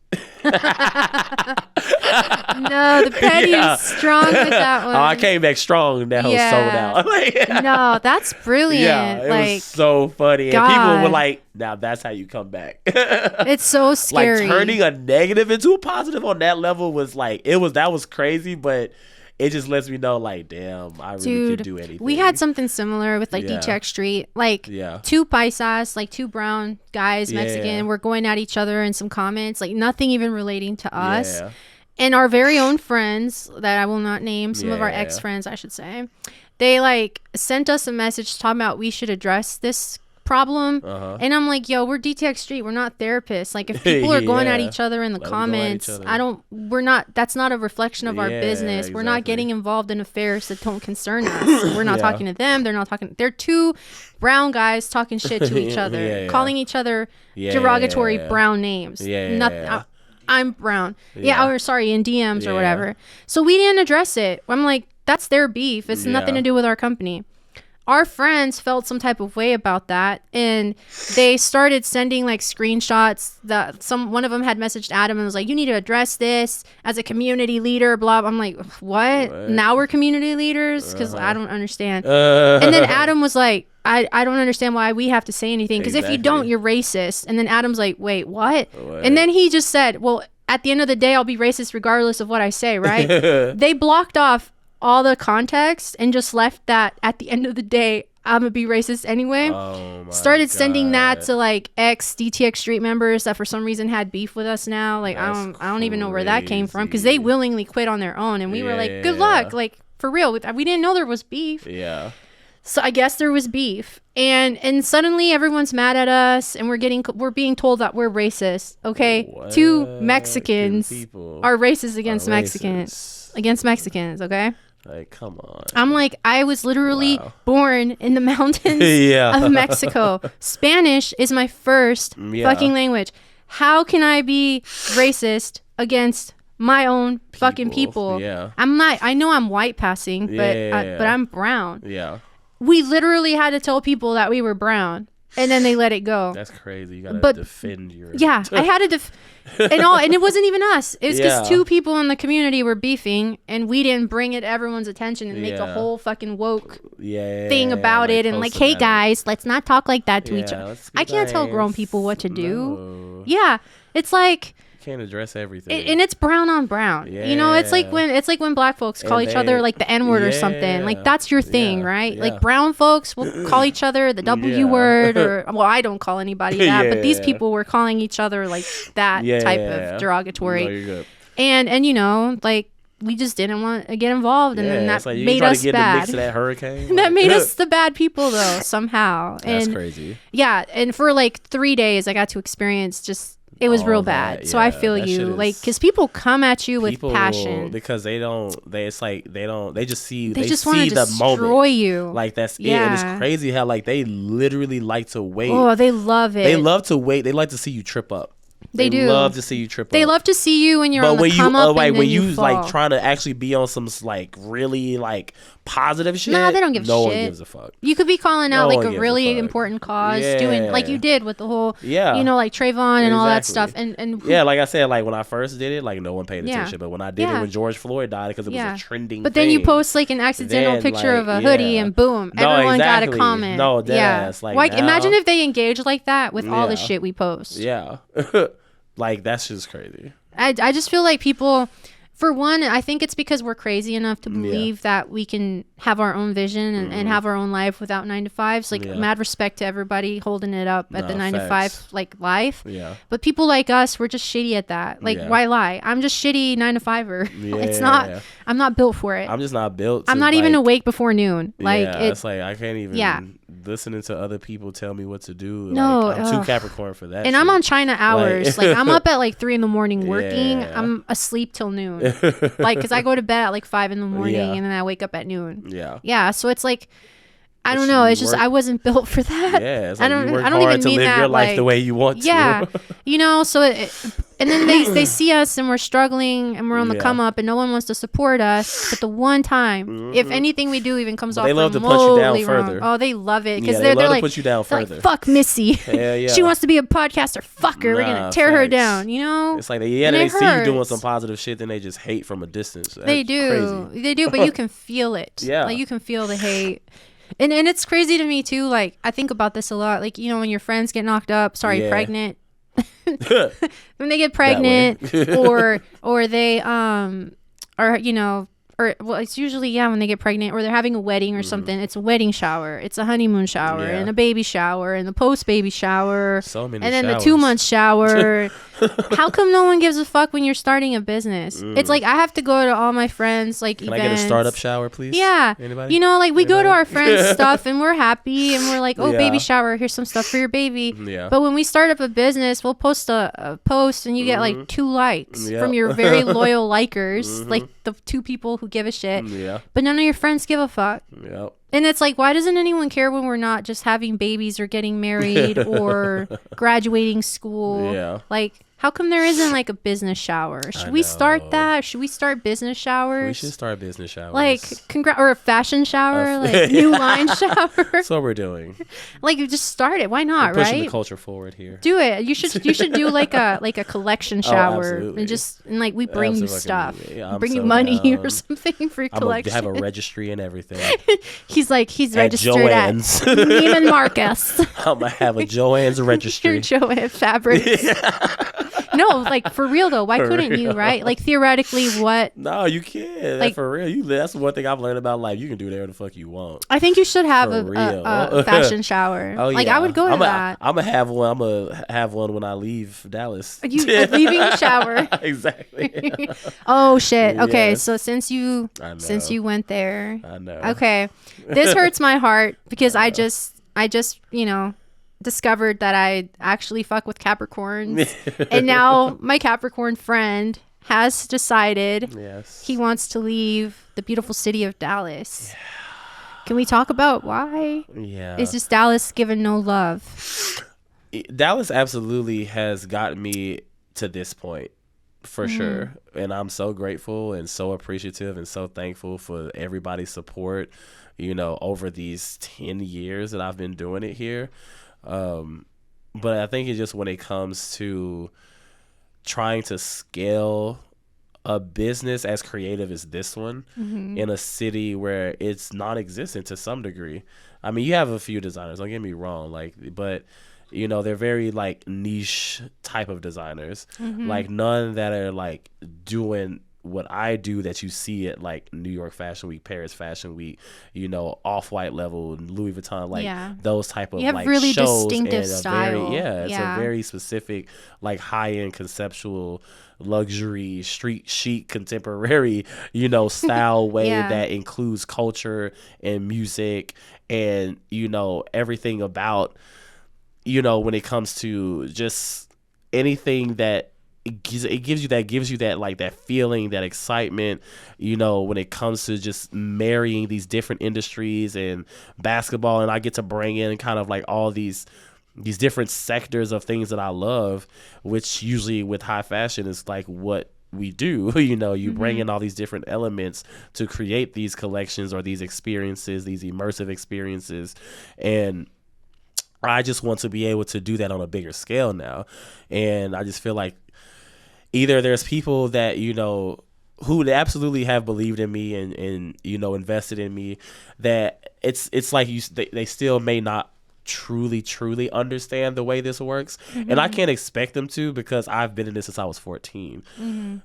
Speaker 1: No, the petty is strong with that one.
Speaker 2: Oh, I came back strong. That was sold out.
Speaker 1: No, that's brilliant.
Speaker 2: Yeah, it was so funny.
Speaker 1: God.
Speaker 2: And people were like, now that's how you come back.
Speaker 1: It's so scary.
Speaker 2: Like, turning a negative into a positive on that level was like, that was crazy, but it just lets me know, like, damn, I really could do anything.
Speaker 1: We had something similar with like DTX Street, like two paisas, like two brown guys, Mexican, were going at each other in some comments, like nothing even relating to us. Yeah. And our very own friends that I will not name, some of our ex-friends, I should say, they like sent us a message talking about we should address this problem. And I'm like, yo, we're DTX Street, we're not therapists. Like, if people are going at each other in the comments, that's not a reflection of our business. We're not getting involved in affairs that don't concern us. We're not talking to them, they're two brown guys talking shit to each other, calling each other derogatory brown names. I'm brown, or sorry, in DMs or whatever. So we didn't address it. I'm like, that's their beef. It's nothing to do with our company. Our friends felt some type of way about that, and they started sending like screenshots that one of them had messaged Adam and was like, you need to address this as a community leader, blah. I'm like, what? Now we're community leaders? Because I don't understand. And then Adam was like, I don't understand why we have to say anything, because if you don't, you're racist. And then Adam's like, wait, what? And then he just said, well, at the end of the day, I'll be racist regardless of what I say, right? They blocked off all the context and just left that at the end of the day, I'm gonna be racist anyway. Started sending that to like ex DTX Street members that for some reason had beef with us now. Like, I don't even know where that came from, because they willingly quit on their own, and we were like, good luck, like, for real. We didn't know there was beef. So I guess there was beef, and suddenly everyone's mad at us, and we're being told that we're racist. Okay,
Speaker 2: What?
Speaker 1: Two Mexicans are racist against Mexicans. Okay.
Speaker 2: Like, come on.
Speaker 1: I'm like, I was literally born in the mountains of Mexico. Spanish is my first fucking language. How can I be racist against my own fucking people? I'm not. I know I'm white passing, but I'm brown. We literally had to tell people that we were brown. and then they let it go.
Speaker 2: That's crazy. You gotta defend your.
Speaker 1: Yeah, I had to and it wasn't even us. It's because two people in the community were beefing, and we didn't bring it to everyone's attention and make a whole fucking woke thing about it, and like, hey guys, let's not talk like that to each other. I can't tell grown people what to do. No. Yeah, it's like.
Speaker 2: Can't address everything,
Speaker 1: and it's brown on brown. You know, it's like when black folks call each other like the N-word or something. Like, that's your thing, right? Like, brown folks will call each other the W word, or, well, I don't call anybody that, but these people were calling each other like that type of derogatory.
Speaker 2: No, you're good.
Speaker 1: And you know, like, we just didn't want to get involved, and then that made us bad.
Speaker 2: Mix of that hurricane.
Speaker 1: That made us the bad people, though, somehow.
Speaker 2: That's crazy.
Speaker 1: Yeah, and for like 3 days, I got to experience just. It was real bad. So I feel you. Like, because people come at you with passion.
Speaker 2: Because they just see
Speaker 1: they just want to destroy you.
Speaker 2: Like, that's it. And it's crazy how, like, they literally like to wait.
Speaker 1: Oh, they love it.
Speaker 2: They love to wait. They like to see you trip up. They do love to see you trip up.
Speaker 1: They love to see you when you're on the come up, and when you fall.
Speaker 2: Like, trying to actually be on some like really like positive shit.
Speaker 1: Nah, they don't give a shit.
Speaker 2: No one gives a fuck.
Speaker 1: You could be calling out like a really important cause, doing like you did with the whole, you know, like Trayvon and all that stuff. And
Speaker 2: like I said, like when I first did it, like no one paid attention. But when I did it when George Floyd died, because it was a trending.
Speaker 1: But then you post like an accidental picture of a hoodie, and boom, everyone got a comment.
Speaker 2: No, deadass.
Speaker 1: Like, imagine if they engage like that with all the shit we post.
Speaker 2: Yeah. Like, that's just crazy.
Speaker 1: I just feel like people, for one, I think it's because we're crazy enough to believe that we can have our own vision and have our own life without 9 to 5s. Like, mad respect to everybody holding it up at the 9 to 5 like life. Yeah. But people like us, we're just shitty at that. Like, why lie? I'm just shitty 9 to 5er. It's not. I'm not built for it.
Speaker 2: I'm just not built.
Speaker 1: I'm not even awake before noon. Like,
Speaker 2: it's like I can't even. Listening to other people tell me what to do. No, like, I'm too Capricorn for that.
Speaker 1: And I'm on China hours. Like, I'm up at like 3 a.m. working. I'm asleep till noon. Like, because I go to bed at like 5 a.m. and then I wake up at noon. Yeah. So it's like, I don't know. It's just I wasn't built for that.
Speaker 2: Yeah, it's like I don't even mean live your life the way you want to.
Speaker 1: Yeah, you know. So and then they see us and we're struggling and we're on the come up and no one wants to support us. But the one time, if anything we do even comes off,
Speaker 2: they love to punch you down further.
Speaker 1: Oh, they love it because
Speaker 2: they're
Speaker 1: like
Speaker 2: to put you down further.
Speaker 1: Like, fuck Missy. She wants to be a podcaster. Fuck her. We're gonna tear her down. You know.
Speaker 2: It's like they see you doing some positive shit, then they just hate from a distance.
Speaker 1: They do. But you can feel it. Yeah, like you can feel the hate. And it's crazy to me too. Like, I think about this a lot. Like, you know, when your friends get knocked up, pregnant, when they get pregnant, or they are, you know, or well, it's usually when they get pregnant or they're having a wedding or something. It's a wedding shower, it's a honeymoon shower, and a baby shower, and the post baby shower,
Speaker 2: so many,
Speaker 1: and then
Speaker 2: showers.
Speaker 1: the 2-month shower. How come no one gives a fuck when you're starting a business? It's like I have to go to all my friends like
Speaker 2: Can
Speaker 1: events.
Speaker 2: I get a startup shower, please?
Speaker 1: Yeah.
Speaker 2: Anybody?
Speaker 1: You know, like we go to our friends' stuff and we're happy and we're like, oh, baby shower, here's some stuff for your baby. Yeah. But when we start up a business, we'll post a post and you get like 2 likes from your very loyal likers, like the 2 people who give a shit. Yeah. But none of your friends give a fuck. Yeah. And it's like, why doesn't anyone care when we're not just having babies or getting married or graduating school? Yeah. Like, how come there isn't like a business shower? Should we start that? Should we start business showers?
Speaker 2: We should start business showers.
Speaker 1: Like, or a fashion shower, like new line shower.
Speaker 2: That's what we're doing.
Speaker 1: Like, just start it. Why not?
Speaker 2: We're pushing
Speaker 1: right?
Speaker 2: the culture forward here.
Speaker 1: Do it. You should do like a collection shower and like we bring you stuff, bring you money or something for your collection.
Speaker 2: I'm gonna have a registry and everything.
Speaker 1: He's registered at Neiman Marcus.
Speaker 2: I'm gonna have a Joann's registry.
Speaker 1: Your Joann Fabrics. No, like for real though. Why couldn't you? Right? Like theoretically, what?
Speaker 2: No, you can't. Like for real, that's one thing I've learned about life. You can do whatever the fuck you want.
Speaker 1: I think you should have a fashion shower. Oh, like I would go to that.
Speaker 2: I'm gonna have one. I'm gonna have one when I leave Dallas.
Speaker 1: You leaving the shower?
Speaker 2: Exactly.
Speaker 1: Oh shit. Okay, yes. So since you went there,
Speaker 2: I know.
Speaker 1: Okay, this hurts my heart because I just discovered that I actually fuck with Capricorns. And now my Capricorn friend has decided he wants to leave the beautiful city of Dallas. Yeah. Can we talk about why?
Speaker 2: Yeah.
Speaker 1: Is just Dallas given no love?
Speaker 2: Dallas absolutely has gotten me to this point for sure. And I'm so grateful and so appreciative and so thankful for everybody's support, over these 10 years that I've been doing it here. But I think it's just when it comes to trying to scale a business as creative as this one in a city where it's non-existent to some degree. I mean, you have a few designers, don't get me wrong, like, but you know, they're very like niche type of designers, like none that are like doing what I do that you see at like New York Fashion Week, Paris Fashion Week, you know, Off-White level, Louis Vuitton, like those type of
Speaker 1: you have
Speaker 2: like
Speaker 1: really
Speaker 2: shows
Speaker 1: distinctive
Speaker 2: and
Speaker 1: style.
Speaker 2: it's a very specific like high-end conceptual luxury street chic contemporary, you know, style way that includes culture and music and, you know, everything about, you know, when it comes to just anything that it gives you that like that feeling, that excitement, you know, when it comes to just marrying these different industries and basketball. And I get to bring in kind of like all these different sectors of things that I love, which usually with high fashion is like what we do. You know, you bring in all these different elements to create these collections or these experiences, these immersive experiences. And I just want to be able to do that on a bigger scale now. And I just feel like either there's people that, you know, who absolutely have believed in me and you know, invested in me, that it's like they still may not truly understand the way this works. And I can't expect them to, because I've been in this since I was 14.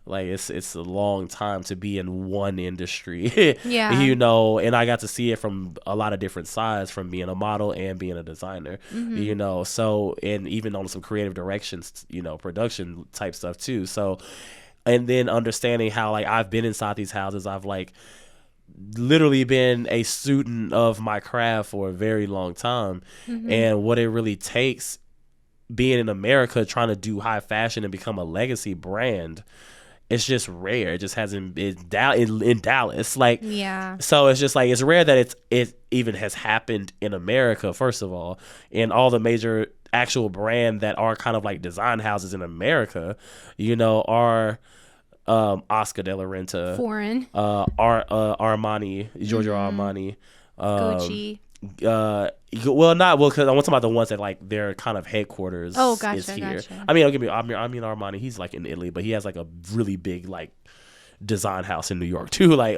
Speaker 2: Like it's a long time to be in one industry. You know, and I got to see it from a lot of different sides, from being a model and being a designer. You know, so, and even on some creative directions, you know, production type stuff too. So, and then understanding how like I've been inside these houses, I've like literally been a student of my craft for a very long time, and what it really takes being in America trying to do high fashion and become a legacy brand, it's just rare. It just hasn't been in Dallas, like, so it's just like it's rare that it even has happened in America, first of all. And all the major actual brand that are kind of like design houses in America, you know, are Oscar de la Renta,
Speaker 1: foreign,
Speaker 2: Armani, Giorgio Armani,
Speaker 1: Gucci.
Speaker 2: Because I want to talk about the ones that like their kind of headquarters is here. I mean, don't get me. I mean Armani, he's like in Italy, but he has like a really big like design house in New York too. Like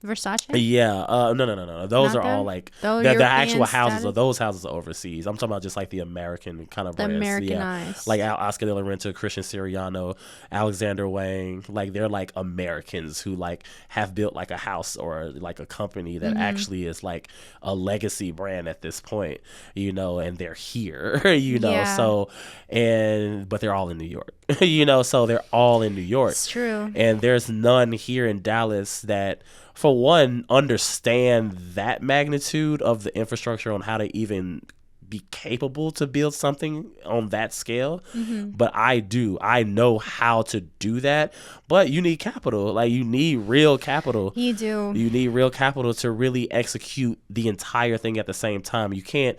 Speaker 1: Versace?
Speaker 2: No. Those
Speaker 1: Not
Speaker 2: are all
Speaker 1: them?
Speaker 2: like
Speaker 1: The
Speaker 2: the
Speaker 1: European
Speaker 2: actual houses
Speaker 1: status?
Speaker 2: of those houses are overseas. I'm talking about just like the American kind of
Speaker 1: The
Speaker 2: brands.
Speaker 1: Americanized.
Speaker 2: Like Oscar de la Renta, Christian Siriano, Alexander Wang. Like they're like Americans who like have built like a house or like a company that actually is like a legacy brand at this point, you know, and they're here, you know. So, but they're all in New York, you know, so they're all in New York.
Speaker 1: It's true.
Speaker 2: And there's none here in Dallas that, for one, understand that magnitude of the infrastructure on how to even be capable to build something on that scale. But I do. I know how to do that. But you need capital. Like, you need real capital.
Speaker 1: You do.
Speaker 2: You need real capital to really execute the entire thing at the same time. You can't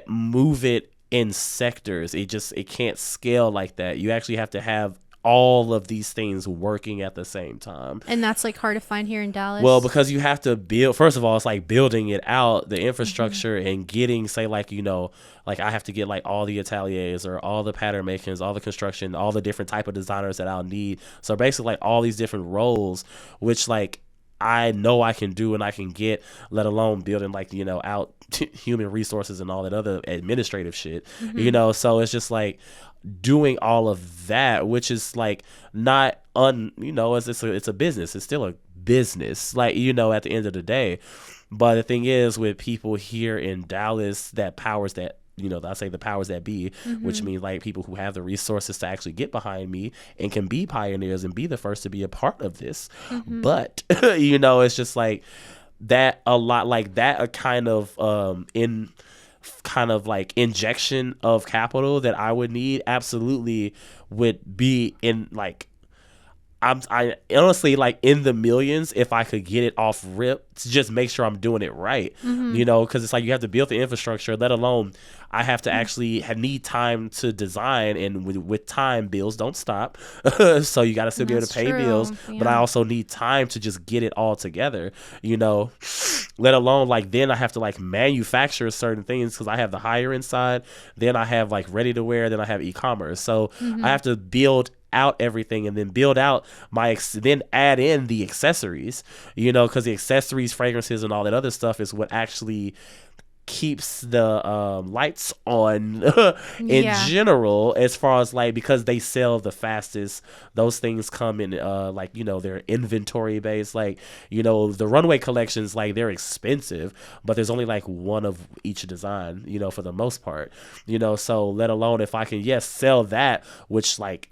Speaker 2: move it in sectors. It can't scale like that. You actually have to have all of these things working at the same time.
Speaker 1: And that's like hard to find here in Dallas.
Speaker 2: Well, because you have to build, first of all, it's like building it out, the infrastructure, and getting, say, like, you know, like I have to get like all the ateliers or all the pattern makers, all the construction, all the different type of designers that I'll need. So basically like all these different roles, which like I know I can do and I can get, let alone building like, you know, out human resources and all that other administrative shit, you know. So it's just like doing all of that, which is like not you know, it's a business. It's still a business, like, you know, at the end of the day. But the thing is, with people here in Dallas, that powers that, you know, I say the powers that be, which means like people who have the resources to actually get behind me and can be pioneers and be the first to be a part of this. But you know, it's just like that, a lot like that, a kind of like injection of capital that I would need absolutely would be in like I honestly like in the millions if I could get it off rip to just make sure I'm doing it right, you know, because it's like you have to build the infrastructure, let alone I have to actually need time to design, and with time, bills don't stop. So you got to still be able to pay bills, but I also need time to just get it all together, you know, let alone like then I have to like manufacture certain things because I have the higher end side, then I have like ready to wear, then I have e-commerce. So I have to build out everything and then build out then add in the accessories, you know, because the accessories, fragrances, and all that other stuff is what actually keeps the lights on in general, as far as like, because they sell the fastest. Those things come in like, you know, they're inventory based, like, you know, the runway collections, like they're expensive, but there's only like one of each design, you know, for the most part, you know. So let alone if I can sell that, which like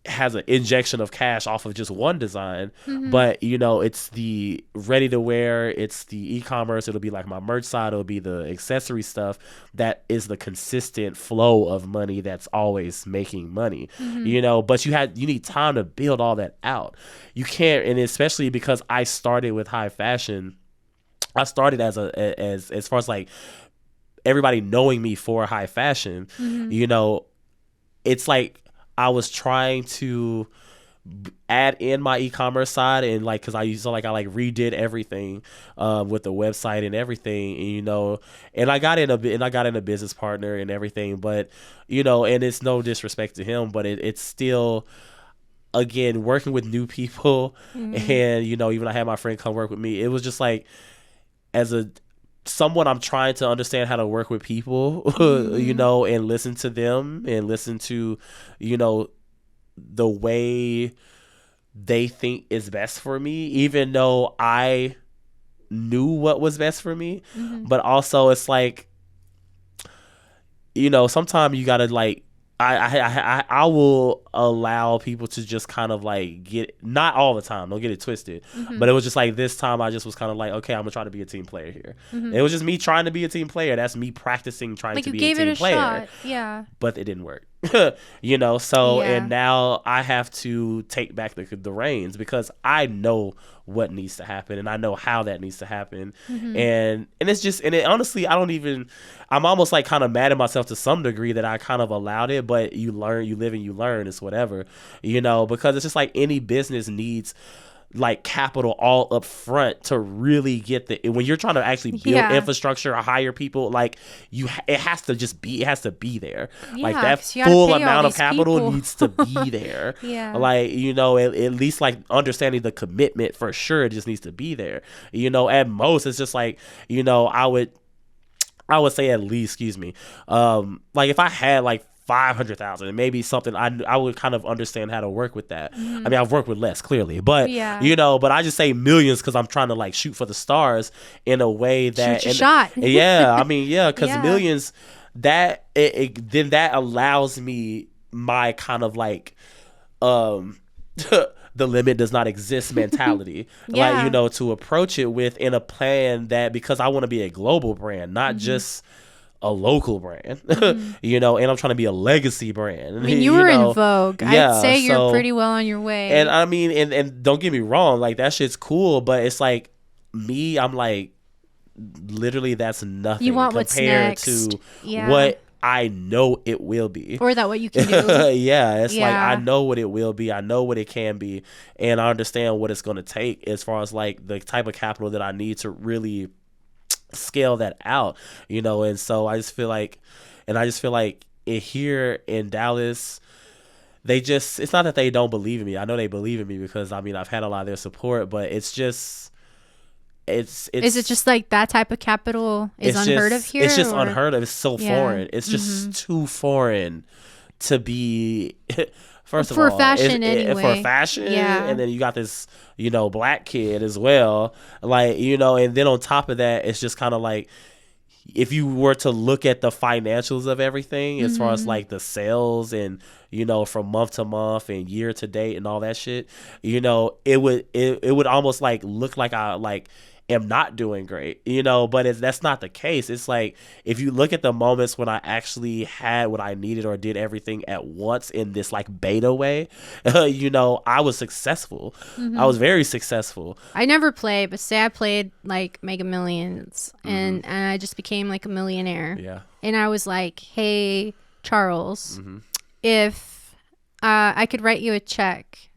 Speaker 2: has an injection of cash off of just one design, but you know, it's the ready to wear, it's the e-commerce, it'll be like my merch side, it'll be the accessory stuff that is the consistent flow of money that's always making money, you know. But you need time to build all that out. You can't, and especially because I started with high fashion, I started as far as like everybody knowing me for high fashion, you know, it's like I was trying to add in my e-commerce side, and like, cause I redid everything with the website and everything, and, you know, and I got in a business partner and everything, but you know, and it's no disrespect to him, but it's still, again, working with new people, and you know, even I had my friend come work with me. It was just like, as someone, I'm trying to understand how to work with people, you know, and listen to them and listen to, you know, the way they think is best for me, even though I knew what was best for me. But also it's like, you know, sometimes you gotta like, I will allow people to just kind of like get, not all the time, don't get it twisted, but it was just like this time I just was kind of like, okay, I'm gonna try to be a team player here. It was just me trying to be a team player. That's me practicing trying to be a team player.
Speaker 1: Shot.
Speaker 2: But it didn't work. You know, so and now I have to take back the reins, because I know what needs to happen and I know how that needs to happen. And it's just, and it honestly, I'm almost like kind of mad at myself to some degree that I kind of allowed it, but you live and you learn, it's whatever, you know, because it's just like any business needs like capital all up front to really get when you're trying to actually build infrastructure or hire people, like it has to be there. Like that full amount of capital needs to be there. Like, you know, at least like understanding the commitment for sure, it just needs to be there. You know, at most it's just like, you know, I would say at least, excuse me, like if I had like 500,000 and maybe something, I would kind of understand how to work with that. I mean, I've worked with less, clearly, but you know, but I just say millions because I'm trying to like shoot for the stars in a way that
Speaker 1: shot.
Speaker 2: I mean, because millions, then that allows me my kind of like the limit does not exist mentality, like, you know, to approach it with in a plan that, because I want to be a global brand, not just a local brand, you know, and I'm trying to be a legacy brand.
Speaker 1: I mean, you were in Vogue. I'd say you're pretty well on your way.
Speaker 2: And I mean, and don't get me wrong, like that shit's cool, but it's like me, I'm like, literally that's nothing compared to what I know it will be.
Speaker 1: Or that what you can do.
Speaker 2: It's like, I know what it will be. I know what it can be. And I understand what it's going to take as far as like the type of capital that I need to really scale that out, you know. And so I just feel like here in Dallas, it's not that they don't believe in me. I know they believe in me because I mean, I've had a lot of their support, but it's just, is it just like that type of capital is unheard of here? It's just unheard of. It's so foreign. It's just too foreign to be first of all, for fashion, and then you got this, you know, black kid as well, like, you know, and then on top of that, it's just kind of like, if you were to look at the financials of everything, as far as like the sales and, from month to month and year to date and all that shit, it would almost like look like I like am not doing great, but that's not the case. It's like, if you look at the moments when I actually had what I needed or did everything at once in this like beta way, I was successful. I was very successful.
Speaker 1: I never played, but say I played like Mega Millions and I just became like a millionaire.
Speaker 2: Yeah.
Speaker 1: And I was like, hey, Charles, if I could write you a check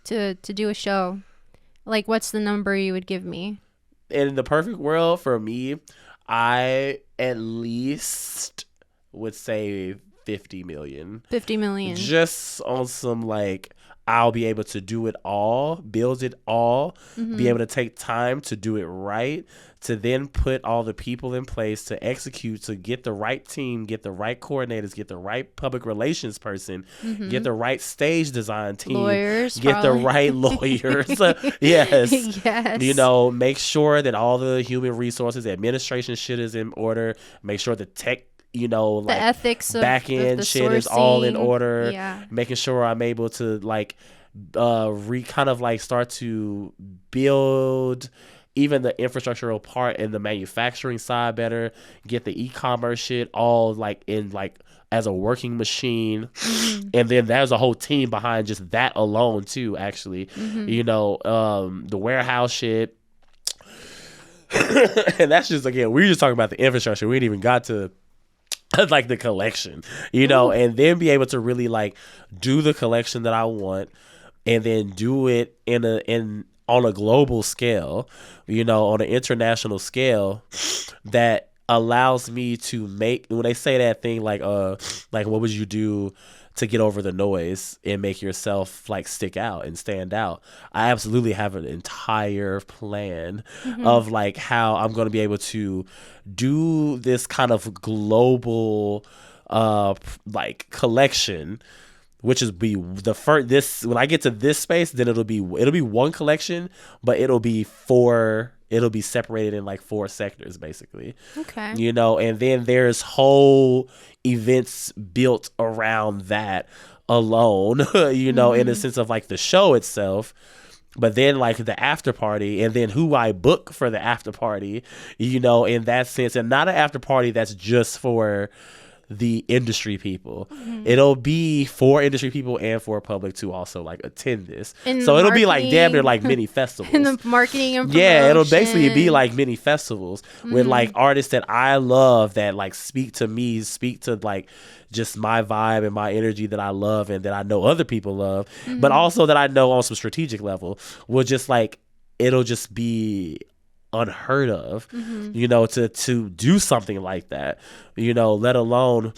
Speaker 1: to do a show, like what's the number you would give me?
Speaker 2: In the perfect world for me, I at least would say 50 million.
Speaker 1: 50 million.
Speaker 2: Just on some like, I'll be able to do it all, build it all, be able to take time to do it right, to then put all the people in place to execute, to get the right team, get the right coordinators, get the right public relations person, get the right stage design team,
Speaker 1: lawyers,
Speaker 2: get
Speaker 1: probably.
Speaker 2: the right lawyers. Yes.
Speaker 1: Yes.
Speaker 2: Make sure that all the human resources, administration shit is in order, make sure the tech,
Speaker 1: the ethics of
Speaker 2: back end
Speaker 1: the
Speaker 2: shit
Speaker 1: sourcing
Speaker 2: is all in order.
Speaker 1: Yeah.
Speaker 2: Making sure I'm able to like kind of like start to build even the infrastructural part and the manufacturing side better, get the e-commerce shit all like in like as a working machine. And then there's a whole team behind just that alone too, actually. The warehouse shit. And that's just, again, we were just talking about the infrastructure. We ain't even got to like the collection, and then be able to really like do the collection that I want, and then do it on a global scale, on an international scale that allows me to make, when they say that thing like what would you do to get over the noise and make yourself like stick out and stand out. I absolutely have an entire plan of like how I'm going to be able to do this kind of global like collection, which is be the first, this, when I get to this space, then it'll be one collection, but it'll be separated in like 4 sectors basically.
Speaker 1: Okay.
Speaker 2: And then there's whole events built around that alone, in the sense of like the show itself, but then like the after party, and then who I book for the after party, in that sense, and not an after party that's just for the industry people. It'll be for industry people and for public to also like attend this. So it'll be like damn near like mini festivals.
Speaker 1: In the marketing and promotion.
Speaker 2: Yeah, it'll basically be like mini festivals with like artists that I love that like speak to me, speak to like just my vibe and my energy that I love and that I know other people love, but also that I know on some strategic level will just like, it'll just be unheard of, to do something like that, let alone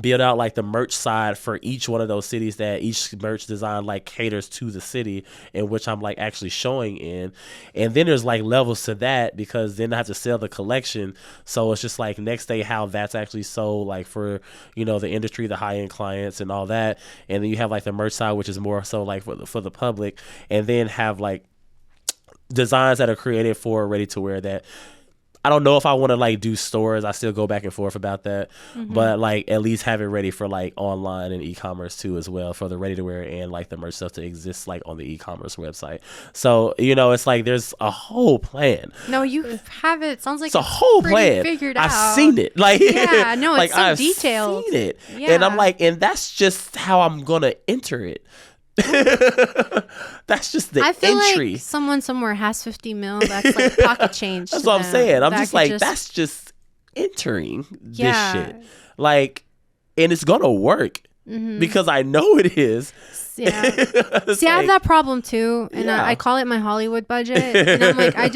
Speaker 2: build out like the merch side for each one of those cities that each merch design like caters to the city in which I'm like actually showing in. And then there's like levels to that, because then I have to sell the collection. So it's just like next day how that's actually sold like for, the industry, the high end clients and all that. And then you have like the merch side, which is more so like for the public, and then have like designs that are created for ready to wear that I don't know if I want to like do stores. I still go back and forth about that, but like at least have it ready for like online and e-commerce too as well, for the ready to wear and like the merch stuff to exist like on the e-commerce website. So it's like there's a whole plan.
Speaker 1: No, you have it. Sounds like
Speaker 2: it's a whole plan.
Speaker 1: Figured out.
Speaker 2: I've seen it. Like
Speaker 1: yeah, no, it's
Speaker 2: like,
Speaker 1: so
Speaker 2: I've
Speaker 1: detailed.
Speaker 2: Seen it,
Speaker 1: yeah.
Speaker 2: And I'm like, and that's just how I'm gonna enter it. That's just the
Speaker 1: I feel
Speaker 2: entry.
Speaker 1: like someone somewhere has 50 mil. That's like pocket change.
Speaker 2: That's what I'm saying. I'm just like,
Speaker 1: just...
Speaker 2: that's just entering this shit. Like, and it's gonna work because I know it is.
Speaker 1: Yeah. See, I have that problem too, and I call it my Hollywood budget. And I'm like,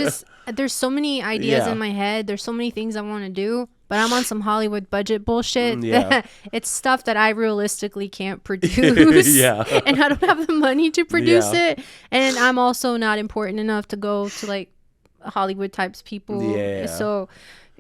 Speaker 1: there's so many ideas in my head. There's so many things I want to do, but I'm on some Hollywood budget bullshit. It's stuff that I realistically can't produce. And I don't have the money to produce it. And I'm also not important enough to go to like Hollywood types people. So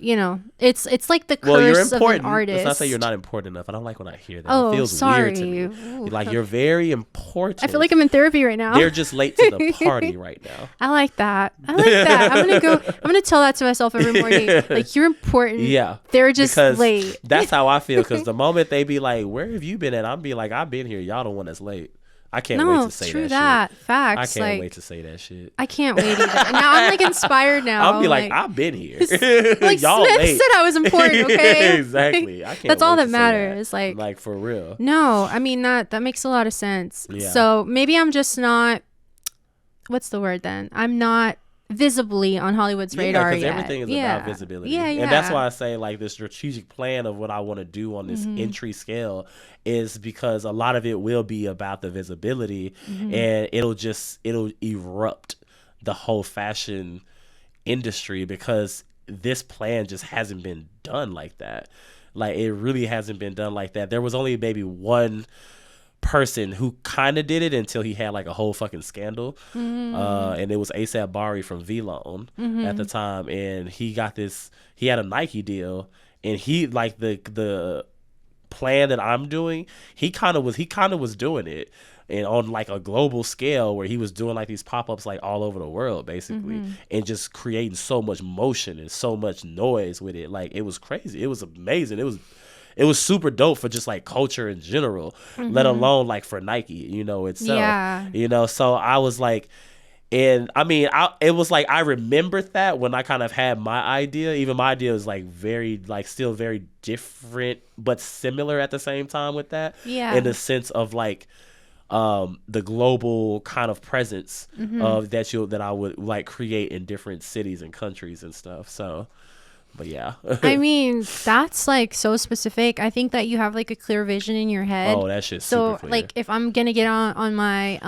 Speaker 1: you know, it's like the
Speaker 2: Well, you're
Speaker 1: curse of
Speaker 2: important.
Speaker 1: an artist.
Speaker 2: Let's not say you're not important enough. I don't like when I hear that.
Speaker 1: Oh,
Speaker 2: it feels
Speaker 1: sorry.
Speaker 2: weird to me.
Speaker 1: Ooh.
Speaker 2: Like, you're very important.
Speaker 1: I feel like I'm in therapy right now.
Speaker 2: They're just late to the party right now.
Speaker 1: I like that. I'm gonna tell that to myself every morning. Like, you're important.
Speaker 2: Yeah.
Speaker 1: They're just
Speaker 2: because
Speaker 1: late.
Speaker 2: That's how I feel. Because the moment they be like, "Where have you been at?" I'm be like, "I've been here. Y'all the one that's late." I can't wait to say that shit.
Speaker 1: Facts.
Speaker 2: I can't
Speaker 1: like,
Speaker 2: wait to say that shit.
Speaker 1: I can't wait either. Now I'm like inspired now.
Speaker 2: I'll be like, I've been here.
Speaker 1: Like,
Speaker 2: Y'all
Speaker 1: Smith
Speaker 2: late.
Speaker 1: said I was important, okay?
Speaker 2: Exactly. I can't
Speaker 1: That's all
Speaker 2: wait
Speaker 1: that
Speaker 2: to say
Speaker 1: matters.
Speaker 2: that.
Speaker 1: Like
Speaker 2: for real.
Speaker 1: No, I mean that makes a lot of sense.
Speaker 2: Yeah.
Speaker 1: So maybe I'm just not, what's the word then? I'm not visibly on Hollywood's radar yet.
Speaker 2: Everything is about visibility.
Speaker 1: Yeah.
Speaker 2: And that's why I say, like, the strategic plan of what I want to do on this entry scale is because a lot of it will be about the visibility, and it'll erupt the whole fashion industry, because this plan just hasn't been done like that. Like, it really hasn't been done like that. There was only maybe one person who kind of did it until he had like a whole fucking scandal, and it was ASAP Bari from V-Lone at the time, and he had a Nike deal, and he, like, the plan that I'm doing, he kind of was doing it, and on like a global scale, where he was doing like these pop-ups like all over the world basically, and just creating so much motion and so much noise with it. Like, it was crazy. It was amazing. It was super dope for just like culture in general, let alone like for Nike, you know, itself.
Speaker 1: Yeah.
Speaker 2: You know, so I was like, and I mean, it was like, I remembered that when I kind of had my idea. Even my idea was like very, like, still very different, but similar at the same time with that.
Speaker 1: Yeah.
Speaker 2: In the sense of like, the global kind of presence of that I would like create in different cities and countries and stuff. So. But yeah.
Speaker 1: I mean, that's like so specific. I think that you have like a clear vision in your head.
Speaker 2: Oh, that shit's
Speaker 1: so
Speaker 2: super clear.
Speaker 1: Like, if I'm gonna get on my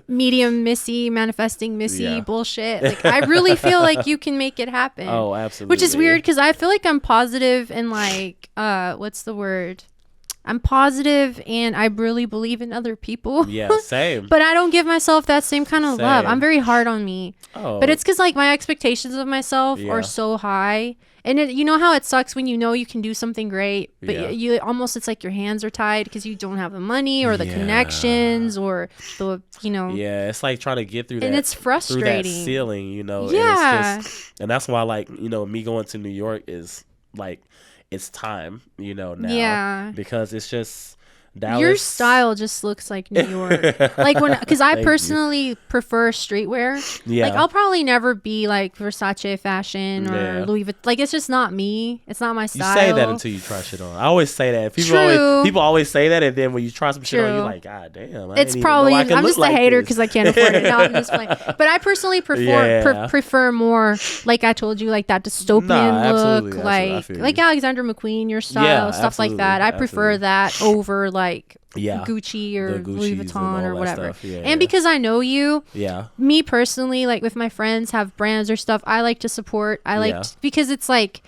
Speaker 1: medium Missy manifesting Missy bullshit, like, I really feel like you can make it happen.
Speaker 2: Oh, absolutely.
Speaker 1: Which is weird, because I feel like I'm positive and like what's the word? I'm positive and I really believe in other people.
Speaker 2: Yeah, same.
Speaker 1: But I don't give myself that same kind of love. I'm very hard on me.
Speaker 2: Oh.
Speaker 1: But it's because like my expectations of myself are so high. And you know how it sucks when you know you can do something great, but you almost, it's like your hands are tied because you don't have the money or the connections or the, you know.
Speaker 2: Yeah, it's like trying to get through that.
Speaker 1: And it's frustrating.
Speaker 2: Through that ceiling, you know.
Speaker 1: Yeah.
Speaker 2: And that's why, like, you know, me going to New York is like, it's time, you know, now.
Speaker 1: Yeah.
Speaker 2: Because it's just Dallas.
Speaker 1: Your style just looks like New York. Like, because I personally prefer streetwear.
Speaker 2: Yeah.
Speaker 1: Like, I'll probably never be like Versace fashion or Louis Vuitton. Like, it's just not me. It's not my style.
Speaker 2: You say that until you try shit on. I always say that.
Speaker 1: True.
Speaker 2: People always say that, and then when you try some shit on, you're like, God damn.
Speaker 1: It's probably, I'm just a hater because I can't afford it. No, I'm just playing. But I personally prefer more, like I told you, like that dystopian look, like Alexander McQueen, your style, stuff like that. I prefer that over like Gucci or Louis Vuitton or whatever. And because I know you, me personally, like with my friends have brands or stuff, I like to support. Because it's like,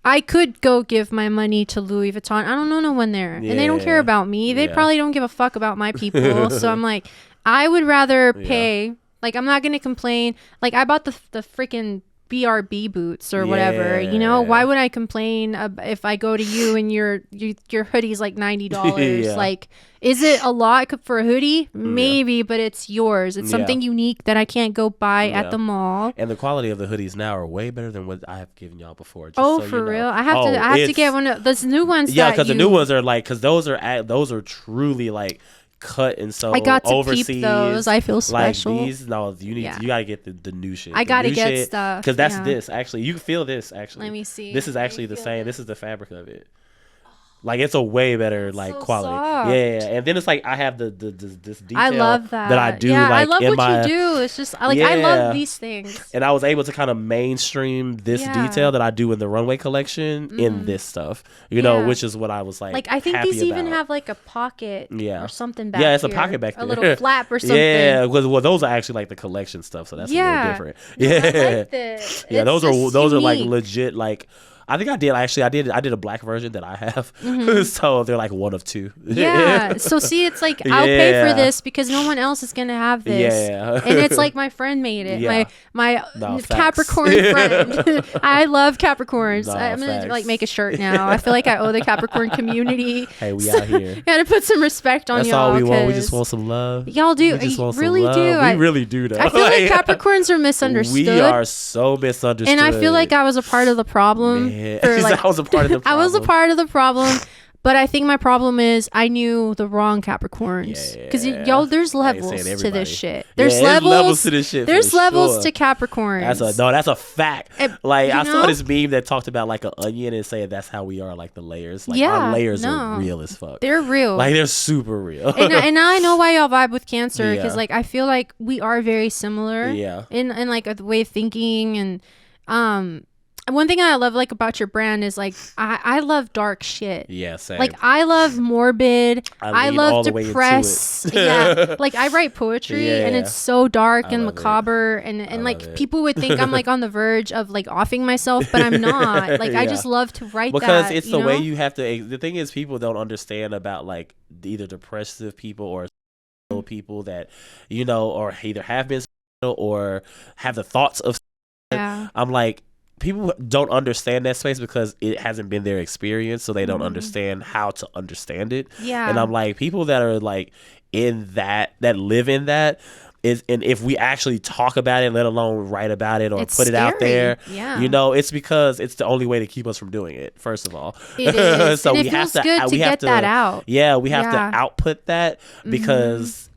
Speaker 1: I could go give my money to Louis Vuitton. I don't know no one there, and they don't care about me. They probably don't give a fuck about my people. So I'm like, I would rather pay. Like, I'm not gonna complain. Like, I bought the freaking BRB boots or whatever, you know. Why would I complain if I go to you and your hoodie's like $90? Like, is it a lot for a hoodie? Maybe, but it's yours. It's something unique that I can't go buy at the mall.
Speaker 2: And the quality of the hoodies now are way better than what I have given y'all before.
Speaker 1: For real? I have to get one of those new ones.
Speaker 2: Yeah, because the new ones are like, because those are truly like cut and so
Speaker 1: I got to
Speaker 2: overseas.
Speaker 1: Peep those. I feel special.
Speaker 2: Like these, you gotta get the new shit.
Speaker 1: I gotta get stuff
Speaker 2: because that's this actually. You can feel this actually.
Speaker 1: Let me see.
Speaker 2: This is actually the same. This is the fabric of it. Like, it's a way better like quality.
Speaker 1: Soft.
Speaker 2: Yeah. And then it's like I have this detail
Speaker 1: I love that
Speaker 2: I do.
Speaker 1: Yeah,
Speaker 2: like,
Speaker 1: I love
Speaker 2: in
Speaker 1: what you do. It's just like, I love these things.
Speaker 2: And I was able to kind of mainstream this detail that I do in the runway collection in this stuff, you know, which is what I was like.
Speaker 1: Like, I think these even have like a pocket or something back. Yeah,
Speaker 2: it's a pocket back there.
Speaker 1: A little flap or something.
Speaker 2: Yeah, well, those are actually like the collection stuff, so that's a little different.
Speaker 1: I like this.
Speaker 2: Yeah, those are like legit like I think I did. Actually, I did a black version that I have. So they're like one of two.
Speaker 1: Yeah. So see, it's like I'll pay for this because no one else is gonna have this.
Speaker 2: Yeah.
Speaker 1: And it's like my friend made it.
Speaker 2: Yeah.
Speaker 1: My
Speaker 2: No,
Speaker 1: Capricorn friend. I love Capricorns.
Speaker 2: No,
Speaker 1: I'm gonna
Speaker 2: facts.
Speaker 1: like make a shirt now. I feel like I owe the Capricorn community.
Speaker 2: Hey, we out here.
Speaker 1: Gotta put some respect on
Speaker 2: That's
Speaker 1: y'all.
Speaker 2: all we want. We
Speaker 1: 'cause
Speaker 2: just want some love.
Speaker 1: Y'all do.
Speaker 2: We just want some
Speaker 1: really
Speaker 2: love.
Speaker 1: do.
Speaker 2: We really do though.
Speaker 1: I feel like Capricorns are misunderstood.
Speaker 2: We are so misunderstood.
Speaker 1: And I feel like I was a part of the problem.
Speaker 2: Man.
Speaker 1: For, like,
Speaker 2: I was a part of the problem.
Speaker 1: I was a part of the problem. But I think my problem is I knew the wrong Capricorns. Because y'all, there's levels to this shit. There's levels
Speaker 2: to this shit.
Speaker 1: There's levels to Capricorns.
Speaker 2: That's a fact. Like I saw
Speaker 1: know?
Speaker 2: this meme that talked about like an onion and saying that's how we are, like the layers. Like
Speaker 1: Yeah,
Speaker 2: our layers
Speaker 1: no.
Speaker 2: are real as fuck.
Speaker 1: They're real.
Speaker 2: Like they're super real.
Speaker 1: and I know why y'all vibe with Cancer because
Speaker 2: Yeah.
Speaker 1: like I feel like we are very similar.
Speaker 2: Yeah.
Speaker 1: In like the way of thinking and one thing I love like about your brand is like I love dark shit.
Speaker 2: Yeah, same.
Speaker 1: Like I love morbid. I
Speaker 2: lean all
Speaker 1: love
Speaker 2: the way into
Speaker 1: depressed.
Speaker 2: it.
Speaker 1: Yeah. Like I write poetry and
Speaker 2: Yeah.
Speaker 1: it's so dark and
Speaker 2: love it.
Speaker 1: macabre and
Speaker 2: love
Speaker 1: like
Speaker 2: it.
Speaker 1: people would think I'm like on the verge of like offing myself, but I'm not. Like I
Speaker 2: Yeah.
Speaker 1: just love to write
Speaker 2: because
Speaker 1: that.
Speaker 2: it's the way you have to. The thing is, people don't understand about like either depressive people or people that or either have been or have the thoughts of.
Speaker 1: Yeah.
Speaker 2: I'm like, people don't understand that space because it hasn't been their experience, so they don't understand how to understand it.
Speaker 1: Yeah.
Speaker 2: And I'm like, people that are like in that live in that is, and if we actually talk about it, let alone write about it or
Speaker 1: It's
Speaker 2: put it out
Speaker 1: scary.
Speaker 2: there,
Speaker 1: Yeah.
Speaker 2: it's because it's the only way to keep us from doing it. First of all,
Speaker 1: It is.
Speaker 2: so
Speaker 1: and
Speaker 2: we
Speaker 1: it
Speaker 2: have
Speaker 1: feels
Speaker 2: to.
Speaker 1: good to
Speaker 2: we have
Speaker 1: get
Speaker 2: to,
Speaker 1: that out.
Speaker 2: Yeah, we have
Speaker 1: Yeah.
Speaker 2: to output that because.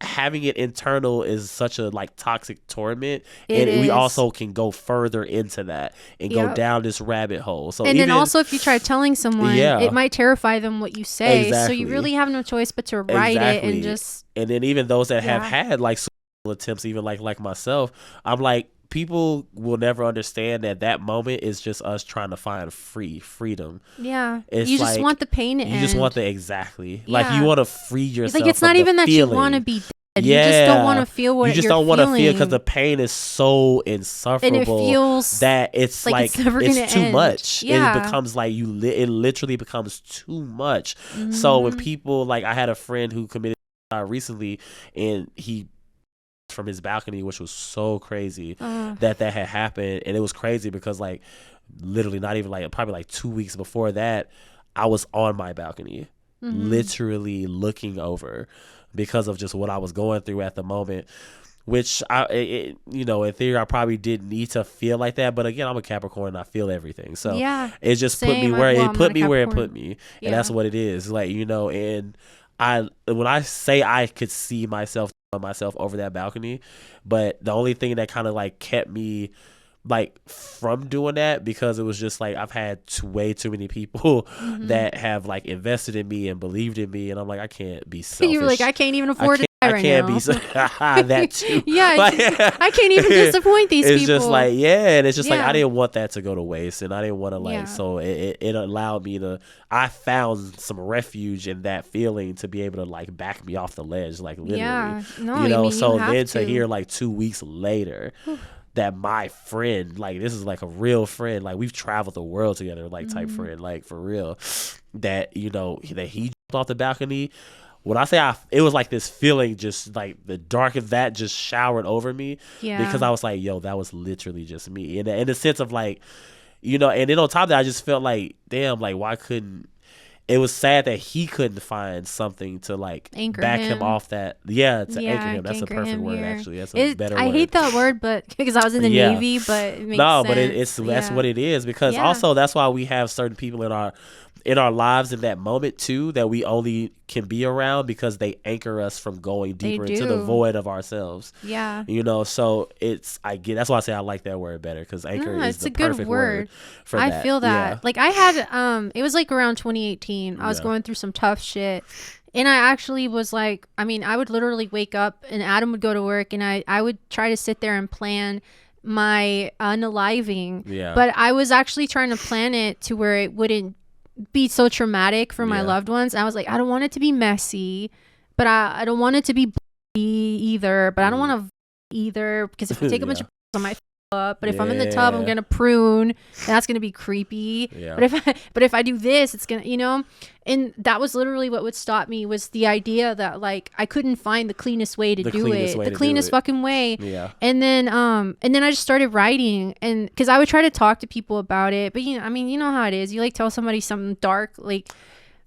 Speaker 2: Having it internal is such a like toxic torment,
Speaker 1: It
Speaker 2: and we
Speaker 1: is.
Speaker 2: also can go further into that and go
Speaker 1: Yep.
Speaker 2: down this rabbit hole. So
Speaker 1: And
Speaker 2: even,
Speaker 1: then also if you try telling someone,
Speaker 2: Yeah.
Speaker 1: it might terrify them what you say. So
Speaker 2: Exactly.
Speaker 1: you really have no choice but to write it
Speaker 2: Exactly.
Speaker 1: and just
Speaker 2: and then even those that have
Speaker 1: Yeah.
Speaker 2: had like suicidal attempts, even like myself, I'm like, people will never understand that moment is just us trying to find freedom.
Speaker 1: yeah.
Speaker 2: It's
Speaker 1: You just
Speaker 2: like,
Speaker 1: want the pain to
Speaker 2: You
Speaker 1: end.
Speaker 2: just want the like
Speaker 1: Yeah.
Speaker 2: you want to free
Speaker 1: It's
Speaker 2: yourself.
Speaker 1: like it's
Speaker 2: from
Speaker 1: not
Speaker 2: the
Speaker 1: even that
Speaker 2: feeling.
Speaker 1: you want to be dead.
Speaker 2: Yeah.
Speaker 1: You just don't want to feel what
Speaker 2: you just
Speaker 1: you're
Speaker 2: don't want to feel because
Speaker 1: feeling.
Speaker 2: the pain is so insufferable
Speaker 1: And it feels
Speaker 2: that it's
Speaker 1: like
Speaker 2: like
Speaker 1: it's never gonna
Speaker 2: too
Speaker 1: end.
Speaker 2: much.
Speaker 1: Yeah.
Speaker 2: It becomes like it literally becomes too much. So when people like, I had a friend who committed suicide recently, and he from his balcony, which was so crazy that had happened. And it was crazy because like literally not even like probably like 2 weeks before that, I was on my balcony literally looking over because of just what I was going through at the moment, which in theory I probably didn't need to feel like that, but again, I'm a Capricorn and I feel everything, so
Speaker 1: Yeah.
Speaker 2: it just put me
Speaker 1: Same.
Speaker 2: where
Speaker 1: Well,
Speaker 2: it put
Speaker 1: I'm
Speaker 2: me
Speaker 1: not a
Speaker 2: where it
Speaker 1: Capricorn.
Speaker 2: put me,
Speaker 1: Yeah.
Speaker 2: and that's what it is, like, and when I say I could see myself over that balcony, but the only thing that kind of like kept me like from doing that, because it was just like I've had way too many people that have like invested in me and believed in me, and I'm like, I can't be selfish.
Speaker 1: You were like, I can't even afford to die right now.
Speaker 2: That too.
Speaker 1: Yeah,
Speaker 2: Like,
Speaker 1: I can't even disappoint these
Speaker 2: it's
Speaker 1: people.
Speaker 2: just like, and it's just like
Speaker 1: Yeah.
Speaker 2: I didn't want that to go to waste, and I didn't want to like,
Speaker 1: Yeah.
Speaker 2: so it allowed me to. I found some refuge in that feeling to be able to like back me off the ledge, like literally.
Speaker 1: Yeah. No,
Speaker 2: you
Speaker 1: I
Speaker 2: know.
Speaker 1: mean,
Speaker 2: So
Speaker 1: you have
Speaker 2: then to
Speaker 1: to.
Speaker 2: hear like 2 weeks later that my friend, like this is like a real friend, like we've traveled the world together, like type friend, like for real, that that he jumped off the balcony. When I say it was like this feeling, just like the dark of that just showered over me.
Speaker 1: Yeah.
Speaker 2: Because I was like, yo, that was literally just me. And in the sense of like, and then on top of that, I just felt like, damn, like why couldn't, it was sad that he couldn't find something to like
Speaker 1: Anchor
Speaker 2: back him
Speaker 1: him.
Speaker 2: off that. Yeah, to anchor him. That's a
Speaker 1: anchor
Speaker 2: perfect
Speaker 1: him
Speaker 2: word,
Speaker 1: here.
Speaker 2: actually. That's a better word.
Speaker 1: I hate that word, but because I was in the
Speaker 2: Yeah.
Speaker 1: Navy, but it makes
Speaker 2: No,
Speaker 1: sense.
Speaker 2: but that's
Speaker 1: Yeah.
Speaker 2: what it is, because
Speaker 1: Yeah.
Speaker 2: also that's why we have certain people in our lives in that moment too, that we only can be around because they anchor us from going deeper into the
Speaker 1: do.
Speaker 2: void of ourselves.
Speaker 1: Yeah.
Speaker 2: So that's why I say I like that word better, because anchor
Speaker 1: No,
Speaker 2: is
Speaker 1: it's
Speaker 2: the
Speaker 1: a good
Speaker 2: perfect
Speaker 1: word.
Speaker 2: for
Speaker 1: I
Speaker 2: that.
Speaker 1: feel that.
Speaker 2: Yeah.
Speaker 1: Like I had it was like around 2018. I was
Speaker 2: Yeah.
Speaker 1: going through some tough shit. And I actually was like, I mean, I would literally wake up and Adam would go to work and I would try to sit there and plan my unaliving.
Speaker 2: Yeah.
Speaker 1: But I was actually trying to plan it to where it wouldn't be so traumatic for my
Speaker 2: Yeah.
Speaker 1: loved ones. I was like, I don't want it to be messy, but I don't want it to be either, but I don't want to either, because if I take a bunch of on my up, but if I'm in the tub, I'm gonna prune, and that's gonna be creepy.
Speaker 2: Yeah.
Speaker 1: But if I do this, it's gonna, and that was literally what would stop me, was the idea that like I couldn't find the cleanest way to do it, the cleanest fucking way.
Speaker 2: Yeah.
Speaker 1: And then I just started writing, and because I would try to talk to people about it, but you know how it is. You like tell somebody something dark, like.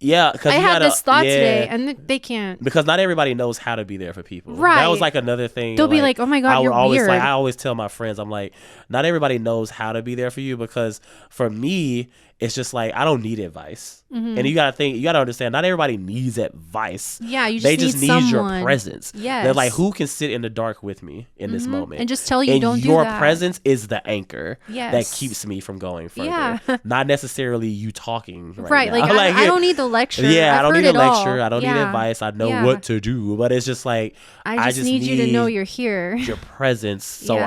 Speaker 2: Yeah, because
Speaker 1: I had this thought today, and they can't,
Speaker 2: because not everybody knows how to be there for people.
Speaker 1: Right,
Speaker 2: that was like another thing.
Speaker 1: They'll be like, "Oh my god, you're weird."
Speaker 2: I always tell my friends, I'm like, not everybody knows how to be there for you, because for me, it's just like I don't need advice. And you gotta understand, not everybody needs advice.
Speaker 1: Yeah,
Speaker 2: they just need your
Speaker 1: someone.
Speaker 2: presence.
Speaker 1: Yes.
Speaker 2: They're like, who can sit in the dark with me in this moment
Speaker 1: and just tell you,
Speaker 2: and
Speaker 1: don't do
Speaker 2: your
Speaker 1: that.
Speaker 2: presence is the anchor
Speaker 1: Yes.
Speaker 2: that keeps me from going further.
Speaker 1: Yeah.
Speaker 2: Not necessarily you talking
Speaker 1: right
Speaker 2: now.
Speaker 1: Like I don't need the lecture.
Speaker 2: Yeah, I don't need a lecture.
Speaker 1: All.
Speaker 2: I don't need advice. I know what to do, but it's just like
Speaker 1: I just need you to know you're here.
Speaker 2: Your presence, so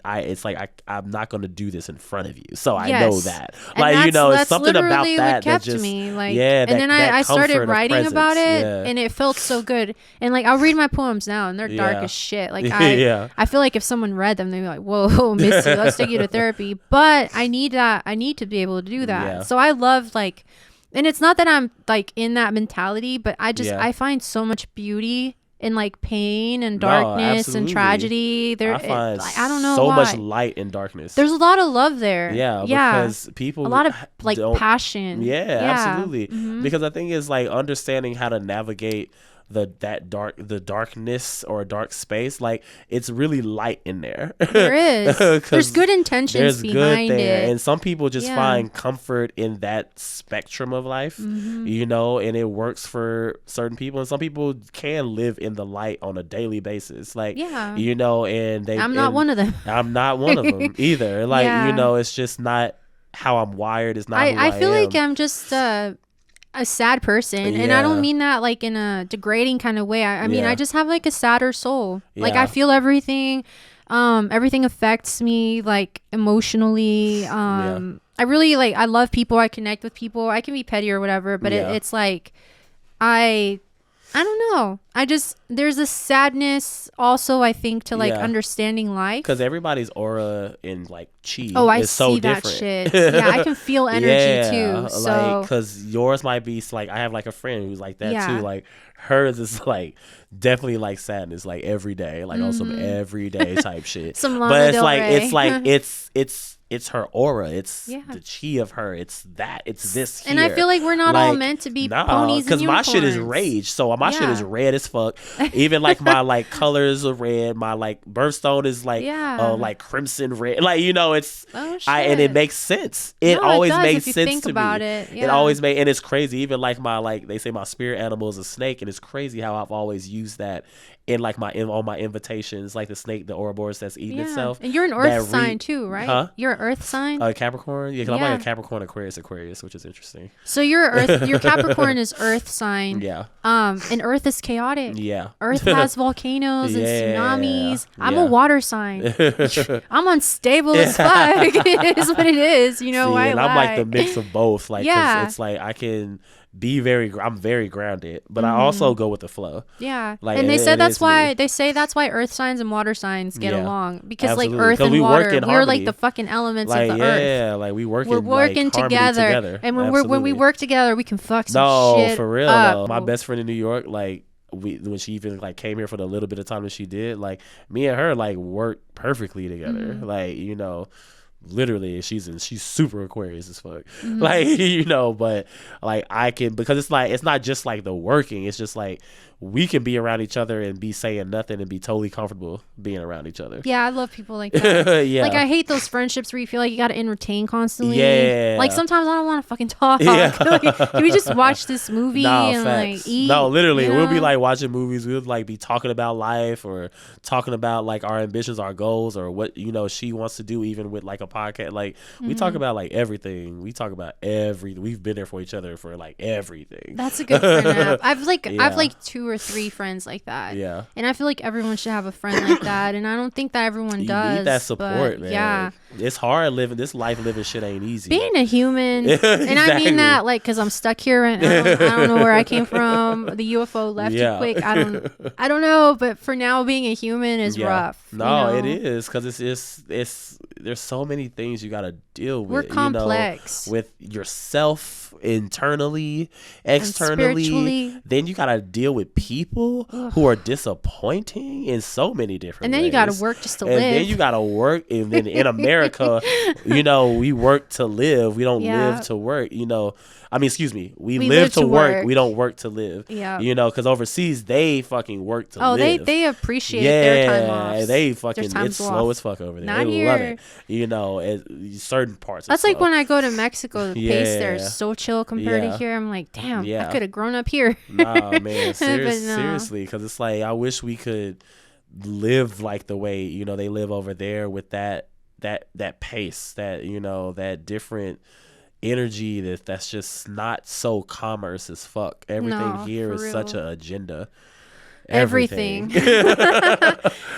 Speaker 2: it's like I'm not going to do this in front of you, so I know that. Like, it's something about that
Speaker 1: kept
Speaker 2: just
Speaker 1: me. Like,
Speaker 2: and
Speaker 1: then I started writing about it,
Speaker 2: yeah.
Speaker 1: and it felt so good. And like I'll read my poems now, and they're dark as shit. Like I feel like if someone read them, they'd be like, "Whoa, Missy, let's take you to therapy." But I need that. I need to be able to do that.
Speaker 2: Yeah.
Speaker 1: So I love like, and it's not that I'm like in that mentality, but I find so much beauty in like pain and darkness and tragedy.
Speaker 2: I find
Speaker 1: I don't know
Speaker 2: so
Speaker 1: why.
Speaker 2: much light in darkness.
Speaker 1: There's a lot of love there.
Speaker 2: Yeah, because people
Speaker 1: a lot of like passion.
Speaker 2: Yeah, absolutely. Because the thing is like understanding how to navigate the darkness or dark space, like it's really light in there.
Speaker 1: There is. There's good intentions behind it,
Speaker 2: and some people just find comfort in that spectrum of life, and it works for certain people, and some people can live in the light on a daily basis, like and
Speaker 1: I'm not one of them.
Speaker 2: I'm not one of them either. Like it's just not how I'm wired. It's not
Speaker 1: I feel like I'm just a sad person, and I don't mean that like in a degrading kind of way. I mean I just have like a sadder soul. Like I feel everything. Everything affects me like emotionally. I really like, I love people. I connect with people. I can be petty or whatever, but it's like I don't know. There's a sadness also, I think, to like understanding life.
Speaker 2: Because everybody's aura in like Chic
Speaker 1: is
Speaker 2: so
Speaker 1: see
Speaker 2: different.
Speaker 1: That shit. Yeah, I can feel energy too. So,
Speaker 2: like, because yours might be like, I have like a friend who's like that too. Like hers is like definitely like sadness, like every day, like on some everyday type shit.
Speaker 1: Some Lana
Speaker 2: but it's
Speaker 1: Del
Speaker 2: like
Speaker 1: Rey.
Speaker 2: it's her aura. It's the chi of her. It's that. It's this.
Speaker 1: And I feel like we're not all meant to be ponies and unicorns.
Speaker 2: Because my shit is rage. So my shit is red as fuck. Even like my like colors are red. My like birthstone is like like crimson red. Like it's and it makes sense. It always makes sense to me. It always makes, and it's crazy. Even like my like they say my spirit animal is a snake, and it's crazy how I've always used that in like on my invitations, like the snake, the Ouroboros that's eating itself.
Speaker 1: And you're an earth sign too, right?
Speaker 2: Huh?
Speaker 1: You're an earth sign.
Speaker 2: Capricorn. Yeah, because I'm like a Capricorn, Aquarius, which is interesting.
Speaker 1: So your Capricorn is earth sign.
Speaker 2: Yeah.
Speaker 1: And Earth is chaotic.
Speaker 2: Yeah.
Speaker 1: Earth has volcanoes and tsunamis. I'm a water sign. I'm unstable as fuck. It is what it is. Why?
Speaker 2: And I'm like the mix of both. Like, 'cause it's like I can be I'm very grounded, but I also go with the flow.
Speaker 1: Yeah.
Speaker 2: Like,
Speaker 1: and they said that's why earth signs and water signs get along, because
Speaker 2: absolutely.
Speaker 1: like earth and water, we're like the fucking elements
Speaker 2: like,
Speaker 1: of the earth.
Speaker 2: Yeah, like we're working like,
Speaker 1: together. And when we work together, we can fuck some shit
Speaker 2: for real
Speaker 1: up.
Speaker 2: though. My best friend in New York, like when she even like came here for the little bit of time that she did, like me and her like worked perfectly together. Like literally she's super Aquarius as fuck. Like but like I can, because it's like it's not just like the working, it's just like we can be around each other and be saying nothing and be totally comfortable being around each other.
Speaker 1: Yeah, I love people like that.
Speaker 2: Yeah,
Speaker 1: like I hate those friendships where you feel like you got to entertain constantly.
Speaker 2: Yeah,
Speaker 1: like sometimes I don't want to fucking talk. Like, can we just watch this movie and
Speaker 2: facts.
Speaker 1: like eat?
Speaker 2: No, literally we'll be like watching movies, we'll like be talking about life or talking about like our ambitions, our goals, or what she wants to do, even with like a podcast. Like we talk about like everything. We talk about everything. We've been there for each other for like everything.
Speaker 1: That's a good friend app. I've like 2 or 3 friends like that.
Speaker 2: Yeah.
Speaker 1: And I feel like everyone should have a friend like that, and I don't think that everyone does.
Speaker 2: You need that support, man.
Speaker 1: Yeah.
Speaker 2: It's hard living this life. Living shit ain't easy.
Speaker 1: Being a human, and I mean that like because I'm stuck here right now. I don't know where I came from. The UFO left too quick. I don't know, but for now, being a human is rough.
Speaker 2: No, it is, because it's there's so many things you got to deal with.
Speaker 1: We're complex.
Speaker 2: With yourself internally, externally. Then you got to deal with people who are disappointing in so many different ways.
Speaker 1: And then you got to work just to live.
Speaker 2: And then you got to work. And then in America, we work to live. We don't live to work, excuse me. We live to work. We don't work to live. Yeah. Because overseas, they fucking work to live.
Speaker 1: Oh, they appreciate their time off.
Speaker 2: Yeah, they fucking, it's slow as fuck over there.
Speaker 1: Not
Speaker 2: they
Speaker 1: here.
Speaker 2: Love it. Certain parts.
Speaker 1: That's like when I go to Mexico, the pace there is so chill compared to here. I'm like, damn, I could have grown up here.
Speaker 2: Nah, man. Seriously. Because it's like, I wish we could live like the way, they live over there with that pace, that different energy that's just not so commerce as fuck. Everything here is such an agenda. Everything.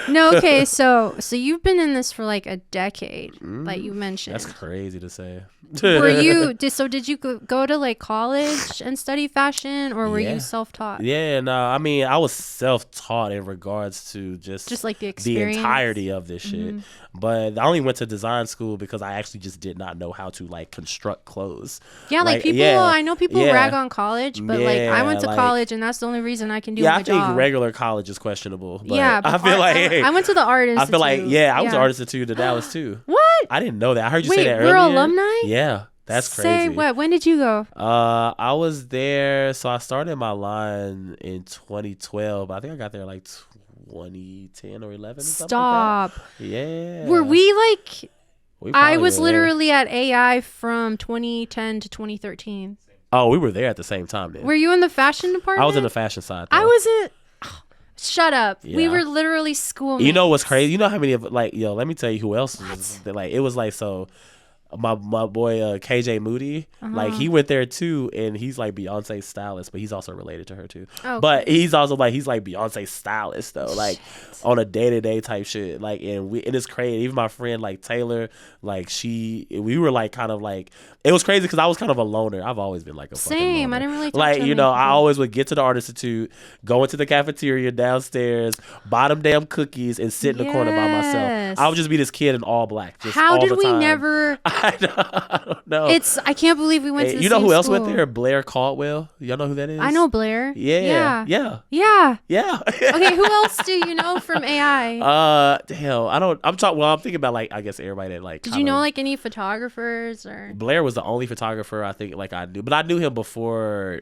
Speaker 1: No, okay, so you've been in this for like a decade, like you mentioned.
Speaker 2: That's crazy to say.
Speaker 1: Did you go to like college and study fashion, or were you self-taught?
Speaker 2: Yeah, no, I mean, I was self-taught in regards to just like the entirety of this shit. But I only went to design school because I actually just did not know how to like construct clothes.
Speaker 1: Yeah, like people, I know people rag on college, but like I went to college and that's the only reason I can do my job.
Speaker 2: Yeah, I think regular college is questionable. But
Speaker 1: but
Speaker 2: I feel
Speaker 1: I went to the art institute.
Speaker 2: I feel like, I went to art institute in Dallas too.
Speaker 1: What?
Speaker 2: I didn't know that. I heard you say that earlier.
Speaker 1: We're alumni?
Speaker 2: Yeah. That's crazy.
Speaker 1: Say what? When did you go?
Speaker 2: I was there. So I started my line in 2012. I think I got there like 2010 or 11.
Speaker 1: Stop.
Speaker 2: Like that. Yeah.
Speaker 1: Were we like? I was literally at AI from 2010 to 2013.
Speaker 2: Oh, we were there at the same time then.
Speaker 1: Were you in the fashion department?
Speaker 2: I was in the fashion side.
Speaker 1: I wasn't. Shut up. Yeah. We were literally schoolmates.
Speaker 2: You know what's crazy? You know how many of let me tell you who else was like. It was like so. My boy KJ Moody, like he went there too, and he's like Beyonce's stylist, but he's also related to her too. Oh, but he's also like Beyonce's stylist though, like on a day-to-day type shit. Like and it's crazy. Even my friend like Taylor, like we were like kind of like it was crazy because I was kind of a loner. I've always been like a fucking loner.
Speaker 1: I didn't really talk
Speaker 2: like
Speaker 1: to
Speaker 2: I always would get to the art institute, go into the cafeteria downstairs, buy them damn cookies, and sit in the corner by myself. I would just be this kid in all black. Just
Speaker 1: how
Speaker 2: all
Speaker 1: did
Speaker 2: the
Speaker 1: we
Speaker 2: time.
Speaker 1: never?
Speaker 2: I don't know.
Speaker 1: I can't believe we went to the
Speaker 2: you know
Speaker 1: same
Speaker 2: who else
Speaker 1: school.
Speaker 2: went there? Blair Caldwell. Y'all know who that is?
Speaker 1: I know Blair.
Speaker 2: Yeah.
Speaker 1: Okay, who else do you know from AI?
Speaker 2: Hell, I don't. I'm talking. Well, I'm thinking about like I guess everybody that like.
Speaker 1: Did you know like any photographers or?
Speaker 2: Blair was the only photographer I think like I knew, but I knew him before.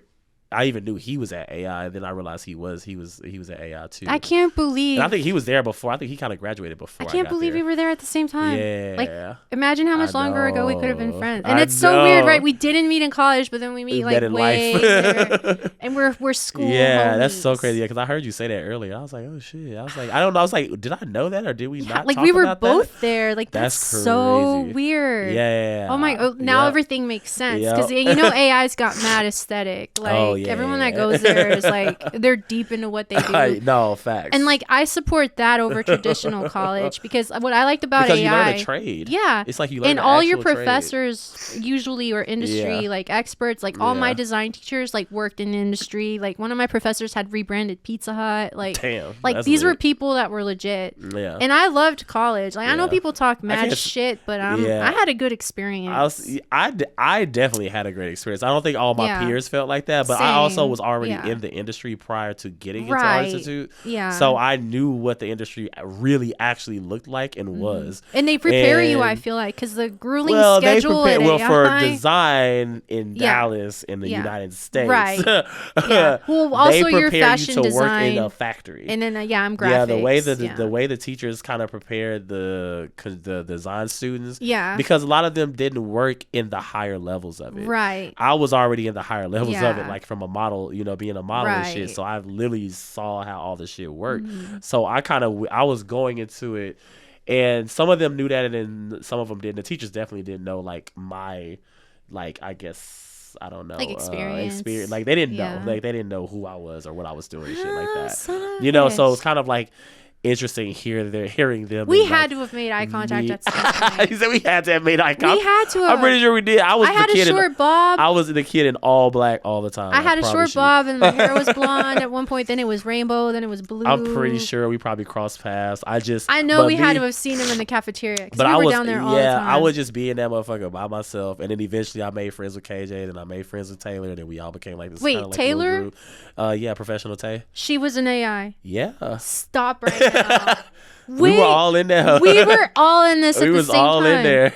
Speaker 2: I even knew he was at AI. Then I realized he was at AI too.
Speaker 1: I can't believe.
Speaker 2: And I think he was there before. I think he kind of graduated before.
Speaker 1: I can't believe we were there at the same time.
Speaker 2: Yeah.
Speaker 1: Like, imagine how much longer ago we could have been friends. And it's so weird, right? We didn't meet in college, but then we meet like way later. And we're school.
Speaker 2: Yeah,
Speaker 1: homies.
Speaker 2: That's so crazy. Yeah, because I heard you say that earlier. I was like, oh shit. I was like, I don't know. I was like, did I know that or did we not?
Speaker 1: Like
Speaker 2: talk
Speaker 1: we were
Speaker 2: about
Speaker 1: both
Speaker 2: that?
Speaker 1: there. Like that's
Speaker 2: crazy.
Speaker 1: So weird.
Speaker 2: Yeah.
Speaker 1: Oh my. Now everything makes sense because AI's got mad aesthetic. Like everyone that goes there is like they're deep into what they do.
Speaker 2: No, facts.
Speaker 1: And like I support that over traditional college because what I liked about AI,
Speaker 2: you learn a trade.
Speaker 1: Yeah,
Speaker 2: it's like you learn.
Speaker 1: And all your professors usually or industry like experts. Like all my design teachers like worked in industry. Like one of my professors had rebranded Pizza Hut. Like
Speaker 2: damn,
Speaker 1: like these were people that were legit.
Speaker 2: Yeah.
Speaker 1: And I loved college. Like I know people talk mad shit, but I had a good experience.
Speaker 2: I definitely had a great experience. I don't think all my peers felt like that, but I also was already in the industry prior to getting into Art Institute. Yeah. So I knew what the industry really actually looked like and was.
Speaker 1: And they prepare you, I feel like, because the grueling schedule
Speaker 2: for design in Dallas in the United States.
Speaker 1: Right. Well, also your fashion
Speaker 2: you to
Speaker 1: design.
Speaker 2: Work in a factory.
Speaker 1: And then I'm graphics.
Speaker 2: Yeah, the way the teachers kind of prepared the design students.
Speaker 1: Yeah.
Speaker 2: Because a lot of them didn't work in the higher levels of it.
Speaker 1: Right.
Speaker 2: I was already in the higher levels of it, like from a model, being a model and shit. So I literally saw how all this shit worked. So I was going into it, and some of them knew that, and some of them didn't. The teachers definitely didn't know like my, like I guess I don't know,
Speaker 1: like experience.
Speaker 2: Like they didn't know, like they didn't know who I was or what I was doing and shit like that. So it's kind of like. interesting hearing them.
Speaker 1: We
Speaker 2: and,
Speaker 1: had
Speaker 2: like,
Speaker 1: to have made eye contact at some point.
Speaker 2: He said we had to have made eye contact.
Speaker 1: We had to have.
Speaker 2: I'm pretty sure we did.
Speaker 1: I had a short bob.
Speaker 2: I was the kid in all black all the time.
Speaker 1: I had a short bob and my hair was blonde at one point. Then it was rainbow. Then it was blue.
Speaker 2: I'm pretty sure we probably crossed paths.
Speaker 1: I know we had to have seen him in the cafeteria. But we were down there all the time.
Speaker 2: I would just be in that motherfucker by myself. And then eventually I made friends with KJ. Then I made friends with Taylor. And then we all became like this.
Speaker 1: Wait,
Speaker 2: kind of like
Speaker 1: Taylor?
Speaker 2: group. Yeah, Professional Tay.
Speaker 1: She was an AI.
Speaker 2: Yeah.
Speaker 1: Stop right now.
Speaker 2: We were all in there.
Speaker 1: We were all in this at the same time.
Speaker 2: We was all in there.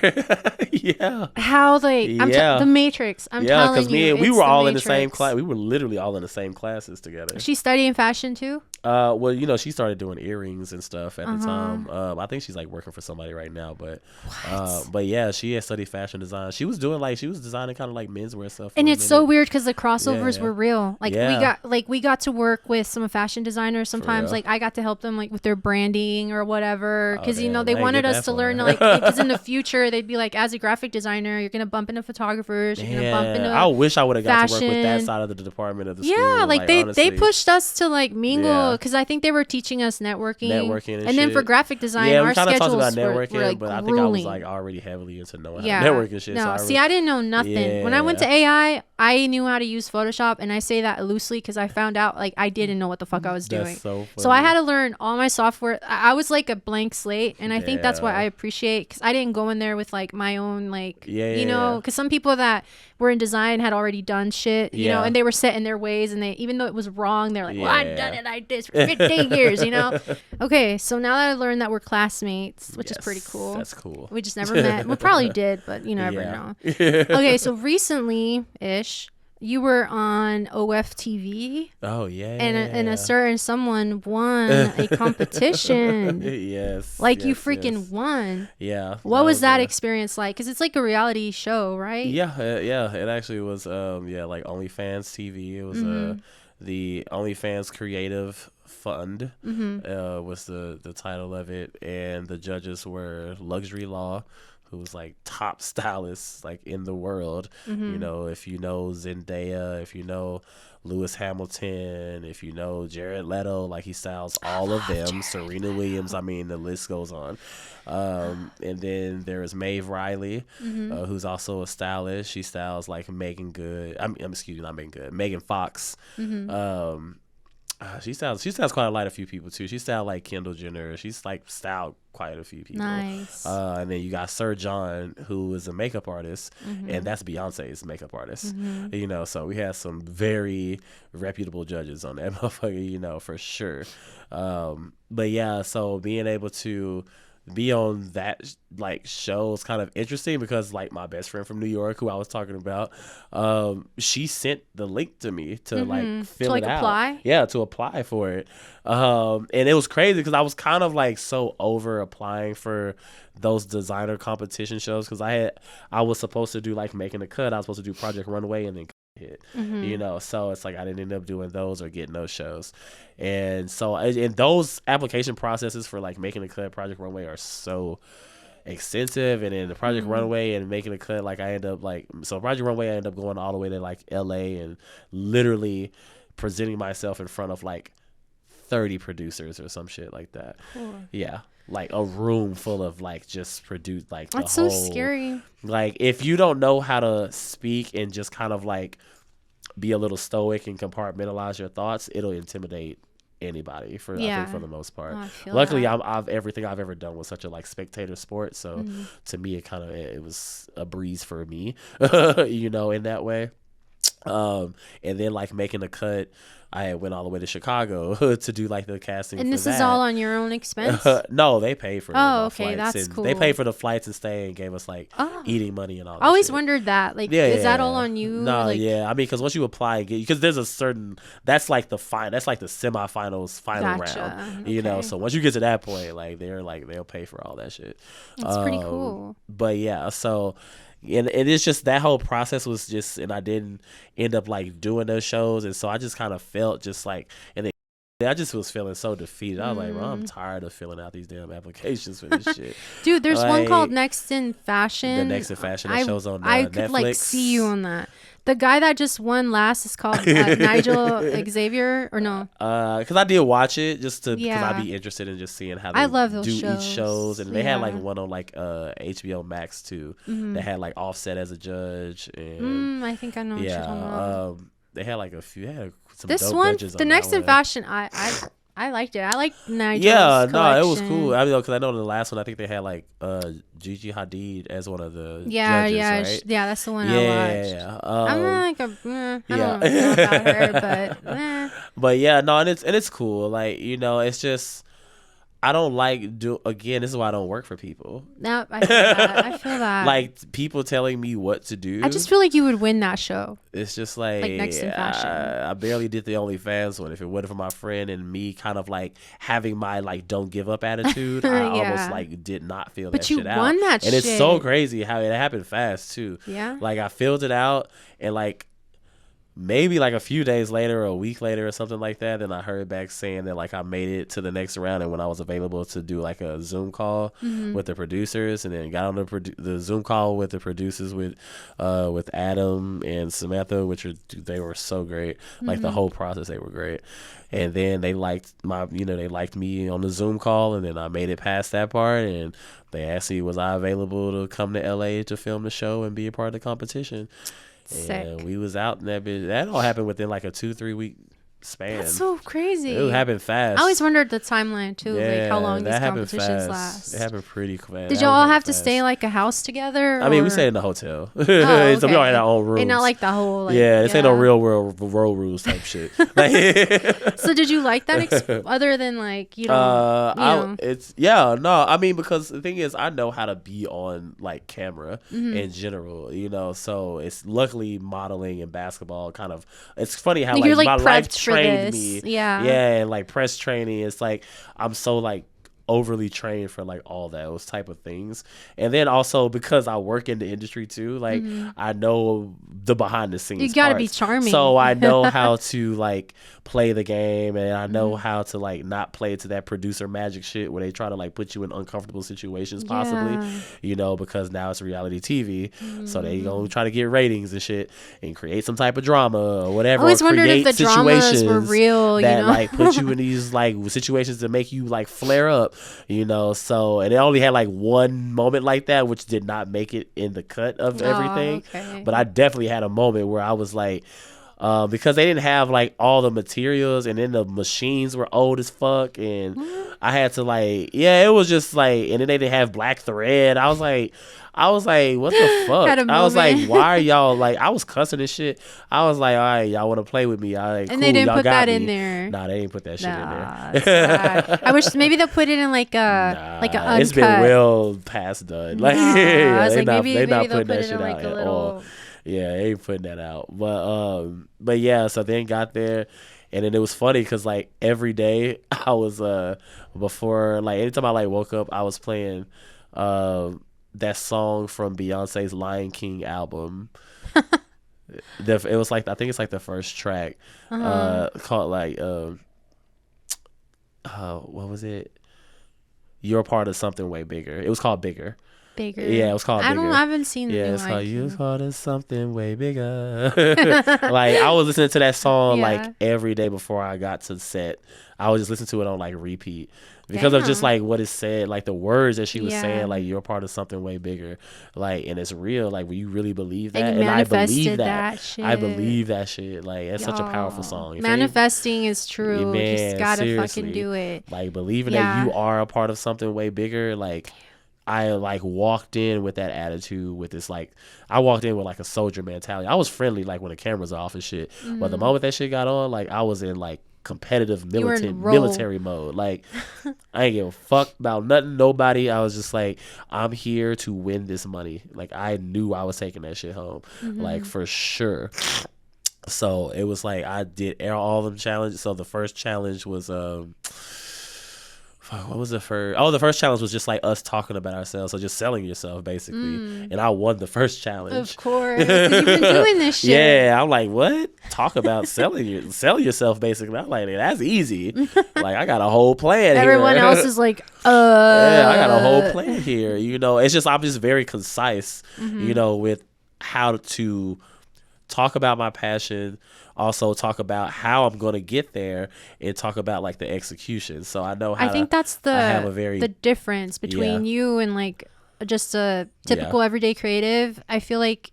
Speaker 2: Yeah.
Speaker 1: How they? The Matrix. I'm telling you.
Speaker 2: We were all in the same class. We were literally all in the same classes together.
Speaker 1: She's studying fashion too?
Speaker 2: Well, you know, she started doing earrings and stuff at the time. I think she's like working for somebody right now, but yeah, she had studied fashion design. She was designing kind of like menswear stuff.
Speaker 1: And it's so weird because the crossovers were real. Like we got to work with some fashion designers sometimes. Like I got to help them like with their branding or whatever, because you know they wanted us to learn like because in the future they'd be like, as a graphic designer, you're gonna bump into photographers. You're gonna bump into.
Speaker 2: I wish I would have got to work with that side of the department of the school.
Speaker 1: Yeah, like they
Speaker 2: honestly.
Speaker 1: pushed us to like mingle. Because I think they were teaching us networking
Speaker 2: and
Speaker 1: then for graphic design,
Speaker 2: we
Speaker 1: our
Speaker 2: kind of
Speaker 1: schedules
Speaker 2: talked about networking,
Speaker 1: were like
Speaker 2: but I think
Speaker 1: grueling.
Speaker 2: I was like already heavily into knowing how to network and shit.
Speaker 1: No,
Speaker 2: so
Speaker 1: I didn't know nothing. When I went to AI, I knew how to use Photoshop, and I say that loosely because I found out like I didn't know what the fuck I was doing. So I had to learn all my software. I was like a blank slate, and I think that's what I appreciate, because I didn't go in there with like my own like you know, because some people that were in design had already done shit, you know, and they were set in their ways, and they, even though it was wrong, they're like, well, I've done it like this for 15 years, you know. Okay, so now that I learned that we're classmates, which is pretty cool.
Speaker 2: That's cool.
Speaker 1: We just never met. We probably did, but you never know. Okay, so recently-ish, you were on OFTV.
Speaker 2: Oh yeah.
Speaker 1: And a certain someone won a competition.
Speaker 2: Yes.
Speaker 1: Like you freaking won.
Speaker 2: Yeah.
Speaker 1: What was that experience like? Because it's like a reality show, right?
Speaker 2: Yeah. It actually was. Like OnlyFans TV. It was the OnlyFans Creative Fund. Was the title of it, and the judges were Luxury Law, who was like top stylists like in the world. You know, if you know Zendaya, if you know Lewis Hamilton, if you know Jared Leto, like he styles all of them. Jared Serena Williams, I mean, the list goes on. And then there is Maeve Riley, who's also a stylist. She styles like Megan Fox. She styles quite a few people too. She styled like Kendall Jenner. She's like styled quite a few people.
Speaker 1: Nice.
Speaker 2: And then you got Sir John, who is a makeup artist, and that's Beyonce's makeup artist. You know, so we had some very reputable judges on that motherfucker, you know, for sure. But yeah, so being able to be on that like show is kind of interesting, because like my best friend from New York, who I was talking about, she sent the link to me to like fill it out. Apply? Yeah, to apply for it. And it was crazy because I was kind of like so over applying for those designer competition shows, because I was supposed to do like Making the Cut. I was supposed to do Project Runway and then hit, you know, so it's like I didn't end up doing those or getting those shows. And so and those application processes for like Making the Cut, Project Runway are so extensive. And then the Project Runway and Making the Cut, like Project Runway, I ended up going all the way to like LA and literally presenting myself in front of like 30 producers or some shit like that. Yeah, like a room full of like just produce like
Speaker 1: that's so scary.
Speaker 2: Like if you don't know how to speak and just kind of like be a little stoic and compartmentalize your thoughts, it'll intimidate anybody I think for the most part. Luckily everything I've ever done was such a like spectator sport, so to me it was a breeze for me, you know, in that way. And then like Making the Cut, I went all the way to Chicago to do like the casting.
Speaker 1: And this is all on your own expense?
Speaker 2: No, they paid for
Speaker 1: okay,
Speaker 2: flights.
Speaker 1: that's cool.
Speaker 2: They paid for the flights and stay and gave us like eating money and all that.
Speaker 1: I always
Speaker 2: shit.
Speaker 1: wondered that. Like, is that all on you?
Speaker 2: No,
Speaker 1: like,
Speaker 2: I mean, because once you apply, because there's a certain, that's like the semifinals final round, you know. So once you get to that point, like they'll pay for all that shit.
Speaker 1: That's pretty cool.
Speaker 2: But yeah, so. And it's just that whole process was just, and I didn't end up like doing those shows, and so I just kind of felt just like, and I just was feeling so defeated. I was like, bro, I'm tired of filling out these damn applications for this shit.
Speaker 1: Dude, there's one called Next in Fashion.
Speaker 2: The Next in Fashion that shows on
Speaker 1: I
Speaker 2: Netflix.
Speaker 1: could like see you on that. The guy that just won last is called Nigel Xavier, or no?
Speaker 2: Because I did watch it just to, because
Speaker 1: Yeah.
Speaker 2: I'd be interested in just seeing how they
Speaker 1: I love those
Speaker 2: do
Speaker 1: shows.
Speaker 2: each shows, and they had like
Speaker 1: Yeah.
Speaker 2: one on like HBO Max too. They had like Offset as a judge, and
Speaker 1: I think I know what you're talking about.
Speaker 2: they had like a few. They had some
Speaker 1: This
Speaker 2: dope
Speaker 1: one,
Speaker 2: judges
Speaker 1: the
Speaker 2: on
Speaker 1: next
Speaker 2: that
Speaker 1: in
Speaker 2: one.
Speaker 1: fashion, I liked it. I like Nigel's
Speaker 2: Yeah, no,
Speaker 1: collection.
Speaker 2: it was cool. I mean, because I know the last one, I think they had like Gigi Hadid as one of the judges, right?
Speaker 1: Yeah, that's the one I watched.
Speaker 2: Yeah,
Speaker 1: I'm not like a, I
Speaker 2: yeah.
Speaker 1: don't know about her, but
Speaker 2: But yeah, no, and it's cool. Like, you know, it's just I don't like again. This is why I don't work for people.
Speaker 1: no, I feel that. I feel that.
Speaker 2: Like people telling me what to do.
Speaker 1: I just feel like you would win that show.
Speaker 2: It's just like
Speaker 1: next in fashion.
Speaker 2: I barely did the OnlyFans one. If it wasn't for my friend and me, kind of like having my like don't give up attitude, I almost like did not feel
Speaker 1: But
Speaker 2: that
Speaker 1: you
Speaker 2: shit out.
Speaker 1: won that
Speaker 2: and
Speaker 1: shit.
Speaker 2: it's so crazy how it happened fast too.
Speaker 1: Yeah.
Speaker 2: Like I filled it out and like. Maybe like a few days later or a week later or something like that, then I heard back saying that like I made it to the next round, and when I was available to do like a Zoom call with the producers, and then got on the Zoom call with the producers with Adam and Samantha, they were so great. Like the whole process, they were great. And then they liked they liked me on the Zoom call, and then I made it past that part, and they asked me was I available to come to LA to film the show and be a part of the competition.
Speaker 1: Sick.
Speaker 2: And we was out in that bitch. That all happened within like a 2-3 week span.
Speaker 1: That's so crazy.
Speaker 2: It happened fast.
Speaker 1: I always wondered the timeline too, like how long
Speaker 2: that
Speaker 1: these
Speaker 2: happened
Speaker 1: competitions
Speaker 2: fast.
Speaker 1: last.
Speaker 2: It happened pretty fast.
Speaker 1: Did y'all all have to stay in like a house together?
Speaker 2: I mean, we
Speaker 1: or-
Speaker 2: stayed in the hotel.
Speaker 1: Oh,
Speaker 2: So we all
Speaker 1: okay.
Speaker 2: had our own rooms.
Speaker 1: And not like the whole like,
Speaker 2: this ain't no real world road rules type shit.
Speaker 1: So did you like that other than like you know?
Speaker 2: I mean, because the thing is, I know how to be on like camera in general, you know. So it's luckily modeling and basketball kind of. It's funny how
Speaker 1: You're,
Speaker 2: like my
Speaker 1: like,
Speaker 2: life
Speaker 1: prepped for
Speaker 2: trained
Speaker 1: this.
Speaker 2: me,
Speaker 1: Yeah,
Speaker 2: and like press training. It's like I'm so like overly trained for like all those type of things, and then also because I work in the industry too, like I know the behind the scenes.
Speaker 1: You gotta
Speaker 2: parts.
Speaker 1: be charming.
Speaker 2: So I know how to like play the game, and I know how to like not play to that producer magic shit where they try to like put you in uncomfortable situations possibly, you know, because now it's reality TV, so they gonna try to get ratings and shit and create some type of drama or whatever.
Speaker 1: I always
Speaker 2: or
Speaker 1: wondered if
Speaker 2: create
Speaker 1: the dramas
Speaker 2: situations
Speaker 1: were real,
Speaker 2: that
Speaker 1: you know?
Speaker 2: like put you in these like situations to make you like flare up, you know. So and it only had like one moment like that, which did not make it in the cut of everything.
Speaker 1: Okay.
Speaker 2: But I definitely had a moment where I was like, because they didn't have like all the materials, and then the machines were old as fuck, and I had to like, it was just like, and then they didn't have black thread. I was like, what the fuck?
Speaker 1: Had a
Speaker 2: I was like,
Speaker 1: moment.
Speaker 2: why are y'all like? I was cussing and shit. I was like, all right, y'all want to play with me? All right,
Speaker 1: And
Speaker 2: cool,
Speaker 1: they didn't
Speaker 2: y'all
Speaker 1: put
Speaker 2: got
Speaker 1: that in
Speaker 2: me.
Speaker 1: there.
Speaker 2: Nah, they didn't put that shit in
Speaker 1: Nah,
Speaker 2: there.
Speaker 1: sad. I wish maybe they'll put it in like a like an uncut.
Speaker 2: It's been real past done. Like,
Speaker 1: I was like, maybe
Speaker 2: they not
Speaker 1: they'll
Speaker 2: putting
Speaker 1: put
Speaker 2: that
Speaker 1: it
Speaker 2: shit
Speaker 1: in like
Speaker 2: out
Speaker 1: a
Speaker 2: at
Speaker 1: little.
Speaker 2: all. Yeah, they ain't putting that out. But yeah, so then got there, and then it was funny because like every day I was before, like anytime I like woke up, I was playing that song from Beyonce's Lion King album. It was like, I think it's like the first track, called like what was it? You're part of something way bigger. It was called Bigger.
Speaker 1: Bigger.
Speaker 2: Yeah, it was called Bigger.
Speaker 1: I haven't seen
Speaker 2: Yeah,
Speaker 1: the
Speaker 2: it's
Speaker 1: new
Speaker 2: called
Speaker 1: Lion
Speaker 2: You
Speaker 1: King.
Speaker 2: Called It Something Way Bigger. Like I was listening to that song like every day before I got to set. I was just listening to it on like repeat because of just like what it said, like the words that she was saying, like you're part of something way bigger, like, and it's real. Like, when you really believe that,
Speaker 1: And you
Speaker 2: and I believe
Speaker 1: manifested
Speaker 2: that,
Speaker 1: that shit.
Speaker 2: I believe that shit. Like, it's such a powerful song. If
Speaker 1: Manifesting is true.
Speaker 2: Man,
Speaker 1: You just gotta
Speaker 2: seriously.
Speaker 1: fucking do it.
Speaker 2: Like, believing that you are a part of something way bigger, like. I like walked in with that attitude, with this like, I walked in with like a soldier mentality. I was friendly like when the cameras off and shit, but the moment that shit got on, like I was in like competitive military mode. Like I ain't give a fuck about nothing, nobody. I was just like, I'm here to win this money. Like I knew I was taking that shit home, like for sure. So it was like I did all them challenges. So the first challenge was what was the first? Oh, the first challenge was just like us talking about ourselves. So just selling yourself, basically. And I won the first challenge.
Speaker 1: Of course. 'Cause you've been doing this shit.
Speaker 2: Yeah, I'm like, what? Talk about sell yourself, basically. I'm like, that's easy. Like, I got a whole plan here.
Speaker 1: Everyone else is like,
Speaker 2: Yeah, I got a whole plan here. You know, it's just, I'm just very concise, you know, with how to talk about my passion, also talk about how I'm going to get there, and talk about like the execution. So I know how
Speaker 1: I think that's the difference between you and like just a typical everyday creative. I feel like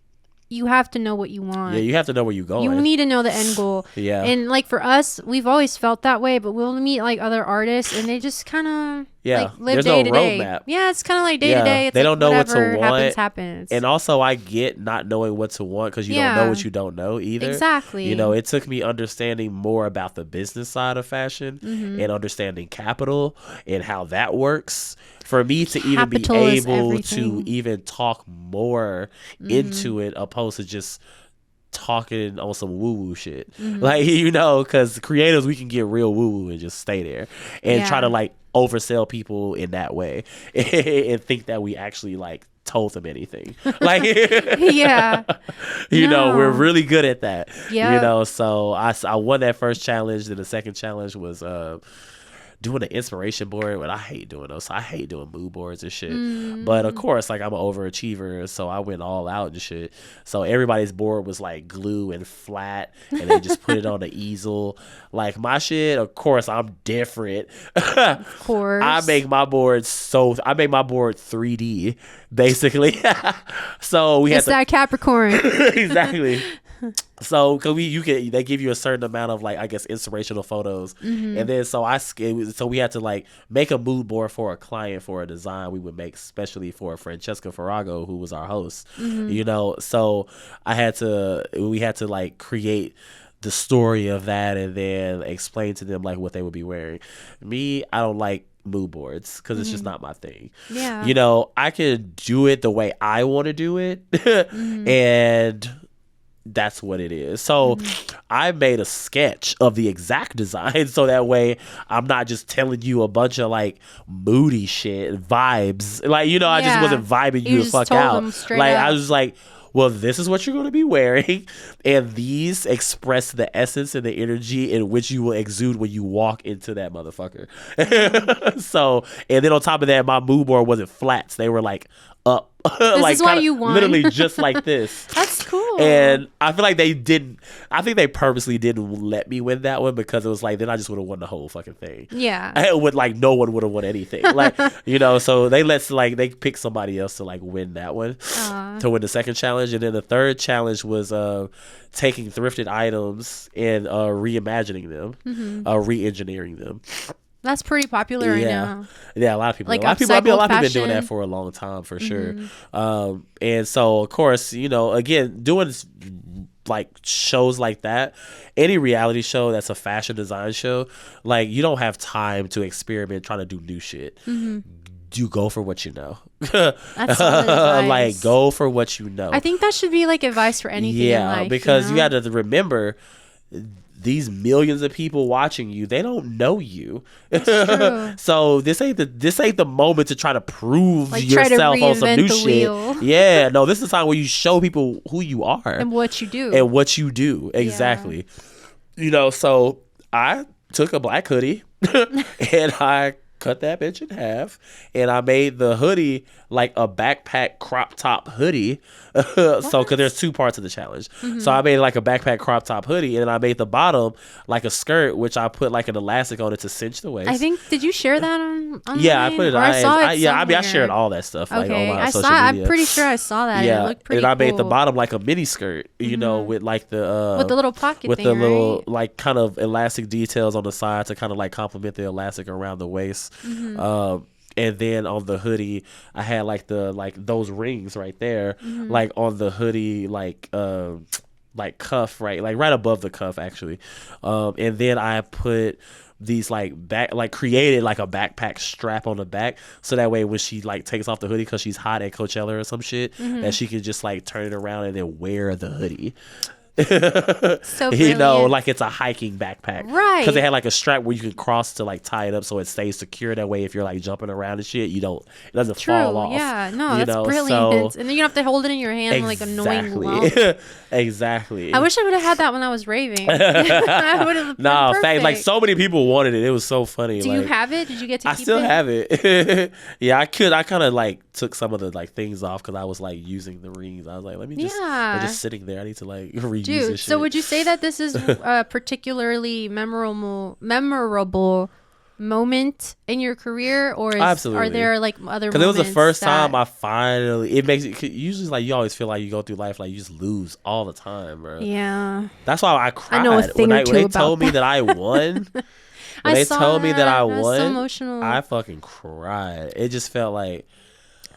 Speaker 1: you have to know what you want.
Speaker 2: Yeah, you have to know where you're going.
Speaker 1: You need to know the end goal.
Speaker 2: Yeah.
Speaker 1: And like for us, we've always felt that way, but we'll meet like other artists and they just kind of like live
Speaker 2: there's
Speaker 1: day
Speaker 2: no
Speaker 1: to day.
Speaker 2: roadmap.
Speaker 1: Yeah, it's kind of like day to day. It's
Speaker 2: they
Speaker 1: like
Speaker 2: don't know what to want.
Speaker 1: Happens.
Speaker 2: And also I get not knowing what to want because you don't know what you don't know either.
Speaker 1: Exactly.
Speaker 2: You know, it took me understanding more about the business side of fashion and understanding capital and how that works for me to even be able to even talk more into it opposed to just talking on some woo-woo shit. Like, you know, because creatives, we can get real woo-woo and just stay there and try to like oversell people in that way and think that we actually like told them anything. Like, you know, we're really good at that. You know, so I won that first challenge. Then the second challenge was doing an inspiration board, but I hate doing those. So I hate doing mood boards and shit. But of course, like I'm an overachiever, so I went all out and shit. So everybody's board was like glue and flat, and they just put it on the easel. Like my shit, of course, I'm different.
Speaker 1: Of course,
Speaker 2: I make my board 3D basically. So we had
Speaker 1: that Capricorn.
Speaker 2: Exactly. So, cause they give you a certain amount of like, I guess, inspirational photos, and then so we had to like make a mood board for a client for a design we would make specially for Francesca Farrago, who was our host. You know, so we had to like create the story of that and then explain to them like what they would be wearing. Me, I don't like mood boards because it's just not my thing.
Speaker 1: Yeah,
Speaker 2: you know, I can do it the way I want to do it, and that's what it is. So I made a sketch of the exact design so that way I'm not just telling you a bunch of like moody shit vibes. Like, you know, I just wasn't vibing you the fuck out. Like, I was just like, well, this is what you're going to be wearing, and these express the essence and the energy in which you will exude when you walk into that motherfucker. So, and then on top of that, my mood board wasn't flats. They were like up.
Speaker 1: This
Speaker 2: like
Speaker 1: is why you won.
Speaker 2: Literally just like this.
Speaker 1: That's cool.
Speaker 2: And I feel like I think they purposely didn't let me win that one because it was like, then I just would have won the whole fucking thing.
Speaker 1: Yeah.
Speaker 2: Like no one would have won anything. Like, you know, so they pick somebody else to like win that one, to win the second challenge. And then the third challenge was taking thrifted items and reimagining them, re-engineering them.
Speaker 1: That's pretty popular right now.
Speaker 2: Yeah, a lot of people.
Speaker 1: Like
Speaker 2: a lot of people been doing that for a long time, for sure. And so, of course, you know, again, doing like shows like that, any reality show that's a fashion design show, like you don't have time to experiment trying to do new shit. You go for what you know.
Speaker 1: That's solid advice.
Speaker 2: Like, go for what you know.
Speaker 1: I think that should be like advice for anything in life,
Speaker 2: because
Speaker 1: you know?
Speaker 2: you got to remember, these millions of people watching you, they don't know you.
Speaker 1: That's true.
Speaker 2: So this ain't the moment to try to prove
Speaker 1: like
Speaker 2: yourself on some new shit.
Speaker 1: Wheel.
Speaker 2: Yeah, no, this is the time where you show people who you are
Speaker 1: and what you do.
Speaker 2: Exactly. You know, so I took a black hoodie and I cut that bitch in half, and I made the hoodie like a backpack crop top hoodie. So because there's two parts of the challenge, so I made like a backpack crop top hoodie, and then I made the bottom like a skirt, which I put like an elastic on it to cinch the waist.
Speaker 1: I think, did you share that on
Speaker 2: yeah, I put it on.
Speaker 1: I saw it
Speaker 2: I mean, I shared all that stuff like on my social media.
Speaker 1: I'm pretty sure I saw that.
Speaker 2: Yeah,
Speaker 1: it looked pretty
Speaker 2: and I made
Speaker 1: cool.
Speaker 2: the bottom like a mini skirt, you know, with like the
Speaker 1: with the little pocket
Speaker 2: with
Speaker 1: thing,
Speaker 2: the little
Speaker 1: right?
Speaker 2: like kind of elastic details on the side to kind of like complement the elastic around the waist. And then on the hoodie, I had like those rings right there, like on the hoodie, like cuff, right, like right above the cuff actually. And then I put these created like a backpack strap on the back, so that way when she like takes off the hoodie because she's hot at Coachella or some shit, that she can just like turn it around and then wear the hoodie.
Speaker 1: So
Speaker 2: you know, like it's a hiking backpack,
Speaker 1: right?
Speaker 2: Because they had like a strap where you can cross to like tie it up so it stays secure. That way, if you're like jumping around and shit, it doesn't fall off.
Speaker 1: Yeah, no, that's brilliant. So, and then you don't have to hold it in your hand like annoying lump.
Speaker 2: Exactly.
Speaker 1: I wish I would have had that when I was raving. I would have.
Speaker 2: No, fact, like so many people wanted it. It was so funny.
Speaker 1: Do you have it? Did you get to keep it?
Speaker 2: I still have it. Yeah, I could. I kind of like took some of the like things off because I was like using the rings. I was like, let me just. They're just sitting there. I need to like reuse
Speaker 1: Would you? So would you say that this is a particularly memorable moment in your career, or are there like other moments?
Speaker 2: Because it was the first time I finally, it makes it, usually like you always feel like you go through life like you just lose all the time, bro.
Speaker 1: Yeah.
Speaker 2: That's why I cried.
Speaker 1: I know a thing or two
Speaker 2: when they
Speaker 1: about
Speaker 2: told me that I won. When they told me that I won,
Speaker 1: so emotional.
Speaker 2: I fucking cried. It just felt like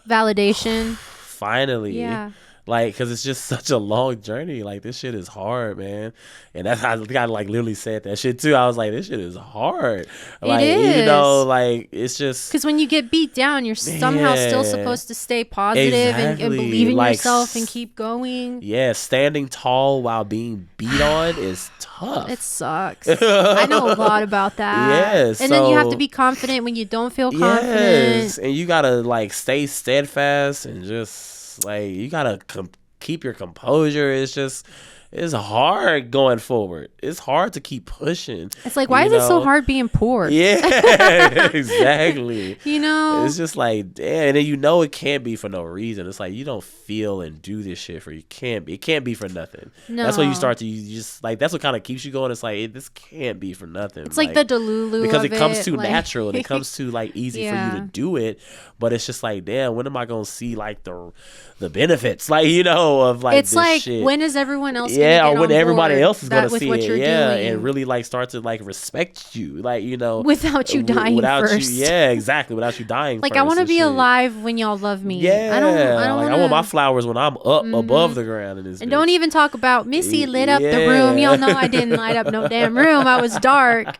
Speaker 1: validation.
Speaker 2: Finally. Yeah. Like, because it's just such a long journey. Like, this shit is hard, man. And that's how I like literally said that shit too. I was like, this shit is hard. Like,
Speaker 1: it is.
Speaker 2: Even though, like, it's just.
Speaker 1: Because when you get beat down, you're somehow still supposed to stay positive and believe in yourself and keep going.
Speaker 2: Yeah, standing tall while being beat on is tough.
Speaker 1: It sucks. I know a lot about that.
Speaker 2: Yes.
Speaker 1: And then you have to be confident when you don't feel confident. Yes.
Speaker 2: And you got to, like, stay steadfast and just. Like, you gotta keep your composure. It's hard going forward. It's hard to keep pushing.
Speaker 1: It's like, why is it so hard being poor?
Speaker 2: Yeah, exactly.
Speaker 1: It's
Speaker 2: just like, damn. And then it can't be for no reason. It's like you don't feel and do this shit for it can't be for nothing.
Speaker 1: No.
Speaker 2: That's when you start to just like that's what kind of keeps you going. It's like this can't be for nothing.
Speaker 1: It's like the Delulu
Speaker 2: because
Speaker 1: of
Speaker 2: it comes
Speaker 1: it,
Speaker 2: too
Speaker 1: like,
Speaker 2: natural and it comes too like easy for you to do it. But it's just like, damn, when am I gonna see like the benefits? Like of like
Speaker 1: it's
Speaker 2: this
Speaker 1: like
Speaker 2: shit?
Speaker 1: When is everyone else?
Speaker 2: Yeah, or when everybody else is gonna see it,
Speaker 1: doing.
Speaker 2: And really like start to like respect you, like
Speaker 1: without you dying first.
Speaker 2: Exactly, without you dying.
Speaker 1: Like
Speaker 2: first
Speaker 1: I want to be alive when y'all love me.
Speaker 2: Yeah,
Speaker 1: I
Speaker 2: want my flowers when I'm up above the ground.
Speaker 1: And don't even talk about Missy lit up the room. Y'all know I didn't light up no damn room. I was dark.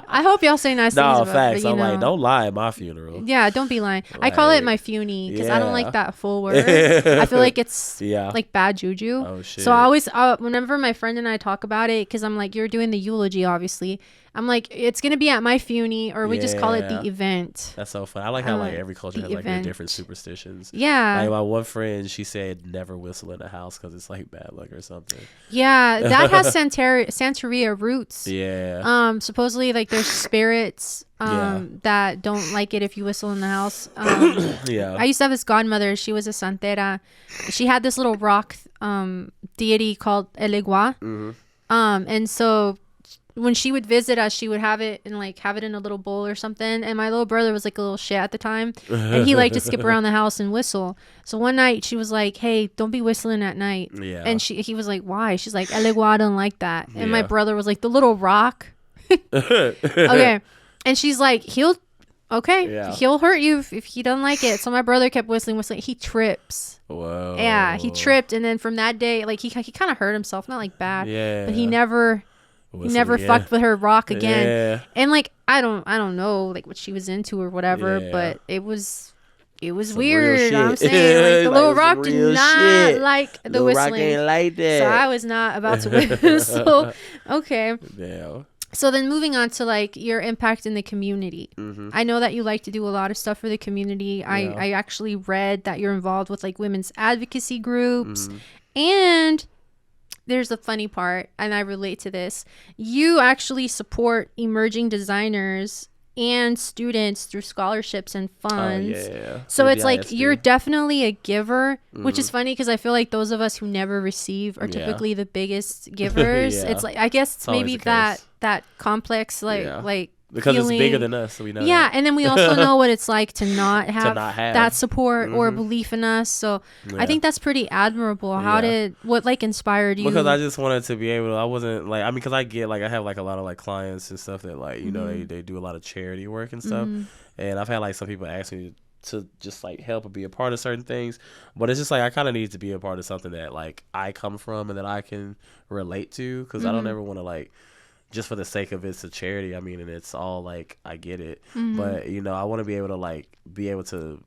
Speaker 1: I hope y'all say nice things about
Speaker 2: facts.
Speaker 1: But,
Speaker 2: I'm like, don't lie at my funeral.
Speaker 1: Yeah, don't be lying. I call it my funy because I don't like that full word. I feel like it's like bad juju.
Speaker 2: Oh shit.
Speaker 1: So I always, whenever my friend and I talk about it, because I'm like, you're doing the eulogy, obviously. I'm like, it's gonna be at my funy, or we just call it the event.
Speaker 2: That's so fun. I like how like every culture has like their different superstitions.
Speaker 1: Yeah.
Speaker 2: Like my one friend, she said never whistle in the house because it's like bad luck or something.
Speaker 1: Yeah, that has Santeria roots.
Speaker 2: Yeah.
Speaker 1: Supposedly like there's spirits that don't like it if you whistle in the house. I used to have this godmother. She was a santera. She had this little rock deity called El Egua. And so when she would visit us, she would have it in a little bowl or something. And my little brother was like a little shit at the time, and he liked to skip around the house and whistle. So one night she was like, "Hey, don't be whistling at night."
Speaker 2: Yeah.
Speaker 1: And he was like, "Why?" She's like, "El Egua don't like that." And my brother was like, "The little rock." Okay. And she's like, he'll hurt you if he doesn't like it. So my brother kept whistling. He trips.
Speaker 2: Whoa.
Speaker 1: Yeah, he tripped, and then from that day, like he kind of hurt himself, not like bad, but he never fucked with her rock again.
Speaker 2: Yeah.
Speaker 1: And like I don't know like what she was into or whatever, but it was weird. You know what I'm saying? Like the little rock did not like the whistling.
Speaker 2: Rock ain't like that.
Speaker 1: So I was not about to whistle. Okay.
Speaker 2: Yeah.
Speaker 1: So then moving on to like your impact in the community. I know that you like to do a lot of stuff for the community. I actually read that you're involved with like women's advocacy groups. And there's the funny part, and I relate to this. You actually support emerging designers and students through scholarships and funds. So it's like you're definitely a giver, which is funny because I feel like those of us who never receive are typically the biggest givers. It's like I guess it's maybe that complex like
Speaker 2: because
Speaker 1: feeling.
Speaker 2: It's bigger than us, so we know.
Speaker 1: Yeah, and then we also know what it's like to not have that support or belief in us. So I think that's pretty admirable. What like inspired you?
Speaker 2: Because I just wanted to be able to. I wasn't like, I mean, because I get like I have like a lot of like clients and stuff that like they do a lot of charity work and stuff, and I've had like some people ask me to just like help or be a part of certain things, but it's just like I kind of need to be a part of something that like I come from and that I can relate to, because I don't ever want to like just for the sake of it's a charity. I mean, and it's all like I get it, but I want to be able to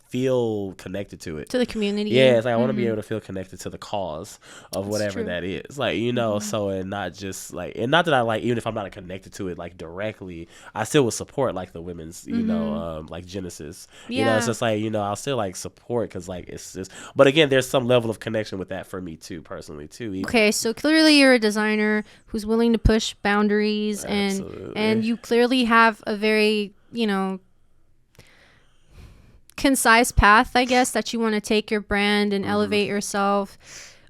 Speaker 2: feel connected to it,
Speaker 1: to the community.
Speaker 2: Yeah, it's like I want to be able to feel connected to the cause of whatever that is, like so, and not just like, and not that I like, even if I'm not connected to it like directly, I still would support like the women's like Genesis. It's just like I'll still like support, because like it's just, but again there's some level of connection with that for me too, personally too.
Speaker 1: Okay, so clearly you're a designer who's willing to push boundaries.
Speaker 2: Absolutely.
Speaker 1: and you clearly have a very concise path, I guess, that you want to take your brand and elevate yourself.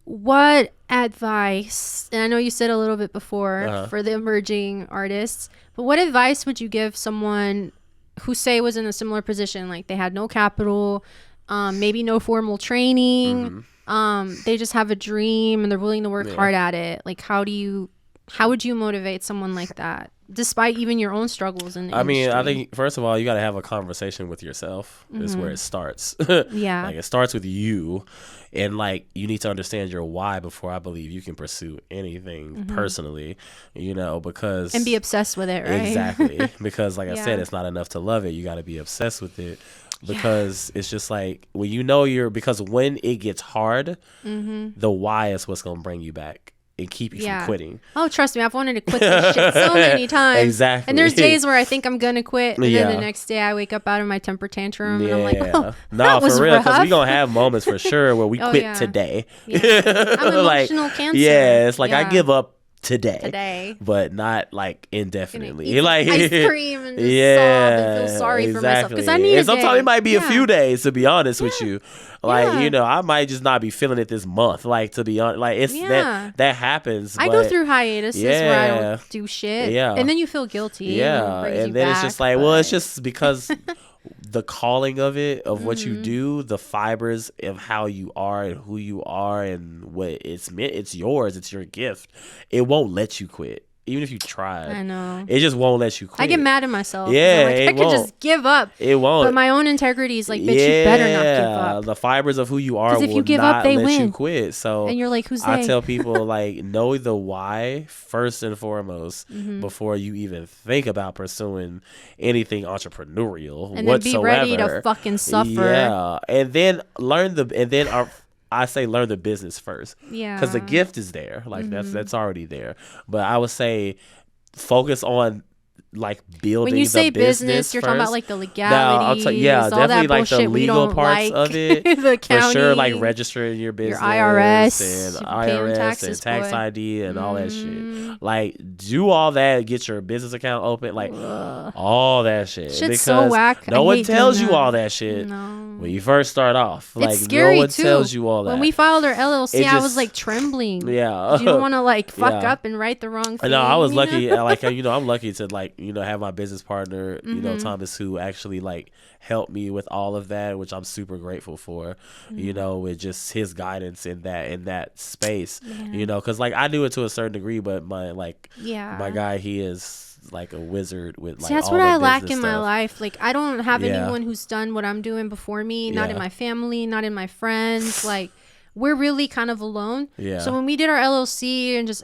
Speaker 1: what advice, and I know you said a little bit before for the emerging artists, but what advice would you give someone who say was in a similar position, like they had no capital, maybe no formal training, they just have a dream and they're willing to work hard at it? Like, how would you motivate someone like that, despite even your own struggles in the industry?
Speaker 2: I think first of all, you got to have a conversation with yourself. Is where it starts.
Speaker 1: Yeah.
Speaker 2: Like, it starts with you, and like, you need to understand your why before I believe you can pursue anything personally, because
Speaker 1: and be obsessed with it, right?
Speaker 2: Exactly. Because like I said, it's not enough to love it. You got to be obsessed with it. Because it's just like, because when it gets hard, the why is what's going to bring you back and keep you from quitting.
Speaker 1: Oh, trust me, I've wanted to quit this shit so many times.
Speaker 2: Exactly.
Speaker 1: And there's days where I think I'm gonna quit, and then the next day I wake up out of my temper tantrum, and I'm like, oh,
Speaker 2: no,
Speaker 1: for
Speaker 2: real, because we're gonna have moments for sure where we quit today.
Speaker 1: Yeah. I'm emotional cancer.
Speaker 2: Yeah, it's like I give up today, but not like indefinitely.
Speaker 1: Eat
Speaker 2: like
Speaker 1: ice cream and just sob and feel sorry for myself, because I need
Speaker 2: and sometimes it might be a few days, to be honest with you. Like, I might just not be feeling it this month. Like, to be honest, like, it's that happens.
Speaker 1: I go through hiatuses where I don't do shit.
Speaker 2: Yeah.
Speaker 1: And then you feel guilty.
Speaker 2: Yeah. And then it's just like, well, it's just because the calling of it, of what you do, the fibers of how you are and who you are and what it's meant, it's yours, it's your gift. It won't let you quit. Even if you try,
Speaker 1: I know,
Speaker 2: it just won't let you quit.
Speaker 1: I get mad at myself.
Speaker 2: Yeah,
Speaker 1: like, I could just give up.
Speaker 2: It won't.
Speaker 1: But my own integrity is like, bitch, you better not give up.
Speaker 2: The fibers of who you are will
Speaker 1: if you give
Speaker 2: not
Speaker 1: up, they
Speaker 2: let
Speaker 1: win.
Speaker 2: you quit. So,
Speaker 1: and you're like, who's
Speaker 2: I
Speaker 1: they?
Speaker 2: tell people, like, know the why first and foremost before you even think about pursuing anything entrepreneurial
Speaker 1: and
Speaker 2: whatsoever.
Speaker 1: Then be ready to fucking suffer.
Speaker 2: Yeah, and then learn the business first.
Speaker 1: Yeah,
Speaker 2: because the gift is there. Like, that's already there. But I would say focus on like building.
Speaker 1: When you say business, you're talking about like the legalities.
Speaker 2: Definitely like the legal parts of it.
Speaker 1: The county,
Speaker 2: for sure, like registering your business,
Speaker 1: your IRS,
Speaker 2: and tax ID and all that shit. Like, do all that, get your business account open, like all that shit.
Speaker 1: Shit's
Speaker 2: because
Speaker 1: so whack.
Speaker 2: No one tells you all that shit. When you first start off, like,
Speaker 1: it's scary
Speaker 2: no one
Speaker 1: too.
Speaker 2: tells you all that.
Speaker 1: When we filed our LLC, I was like trembling.
Speaker 2: Yeah,
Speaker 1: you don't want to like fuck up and write the wrong thing.
Speaker 2: No, I was lucky. Like, I'm lucky to like have my business partner, Thomas, who actually like helped me with all of that, which I'm super grateful for. With just his guidance in that space. Because like I knew it to a certain degree, but my guy, he is like a wizard with like.
Speaker 1: See, that's
Speaker 2: all
Speaker 1: what
Speaker 2: the
Speaker 1: I lack in
Speaker 2: stuff.
Speaker 1: my life. Like, I don't have anyone who's done what I'm doing before me. Not in my family, not in my friends. Like, we're really kind of alone. Yeah. So when we did our LLC and just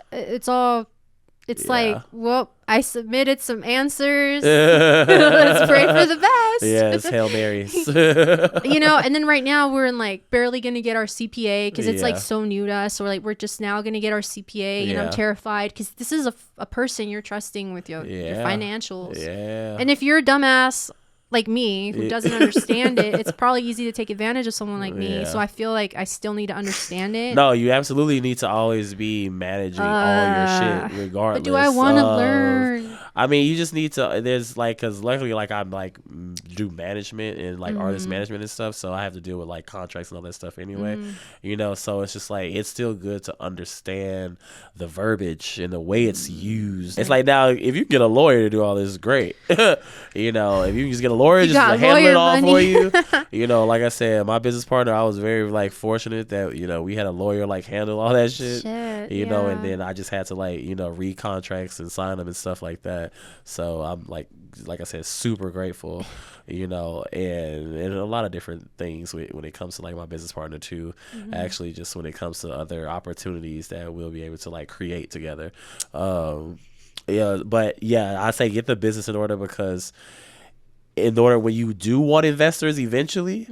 Speaker 1: it's like, well, I submitted some answers. Let's pray for the best.
Speaker 2: Yeah, it's Hail Marys.
Speaker 1: And then right now we're in like barely going to get our CPA because it's like so new to us. So we're just now going to get our CPA, and I'm terrified because this is a person you're trusting with your financials. Yeah. And if you're a dumbass like me who doesn't understand it, it's probably easy to take advantage of someone like me. So I feel like I still need to understand it.
Speaker 2: No, you absolutely need to always be managing all your shit regardless.
Speaker 1: But do I want to learn?
Speaker 2: I mean, you just need to. There's like, because luckily, like, I'm like do management and like artist management and stuff, so I have to deal with like contracts and all that stuff anyway. So it's just like, it's still good to understand the verbiage and the way it's used. It's like, now if you get a lawyer to do all this, great. If you can just get a lawyer just to handle it all for you. Like I said, my business partner, I was very like fortunate that we had a lawyer like handle all that shit. And then I just had to like read contracts and sign them and stuff like that. So I'm like I said, super grateful, and a lot of different things when it comes to like my business partner too. Actually, just when it comes to other opportunities that we'll be able to like create together. I say get the business in order, because when you do want investors eventually,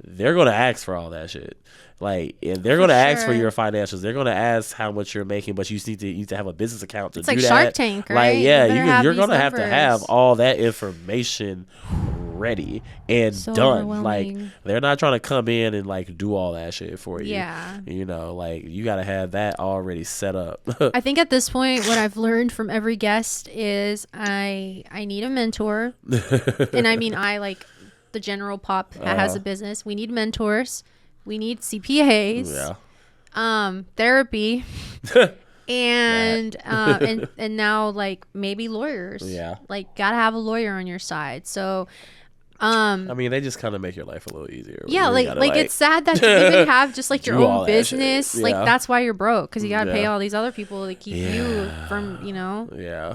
Speaker 2: they're going to ask for all that shit. Like, and they're going to ask for your financials. They're going to ask how much you're making, but you need to have a business account to do that. It's like Shark
Speaker 1: Tank, right?
Speaker 2: Like, you're going to have all that information ready and done. Like, they're not trying to come in and like do all that shit for you. Yeah. Like, you got to have that already set up.
Speaker 1: I think at this point, what I've learned from every guest is I need a mentor. And I mean, I like the general pop that has a business. We need mentors. We need CPAs. Therapy. And now like maybe lawyers.
Speaker 2: Yeah.
Speaker 1: Like gotta have a lawyer on your side. So
Speaker 2: I mean, they just kind of make your life a little easier.
Speaker 1: Yeah, like it's sad that you even have just like your own business.
Speaker 2: Yeah.
Speaker 1: Like that's why you're broke, because you gotta pay all these other people to keep you from,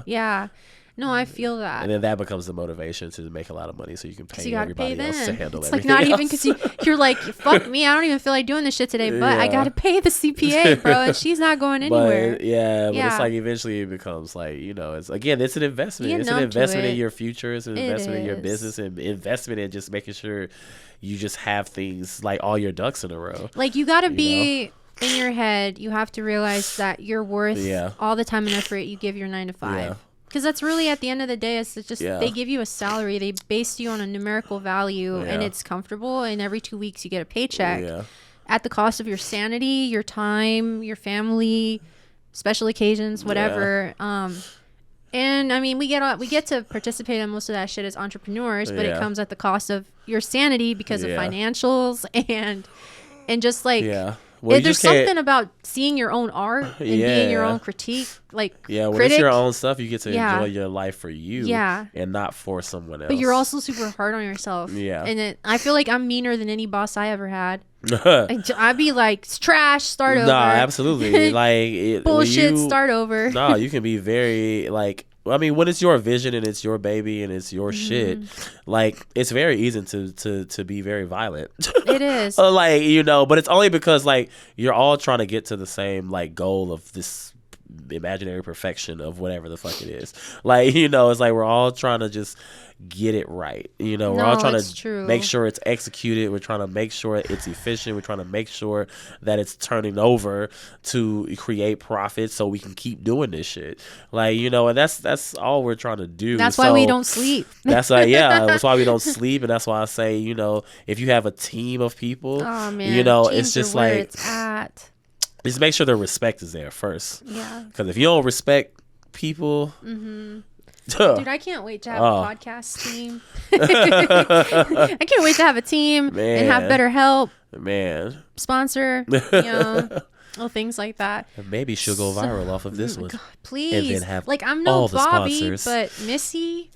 Speaker 1: Yeah. No, I feel that.
Speaker 2: And then that becomes the motivation to make a lot of money, so you can pay everybody else to handle
Speaker 1: it's
Speaker 2: everything.
Speaker 1: Like not
Speaker 2: else.
Speaker 1: even because you're like, fuck me, I don't even feel like doing this shit today, but I gotta pay the CPA, bro, and she's not going anywhere.
Speaker 2: But it's like eventually it becomes like, it's an investment. It's an investment in your future. It's an investment in your business, and investment in just making sure you just have things like all your ducks in a row.
Speaker 1: Like you gotta be in your head. You have to realize that you're worth all the time and effort you give your 9 to 5.
Speaker 2: Yeah.
Speaker 1: Because that's really, at the end of the day, it's just they give you a salary. They base you on a numerical value, and it's comfortable. And every 2 weeks, you get a paycheck at the cost of your sanity, your time, your family, special occasions, whatever. And I mean, we get to participate in most of that shit as entrepreneurs, but it comes at the cost of your sanity because of financials and just like. Yeah. Well, there's something about seeing your own art and being your own critique, when
Speaker 2: it's your own stuff, you get to enjoy your life for you, and not for someone else.
Speaker 1: But you're also super hard on yourself, and I feel like I'm meaner than any boss I ever had. I'd be like, it's trash, start over.
Speaker 2: No, absolutely, like
Speaker 1: bullshit, start over.
Speaker 2: No, you can be very like. I mean, when it's your vision and it's your baby and it's your shit, like it's very easy to be very violent.
Speaker 1: It is.
Speaker 2: But it's only because like you're all trying to get to the same like goal of this imaginary perfection of whatever the fuck it is. Like, it's like we're all trying to just get it right. We're all trying to make sure it's executed. We're trying to make sure it's efficient. We're trying to make sure that it's turning over to create profit so we can keep doing this shit. Like, and that's all we're trying to do.
Speaker 1: That's why we don't sleep.
Speaker 2: That's why, that's why we don't sleep. And that's why I say, if you have a team of people, it's just like,
Speaker 1: it's at.
Speaker 2: Just make sure the respect is there first.
Speaker 1: Yeah.
Speaker 2: Because if you don't respect people,
Speaker 1: dude, I can't wait to have a podcast team. I can't wait to have a team and have better help. Sponsor, things like that.
Speaker 2: Maybe she'll go viral off of this one.
Speaker 1: God, please.
Speaker 2: And then have
Speaker 1: I'm no Bobby,
Speaker 2: sponsors.
Speaker 1: but Missy.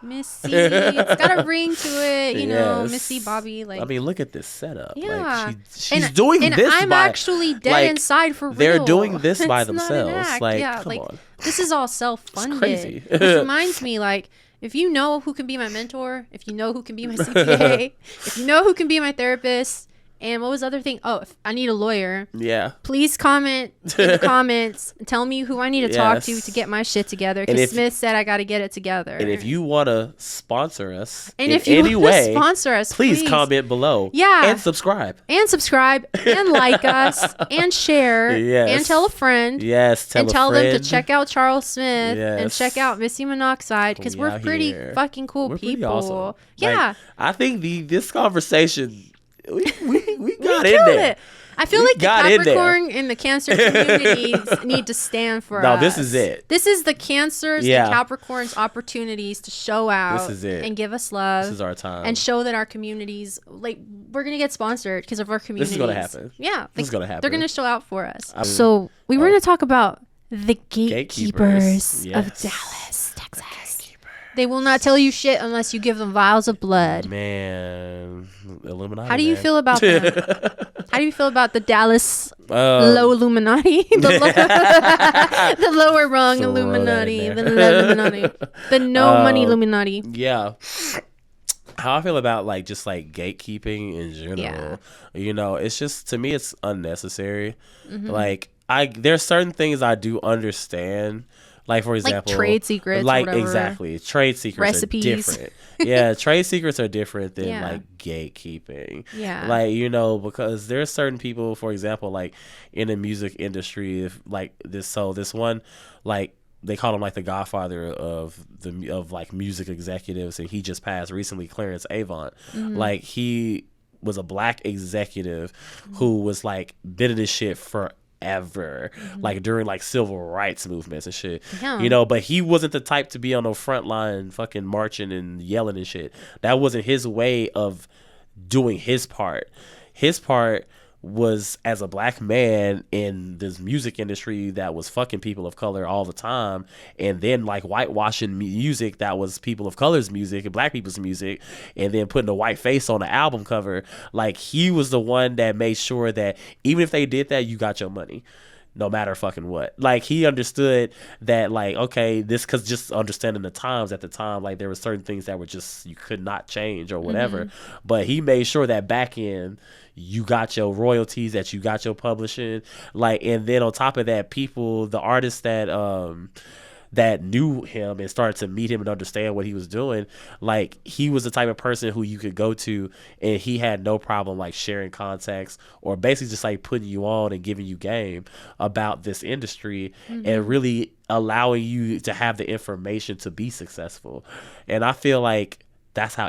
Speaker 1: It's got a ring to it, Missy, Bobby. Like,
Speaker 2: I mean, look at this setup.
Speaker 1: Yeah,
Speaker 2: like she's doing
Speaker 1: and
Speaker 2: this.
Speaker 1: I'm actually dead inside for real.
Speaker 2: They're doing this by
Speaker 1: It's
Speaker 2: themselves.
Speaker 1: not an act.
Speaker 2: Like,
Speaker 1: yeah,
Speaker 2: come on.
Speaker 1: This is all self-funded.
Speaker 2: It's crazy.
Speaker 1: Which reminds me, like, if you know who can be my mentor, if you know who can be my CPA, if you know who can be my therapist. And what was the other thing? Oh, if I need a lawyer.
Speaker 2: Yeah.
Speaker 1: Please comment in the comments and tell me who I need to talk to get my shit together. Because Smith said I got to get it together.
Speaker 2: And if you want to sponsor us
Speaker 1: and
Speaker 2: in
Speaker 1: if you
Speaker 2: any way,
Speaker 1: sponsor us,
Speaker 2: please comment below.
Speaker 1: Yeah.
Speaker 2: And subscribe.
Speaker 1: And like us and share.
Speaker 2: Yes.
Speaker 1: And tell a friend.
Speaker 2: Yes.
Speaker 1: Tell them to check out Charles Smith and check out Missy Monoxide because we're pretty fucking cool people.
Speaker 2: Pretty awesome.
Speaker 1: Yeah.
Speaker 2: Like, I think this conversation. We got in there.
Speaker 1: It. I feel like the Capricorn and the Cancer communities need to stand for us.
Speaker 2: No, this is it.
Speaker 1: This is the Cancers and Capricorns' opportunities to show out.
Speaker 2: This is it.
Speaker 1: And give us love.
Speaker 2: This is our time.
Speaker 1: And show that our communities, like, we're going to get sponsored because of our communities.
Speaker 2: This is going to happen.
Speaker 1: Yeah.
Speaker 2: This is going to happen.
Speaker 1: They're going to show out for us. So we were going to talk about the gatekeepers of Dallas, Texas. They will not tell you shit unless you give them vials of blood.
Speaker 2: Man, Illuminati.
Speaker 1: How do you feel about them? How do you feel about the Dallas low Illuminati? The lower rung Illuminati. The low Illuminati. The no money Illuminati.
Speaker 2: Yeah. How I feel about just gatekeeping in general. It's just, to me, it's unnecessary. Mm-hmm. There's certain things I do understand. Like, for example,
Speaker 1: like trade secrets,
Speaker 2: exactly, trade secrets
Speaker 1: recipes.
Speaker 2: Are different. Yeah, trade secrets are different than gatekeeping.
Speaker 1: Yeah,
Speaker 2: because there's certain people, for example, in the music industry, if this one, they call him the godfather of music executives, and he just passed recently, Clarence Avant. Mm-hmm. He was a black executive who was been in this shit for ever, during civil rights movements and shit. But he wasn't the type to be on the front line fucking marching and yelling and shit. That wasn't his way of doing his part. His part was as a black man in this music industry that was fucking people of color all the time, and then like whitewashing music that was people of color's music and black people's music, and then putting a white face on the album cover. Like, he was the one that made sure that even if they did that, you got your money no matter fucking what. Like, he understood that, like, okay, this, because just understanding the times at the time, like, there were certain things that were just, you could not change or whatever. But he made sure that back in, you got your royalties, that you got your publishing, like, and then on top of that, people, the artists that knew him and started to meet him and understand what he was doing, like, he was the type of person who you could go to and he had no problem like sharing contacts or basically just like putting you on and giving you game about this industry and really allowing you to have the information to be successful. And I feel like that's how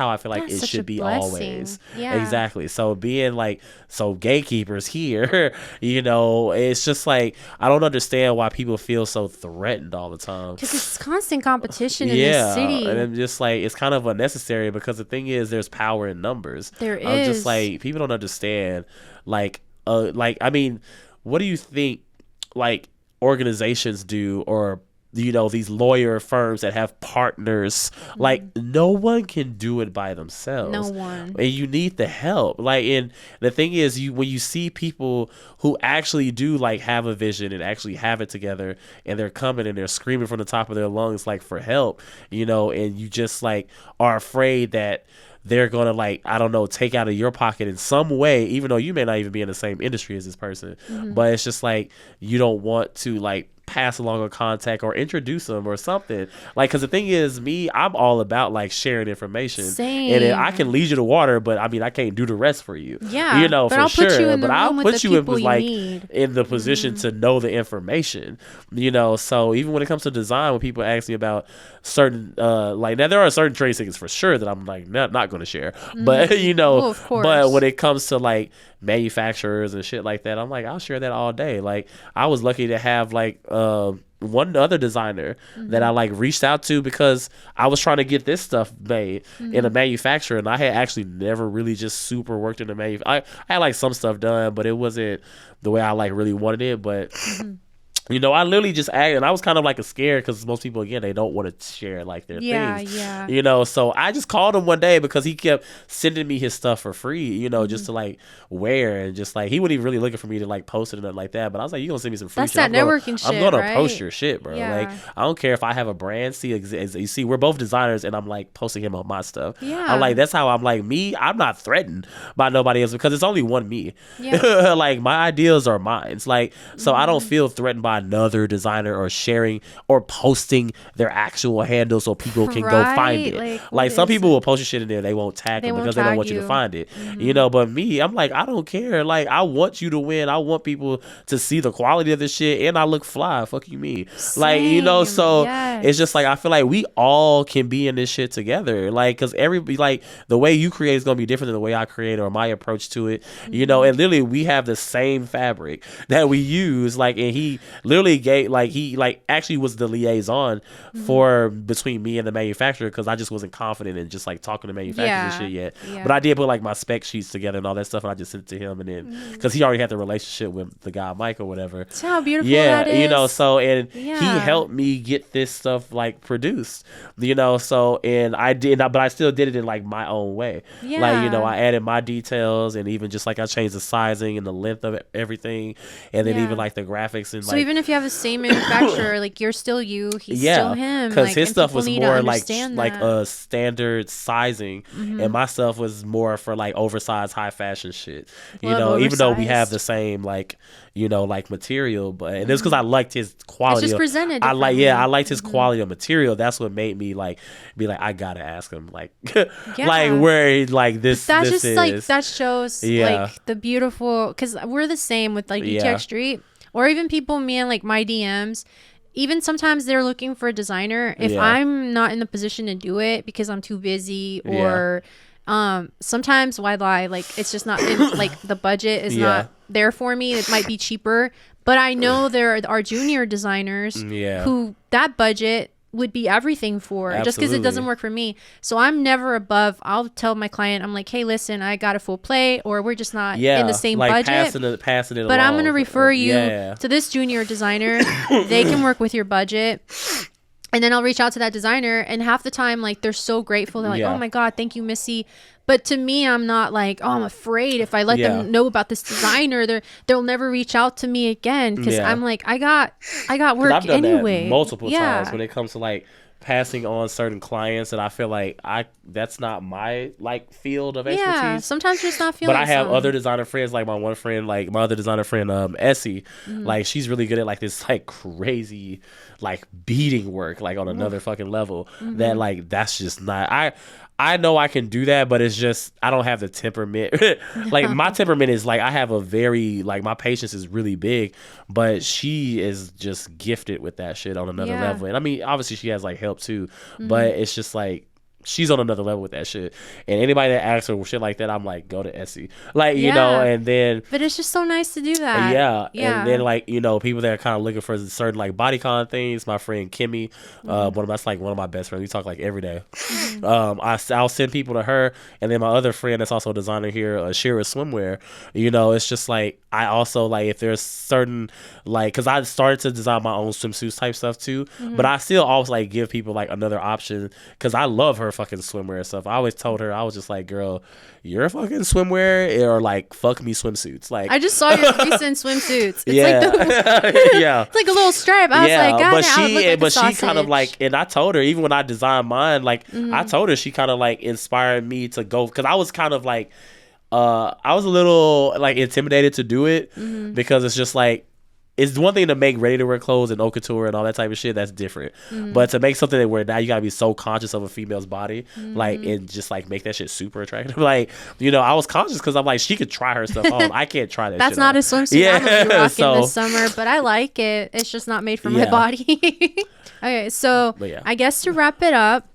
Speaker 2: I feel like it should be always.
Speaker 1: Yeah.
Speaker 2: Exactly. So being like, so gatekeepers here, you know, it's just like, I don't understand why people feel so threatened all the time.
Speaker 1: Because it's constant competition in this city.
Speaker 2: And I'm just like, it's kind of unnecessary because the thing is, there's power in numbers.
Speaker 1: There
Speaker 2: I'm
Speaker 1: is.
Speaker 2: just like, people don't understand. Like, I mean, what do you think like organizations do, or you know, these lawyer firms that have partners? Like, no one can do it by themselves.
Speaker 1: No one.
Speaker 2: And you need the help. Like, and the thing is, when you see people who actually do like have a vision and actually have it together, and they're coming and they're screaming from the top of their lungs like for help, you know, and you just like are afraid that they're gonna, like, I don't know, take out of your pocket in some way, even though you may not even be in the same industry as this person. But it's just like, you don't want to like pass along a contact or introduce them or something, like, because the thing is, I'm all about like sharing information.
Speaker 1: Same.
Speaker 2: And then I can lead you to water, but I mean, I can't do the rest for you.
Speaker 1: Yeah,
Speaker 2: you know,
Speaker 1: but
Speaker 2: for
Speaker 1: I'll
Speaker 2: sure.
Speaker 1: put you in the
Speaker 2: but I'll
Speaker 1: room with
Speaker 2: put
Speaker 1: the
Speaker 2: you in
Speaker 1: people you
Speaker 2: like
Speaker 1: need.
Speaker 2: in the position to know the information. You know, so even when it comes to design, when people ask me about certain like, now there are certain trade secrets for sure that I'm like not going to share, but you know,
Speaker 1: Well, of course.
Speaker 2: but when it comes to like manufacturers and shit like that, I'm like, I'll share that all day. Like, I was lucky to have like one other designer that I like reached out to because I was trying to get this stuff made in a manufacturer, and I had actually never really just super worked in a I had like some stuff done, but it wasn't the way I like really wanted it. But you know, I literally just asked, and I was kind of like scared because most people, again, they don't want to share like their things.
Speaker 1: Yeah.
Speaker 2: You know, so I just called him one day because he kept sending me his stuff for free, you know, just to like wear, and just like, he wasn't even really looking for me to like post it or nothing like that. But I was like, you gonna send me some free
Speaker 1: That's
Speaker 2: shit?
Speaker 1: that networking shit,
Speaker 2: I'm gonna
Speaker 1: right?
Speaker 2: post your shit, bro.
Speaker 1: Yeah.
Speaker 2: Like, I don't care if I have a brand. See, you see, we're both designers, and I'm like posting him on my stuff.
Speaker 1: Yeah.
Speaker 2: I'm like, that's how I'm like, I'm not threatened by nobody else because it's only one me.
Speaker 1: Yeah.
Speaker 2: Like, my ideas are mine. It's like, so I don't feel threatened by another designer or sharing or posting their actual handle so people can go find it. Like some people will post your shit in there, they won't tag them because they don't want you to find it. You know, but me, I'm like, I don't care. Like, I want you to win. I want people to see the quality of the shit, and I look fly. Fuck you, me. Like, you know, so it's just like, I feel like we all can be in this shit together. Like, because everybody, like, the way you create is going to be different than the way I create or my approach to it. You know, and literally we have the same fabric that we use. Like, and he literally gave, like, he like actually was the liaison for between me and the manufacturer, because I just wasn't confident in just like talking to manufacturers and shit yet. But I did put like my spec sheets together and all that stuff, and I just sent it to him, and then because he already had the relationship with the guy Mike or whatever.
Speaker 1: That's how beautiful that is.
Speaker 2: You know, so, and he helped me get this stuff like produced, you know, so, and I did, but I still did it in like my own way. Like, you know, I added my details, and even just like I changed the sizing and the length of everything, and then even like the graphics, and
Speaker 1: so
Speaker 2: like,
Speaker 1: even if you have the same manufacturer, like, you're still you, he's still him,
Speaker 2: because
Speaker 1: like,
Speaker 2: his stuff was more like
Speaker 1: that.
Speaker 2: a standard sizing, and my stuff was more for like oversized high fashion shit, you know, even though we have the same like, you know, like material, but and it's because I liked his quality.
Speaker 1: It's just presented
Speaker 2: I
Speaker 1: differently.
Speaker 2: liked his quality of material. That's what made me like be like, I gotta ask him, like like where like this
Speaker 1: that's
Speaker 2: this
Speaker 1: just
Speaker 2: is.
Speaker 1: like, that shows like the beautiful, because we're the same with like DTX Street, or even people, me and like my DMs, even sometimes they're looking for a designer. If I'm not in the position to do it because I'm too busy, or sometimes, why lie, like, it's just not in, like, the budget is not there for me. It might be cheaper, but I know there are junior designers who that budget would be everything for, just because it
Speaker 2: Absolutely.
Speaker 1: doesn't work for me. So I'm never above. I'll tell my client, I'm like, hey, listen, I got a full plate, or we're just not in the same
Speaker 2: like
Speaker 1: budget.
Speaker 2: passing it
Speaker 1: But I'm
Speaker 2: along.
Speaker 1: gonna refer you
Speaker 2: Yeah.
Speaker 1: to this junior designer. They can work with your budget. And then I'll reach out to that designer, and half the time, like, they're so grateful. They're like,
Speaker 2: Yeah.
Speaker 1: oh my God, thank you, Missy. But to me, I'm not like, oh, I'm afraid if I let them know about this designer, they'll never reach out to me again. Because
Speaker 2: Yeah.
Speaker 1: I'm like, I got work
Speaker 2: I've done
Speaker 1: anyway.
Speaker 2: that multiple times when it comes to like passing on certain clients that I feel like that's not my like field of expertise.
Speaker 1: Yeah, sometimes you're just not feeling.
Speaker 2: But I have
Speaker 1: some.
Speaker 2: other designer friends, like my other designer friend, Essie. Like, she's really good at like this like crazy like beading work, like on another fucking level. That like that's just not I know I can do that, but it's just I don't have the temperament. Like, my temperament is like I have a very like my patience is really big, but she is just gifted with that shit on another level. And I mean, obviously she has like help too, but it's just like she's on another level with that shit. And anybody that asks her shit like that, I'm like, go to Essie. Like, you know, and then...
Speaker 1: But it's just so nice to do that.
Speaker 2: Yeah. And then, like, you know, people that are kind of looking for certain, like, bodycon things. My friend Kimmy, one of my best friends. We talk, like, every day. I'll send people to her. And then my other friend that's also a designer here, Shira Swimwear. You know, it's just, like, I also, like, if there's certain, like... Because I started to design my own swimsuits type stuff, too. But I still always, like, give people, like, another option. Because I love her fucking swimwear and stuff. I always told her, I was just like, girl, you're fucking swimwear or like fuck me swimsuits. Like,
Speaker 1: I just saw your recent swimsuits. It's
Speaker 2: yeah,
Speaker 1: it's like a little stripe. I was like, God,
Speaker 2: she kind of like, and I told her even when I designed mine, like I told her she kind of like inspired me to go, because I was kind of like, I was a little like intimidated to do it because it's just like, it's one thing to make ready-to-wear clothes and haute couture and all that type of shit. That's different. But to make something that where now you gotta be so conscious of a female's body, like, and just like make that shit super attractive. Like, you know, I was conscious because I'm like, she could try her stuff on. I can't try that.
Speaker 1: That's
Speaker 2: shit
Speaker 1: not
Speaker 2: on.
Speaker 1: a swimsuit I'm gonna be rocking this
Speaker 2: So-
Speaker 1: summer, but I like it. It's just not made for my body. Okay, so I guess to wrap it up,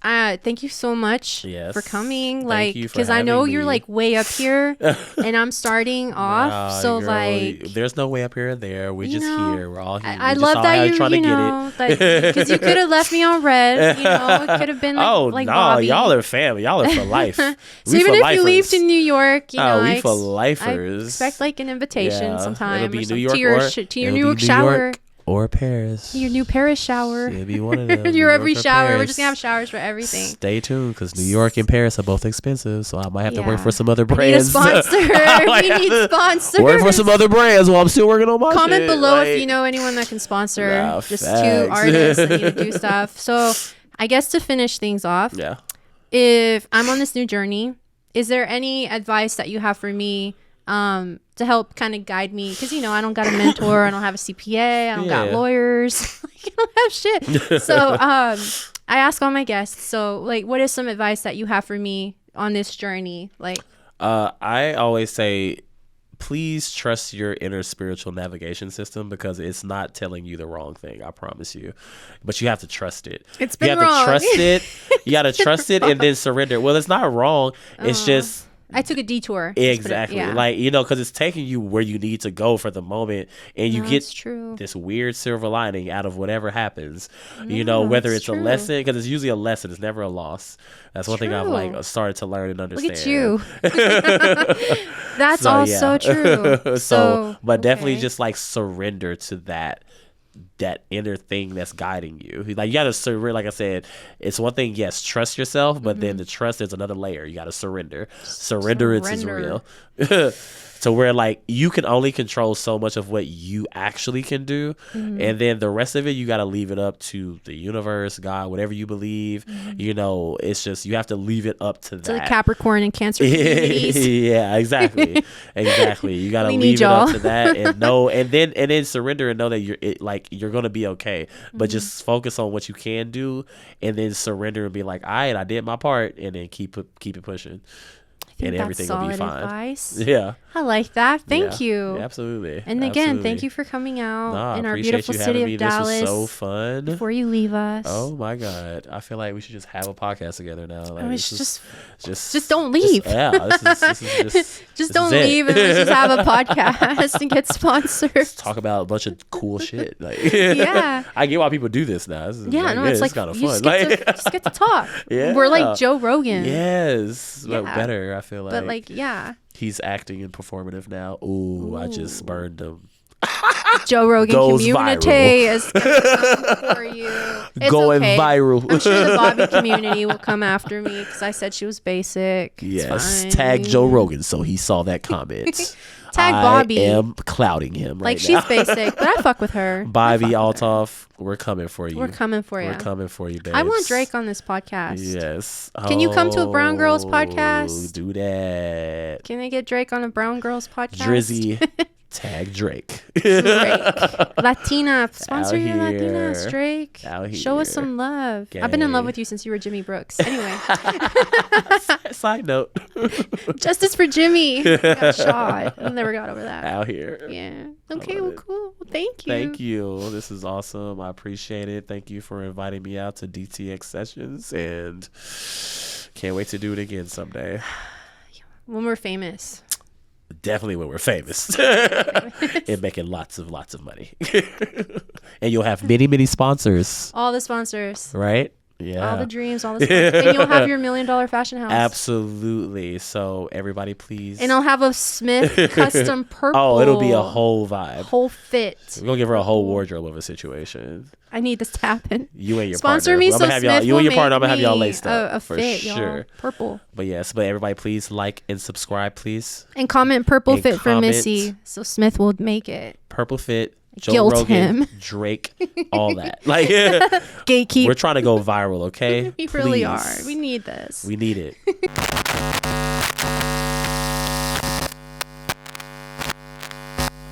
Speaker 1: thank you so much for coming. Like, because I know you're like way up here, and I'm starting off. So girl, like,
Speaker 2: there's no way up here or there. We're just here. We're all here.
Speaker 1: I love that you know, because you could have left me on red. You know, it could have been like, like Bobby.
Speaker 2: Y'all are family. Y'all are for life.
Speaker 1: So even if you leave to New York, you know,
Speaker 2: we for lifers.
Speaker 1: I expect like an invitation sometime.
Speaker 2: It'll be New
Speaker 1: York
Speaker 2: to
Speaker 1: your New York shower.
Speaker 2: Or Paris.
Speaker 1: Your new Paris shower.
Speaker 2: It'll be one of them.
Speaker 1: Your every shower. Paris. We're just going to have showers for everything.
Speaker 2: Stay tuned, because New York and Paris are both expensive, so I might have to work for some other brands.
Speaker 1: We need a sponsor. We need sponsors.
Speaker 2: Work for some other brands while I'm still working on my
Speaker 1: Comment
Speaker 2: shit.
Speaker 1: below
Speaker 2: like,
Speaker 1: if you know anyone that can sponsor. Just
Speaker 2: facts.
Speaker 1: 2 artists that need to do stuff. So I guess to finish things off, if I'm on this new journey, is there any advice that you have for me to help kind of guide me? Because, you know, I don't got a mentor, I don't have a CPA, I don't got lawyers, I don't have shit. So I ask all my guests, so like, what is some advice that you have for me on this journey? Like,
Speaker 2: I always say, please trust your inner spiritual navigation system, because it's not telling you the wrong thing, I promise you. But you have to trust it.
Speaker 1: It's been
Speaker 2: you
Speaker 1: wrong.
Speaker 2: have to trust it. You got to trust it and then surrender. Well, it's not wrong. It's just...
Speaker 1: I took a detour.
Speaker 2: Exactly. Like, you know, because it's taking you where you need to go for the moment, and you get this weird silver lining out of whatever happens. You know, whether it's a lesson, because it's usually a lesson. It's never a loss. That's one thing I've like started to learn and understand.
Speaker 1: Look at you. That's all so true.
Speaker 2: But definitely just like surrender to that inner thing that's guiding you. Like, you gotta surrender. Like I said, it's one thing, yes, trust yourself, but then the trust, there's another layer. You gotta surrender. Surrender. It's real. So where like you can only control so much of what you actually can do, and then the rest of it you got to leave it up to the universe, God, whatever you beve. You know, it's just you have to leave it up to that.
Speaker 1: To the Capricorn and Cancer communities.
Speaker 2: Yeah, exactly. You got to leave it up to that, and know, and then surrender and know that you're gonna be okay. But just focus on what you can do, and then surrender and be like, all right, I did my part, and then keep it pushing. And everything will be fine.
Speaker 1: Advice.
Speaker 2: Yeah.
Speaker 1: I like that. Thank
Speaker 2: Yeah.
Speaker 1: you.
Speaker 2: Yeah, absolutely.
Speaker 1: And again, thank you for coming out in our
Speaker 2: appreciate
Speaker 1: beautiful
Speaker 2: you
Speaker 1: city
Speaker 2: having
Speaker 1: of
Speaker 2: me.
Speaker 1: Dallas.
Speaker 2: This was so fun.
Speaker 1: Before you leave us.
Speaker 2: Oh my God. I feel like we should just have a podcast together now. Like,
Speaker 1: just don't leave.
Speaker 2: This is
Speaker 1: just don't leave and let's just have a podcast and get sponsors.
Speaker 2: Talk about a bunch of cool shit. Like,
Speaker 1: yeah.
Speaker 2: I get why people do this now. It's
Speaker 1: it's
Speaker 2: kind of
Speaker 1: you
Speaker 2: fun.
Speaker 1: Just get to talk.
Speaker 2: Yeah.
Speaker 1: We're like Joe Rogan.
Speaker 2: Yes. But better, I feel like.
Speaker 1: But like, yeah.
Speaker 2: He's acting and performative now. Ooh. I just burned him.
Speaker 1: Joe Rogan
Speaker 2: Goes
Speaker 1: community
Speaker 2: viral.
Speaker 1: is coming for you. It's
Speaker 2: going
Speaker 1: okay.
Speaker 2: viral.
Speaker 1: I'm sure the Bobby community will come after me because I said she was basic.
Speaker 2: Yes. Tag Joe Rogan so he saw that comment.
Speaker 1: Tag Bobby.
Speaker 2: I am clouding him right now.
Speaker 1: She's basic, but I fuck with her.
Speaker 2: Bobby Altoff, we're coming for you.
Speaker 1: We're coming for you.
Speaker 2: We're coming for you, babes.
Speaker 1: I want Drake on this podcast.
Speaker 2: Yes.
Speaker 1: Can you come to a Brown Girls podcast?
Speaker 2: Do that.
Speaker 1: Can I get Drake on a Brown Girls podcast?
Speaker 2: Drizzy. Tag Drake.
Speaker 1: Latina. Sponsor
Speaker 2: Out
Speaker 1: your
Speaker 2: here.
Speaker 1: Latinas, Drake.
Speaker 2: Out here.
Speaker 1: Show us some love. I've been in love with you since you were Jimmy Brooks. Anyway.
Speaker 2: Side note.
Speaker 1: Justice for Jimmy. Got shot. I never got over that.
Speaker 2: Out here.
Speaker 1: Yeah. Okay, well, cool. Well, thank you.
Speaker 2: Thank you. This is awesome. I appreciate it. Thank you for inviting me out to DTX Sessions, and can't wait to do it again someday.
Speaker 1: When we're famous.
Speaker 2: Definitely when we're famous and making lots of money. And you'll have many sponsors.
Speaker 1: All the sponsors.
Speaker 2: Right? Yeah.
Speaker 1: All the dreams, all the sponsors. And you'll have your $1 million fashion house.
Speaker 2: Absolutely. So everybody please.
Speaker 1: And I'll have a Smith custom purple.
Speaker 2: Oh, it'll be a whole vibe.
Speaker 1: Whole fit.
Speaker 2: We're going to give her a whole wardrobe of a situation.
Speaker 1: I need this to happen.
Speaker 2: You and your
Speaker 1: Sponsor
Speaker 2: partner.
Speaker 1: me,
Speaker 2: I'm
Speaker 1: so
Speaker 2: gonna have
Speaker 1: Smith
Speaker 2: you and your
Speaker 1: will
Speaker 2: partner. I'm
Speaker 1: make
Speaker 2: gonna have y'all
Speaker 1: me
Speaker 2: laced up
Speaker 1: a
Speaker 2: for
Speaker 1: fit,
Speaker 2: sure.
Speaker 1: Y'all. Purple.
Speaker 2: But yes, but everybody, please like and subscribe, please.
Speaker 1: And comment purple
Speaker 2: And
Speaker 1: fit for
Speaker 2: comment.
Speaker 1: Missy, so Smith will make it.
Speaker 2: Purple fit, Joe
Speaker 1: Guilt
Speaker 2: Rogan,
Speaker 1: him.
Speaker 2: Drake, all that. Like,
Speaker 1: Gatekeep.
Speaker 2: we're trying to go viral, okay?
Speaker 1: We really
Speaker 2: Please.
Speaker 1: are. We need this.
Speaker 2: We need it.